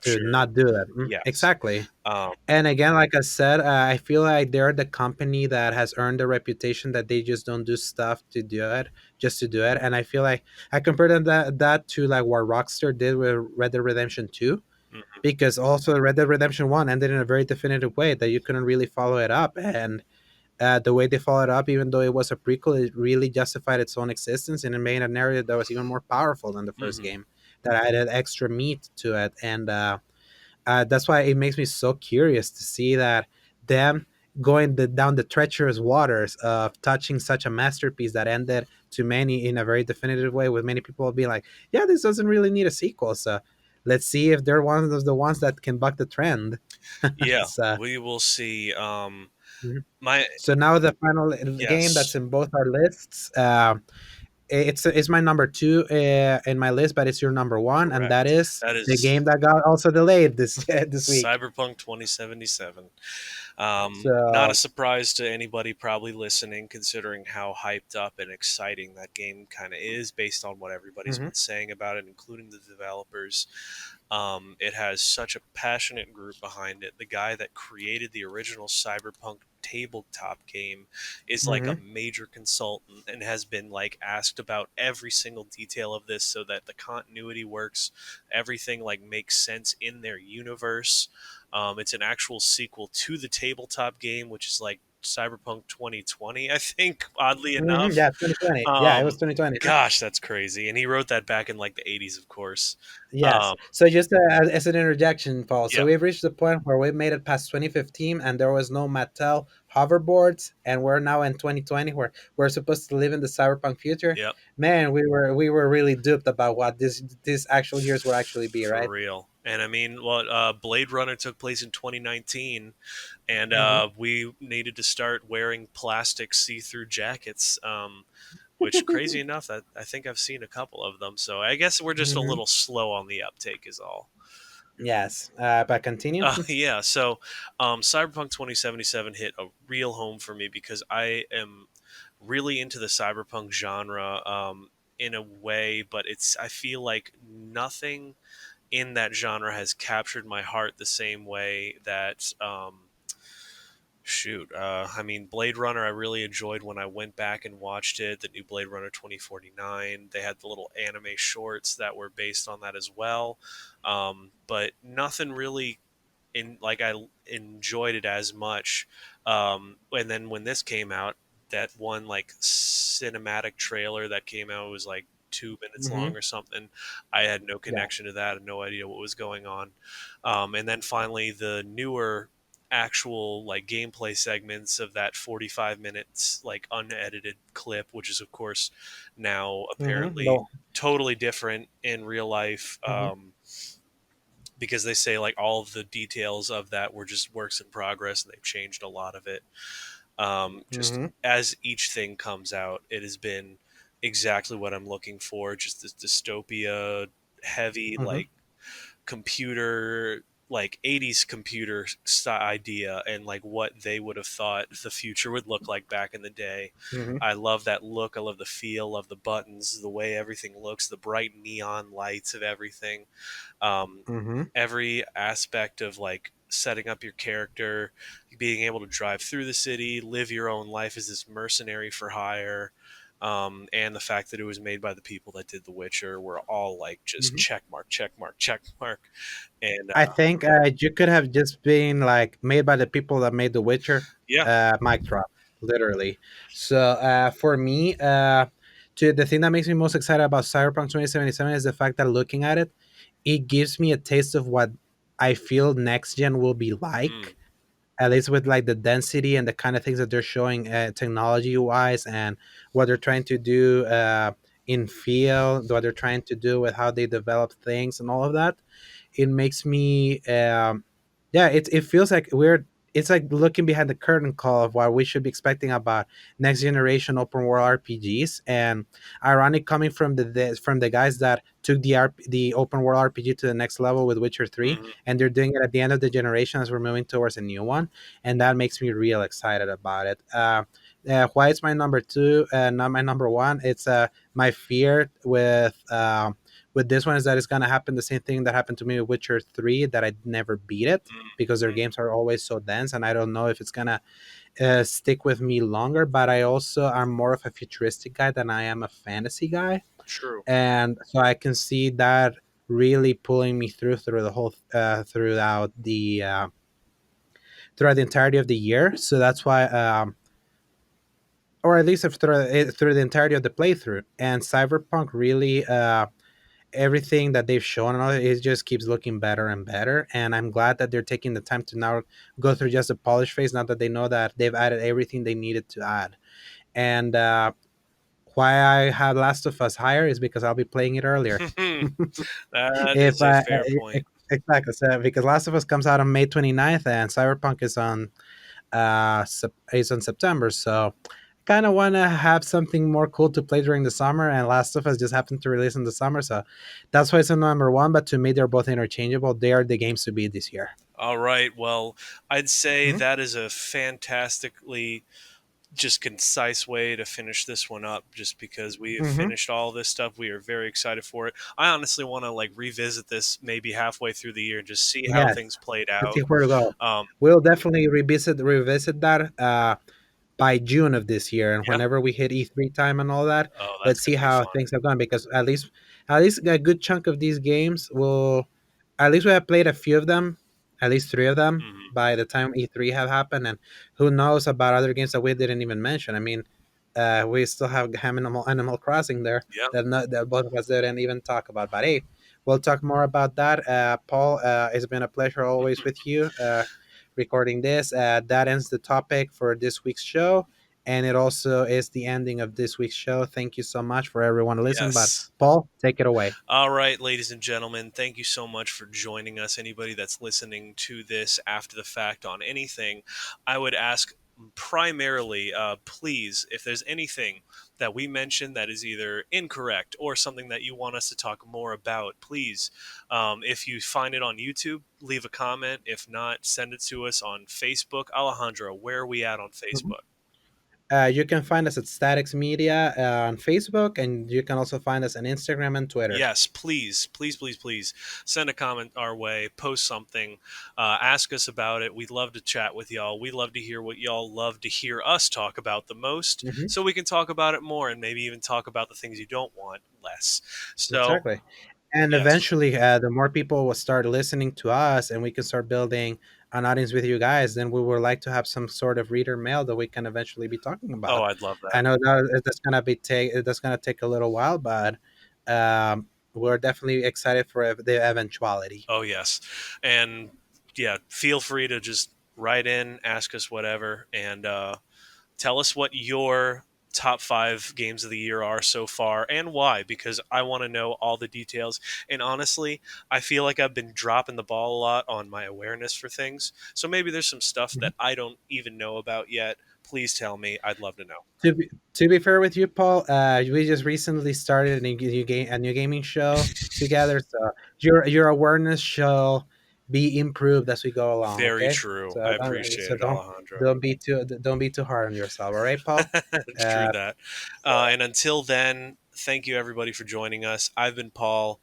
To recapture. not do that. Yes. Exactly. Um, And again, like I said, I feel like they're the company that has earned the reputation that they just don't do stuff to do it, just to do it. And I feel like I compare that to like what Rockstar did with Red Dead Redemption 2, mhm, because also Red Dead Redemption 1 ended in a very definitive way that you couldn't really follow it up. And the way they followed it up, even though it was a prequel, it really justified its own existence and it made a narrative that was even more powerful than the first mhm. game, that added extra meat to it. And that's why it makes me so curious to see that them going down the treacherous waters of touching such a masterpiece that ended to many in a very definitive way, with many people being like, yeah, this doesn't really need a sequel. So let's see if they're one of the ones that can buck the trend. Yeah, So, we will see. mhm. My So now the final game that's yes, in both our lists. It's my number two in my list, but it's your number one, and that correct. is That the is game that got also delayed this this week. Cyberpunk 2077. Not a So surprise to anybody probably listening, considering how hyped up and exciting that game kind of is based on what everybody's mhm, been saying about it, including the developers. It has such a passionate group behind it. The guy that created the original Cyberpunk tabletop game is like a mhm, major consultant and has been like asked about every single detail of this so that the continuity works, everything like makes sense in their universe. It's an actual sequel to the tabletop game, which is like Cyberpunk 2020, I think, oddly mhm, enough. yeah, 2020. Yeah, it was Um, 2020. Gosh, that's crazy. And he wrote that back in like the 80s, of course. Yes. Um, So just as an interjection, Paul. So yeah, we've reached the point where we've made it past 2015, and there was no Mattel hoverboards, and we're now in 2020, where we're supposed to live in the cyberpunk future. yep. Man, we were really duped about what this actual years will actually be, For right? real. And I mean, what Blade Runner took place in 2019, and Hmm. we needed to start wearing plastic see-through jackets. Which, crazy enough, I think I've seen a couple of them. So I guess we're just a Hmm. little slow on the uptake, is all. Yes. But continue. Yeah. So, Cyberpunk 2077 hit a real home for me because I am really into the cyberpunk genre in a way, but I feel like nothing in that genre has captured my heart the same way that I mean, Blade Runner I really enjoyed when I went back and watched it, the new Blade Runner 2049. They had the little anime shorts that were based on that as well. But nothing really in like I enjoyed it as much. And then when this came out, that one like cinematic trailer that came out was like 2 minutes long Hmm. or something. I had no Yeah. connection to that, had no idea what was going on. And then finally, the newer actual like gameplay segments of that 45 minutes like unedited clip, which is of course now Hmm. apparently No. totally different in real life. Hmm. Because they say like all of the details of that were just works in progress and they've changed a lot of it. Just Hmm. as each thing comes out, it has been exactly what I'm looking for. Just this dystopia heavy, Hmm. like computer, like 80s computer idea and like what they would have thought the future would look like back in the day. Hmm. I love that look. I love the feel of the buttons, the way everything looks, the bright neon lights of everything. um, Hmm. every aspect of like setting up your character, being able to drive through the city, live your own life as this mercenary for hire, and the fact that it was made by the people that did The Witcher were all like just Hmm. check mark, check mark, check mark, and I think you could have just been like made by the people that made The Witcher. yeah, Mic drop, literally. So for me, to the thing that makes me most excited about Cyberpunk 2077 is the fact that looking at it, it gives me a taste of what I feel next gen will be mm, like. At least with like the density and the kind of things that they're showing technology wise, and what they're trying to do in field, what they're trying to do with how they develop things and all of that. It makes me yeah, it feels like we're it's like looking behind the curtain call of what we should be expecting about next generation open world RPGs. And ironic coming from from the guys that took the open world RPG to the next level with Witcher 3, Mhm. and they're doing it at the end of the generation as we're moving towards a new one, and that makes me real excited about it. Why it's my number two, not my number one? It's my fear with this one is that it's gonna happen the same thing that happened to me with Witcher 3, that I never beat it because their Mhm. games are always so dense, and I don't know if it's gonna stick with me longer. But I also am more of a futuristic guy than I am a fantasy guy, True. and so I can see that really pulling me through the whole throughout the entirety of the year. So that's why. Or at least if through the entirety of the playthrough, and Cyberpunk really everything that they've shown and all that, it just keeps looking better and better. And I'm glad that they're taking the time to now go through just the polish phase, now that they know that they've added everything they needed to add. And why I have Last of Us higher is because I'll be playing it earlier. That if is a I fair point. Exactly, so because Last of Us comes out on May 29th and Cyberpunk is on September, so kind of want to have something more cool to play during the summer, and Last of Us just happened to release in the summer, so that's why it's a number one. But to me, they're both interchangeable. They are the games to beat this year. All right. Well, I'd say Mhm. that is a fantastically just concise way to finish this one up, just because we have Mhm. finished all this stuff. We are very excited for it. I honestly want to like revisit this maybe halfway through the year and just see how Yes, things played let's out. see where to go. Um, We'll definitely revisit that by June of this year, and yeah. whenever we hit E3 time and all that, Oh, that's let's see gonna be how fun. things have gone. Because at least a good chunk of these games will, at least we have played a few of them, at least three of them Hmm. by the time E3 have happened, and who knows about other games that we didn't even mention. I mean, we still have Animal Crossing there Yeah. that both of us didn't even talk about. But hey, we'll talk more about that. Paul, it's been a pleasure always with you. Recording this. That ends the topic for this week's show, and it also is the ending of this week's show. Thank you so much for everyone to listen. But Yes. Paul, take it away. All right, ladies and gentlemen, thank you so much for joining us. Anybody that's listening to this after the fact on anything, I would ask primarily, please, if there's anything that we mentioned that is either incorrect or something that you want us to talk more about, please, if you find it on YouTube, leave a comment. If not, send it to us on Facebook. Alejandro, where are we at on Facebook? You can find us at Statics Media on Facebook, and you can also find us on Instagram and Twitter. Yes, please, please, please, please send a comment our way, post something, ask us about it. We'd love to chat with y'all. We'd love to hear what y'all love to hear us talk about the most Hmm. so we can talk about it more and maybe even talk about the things you don't want less. So, Exactly. And yes. eventually, the more people will start listening to us, and we can start building an audience with you guys, then we would like to have some sort of reader mail that we can eventually be talking Oh, about. I'd love I that. know that's gonna take a little while, but we're definitely excited for the eventuality. Oh, yes. And yeah, feel free to just write in, ask us whatever, and tell us what your top five games of the year are so far and why, because I want to know all the details. And honestly, I feel like I've been dropping the ball a lot on my awareness for things. So maybe there's some stuff Mhm. that I don't even know about yet. Please tell me. I'd love to know. To be fair with you, Paul, we just recently started a new gaming show together, so your awareness shall be improved as we go along. Very Okay, true. so I appreciate it, Alejandro. don't be too hard on yourself. All right, Paul. True Uh, that. so And until then, thank you everybody for joining us. I've been Paul,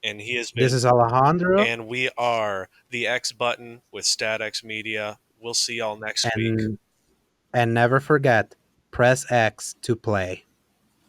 and he has this been, is Alejandro, and we are the X Button with StatX Media. We'll see y'all next week. and never forget, press X to play.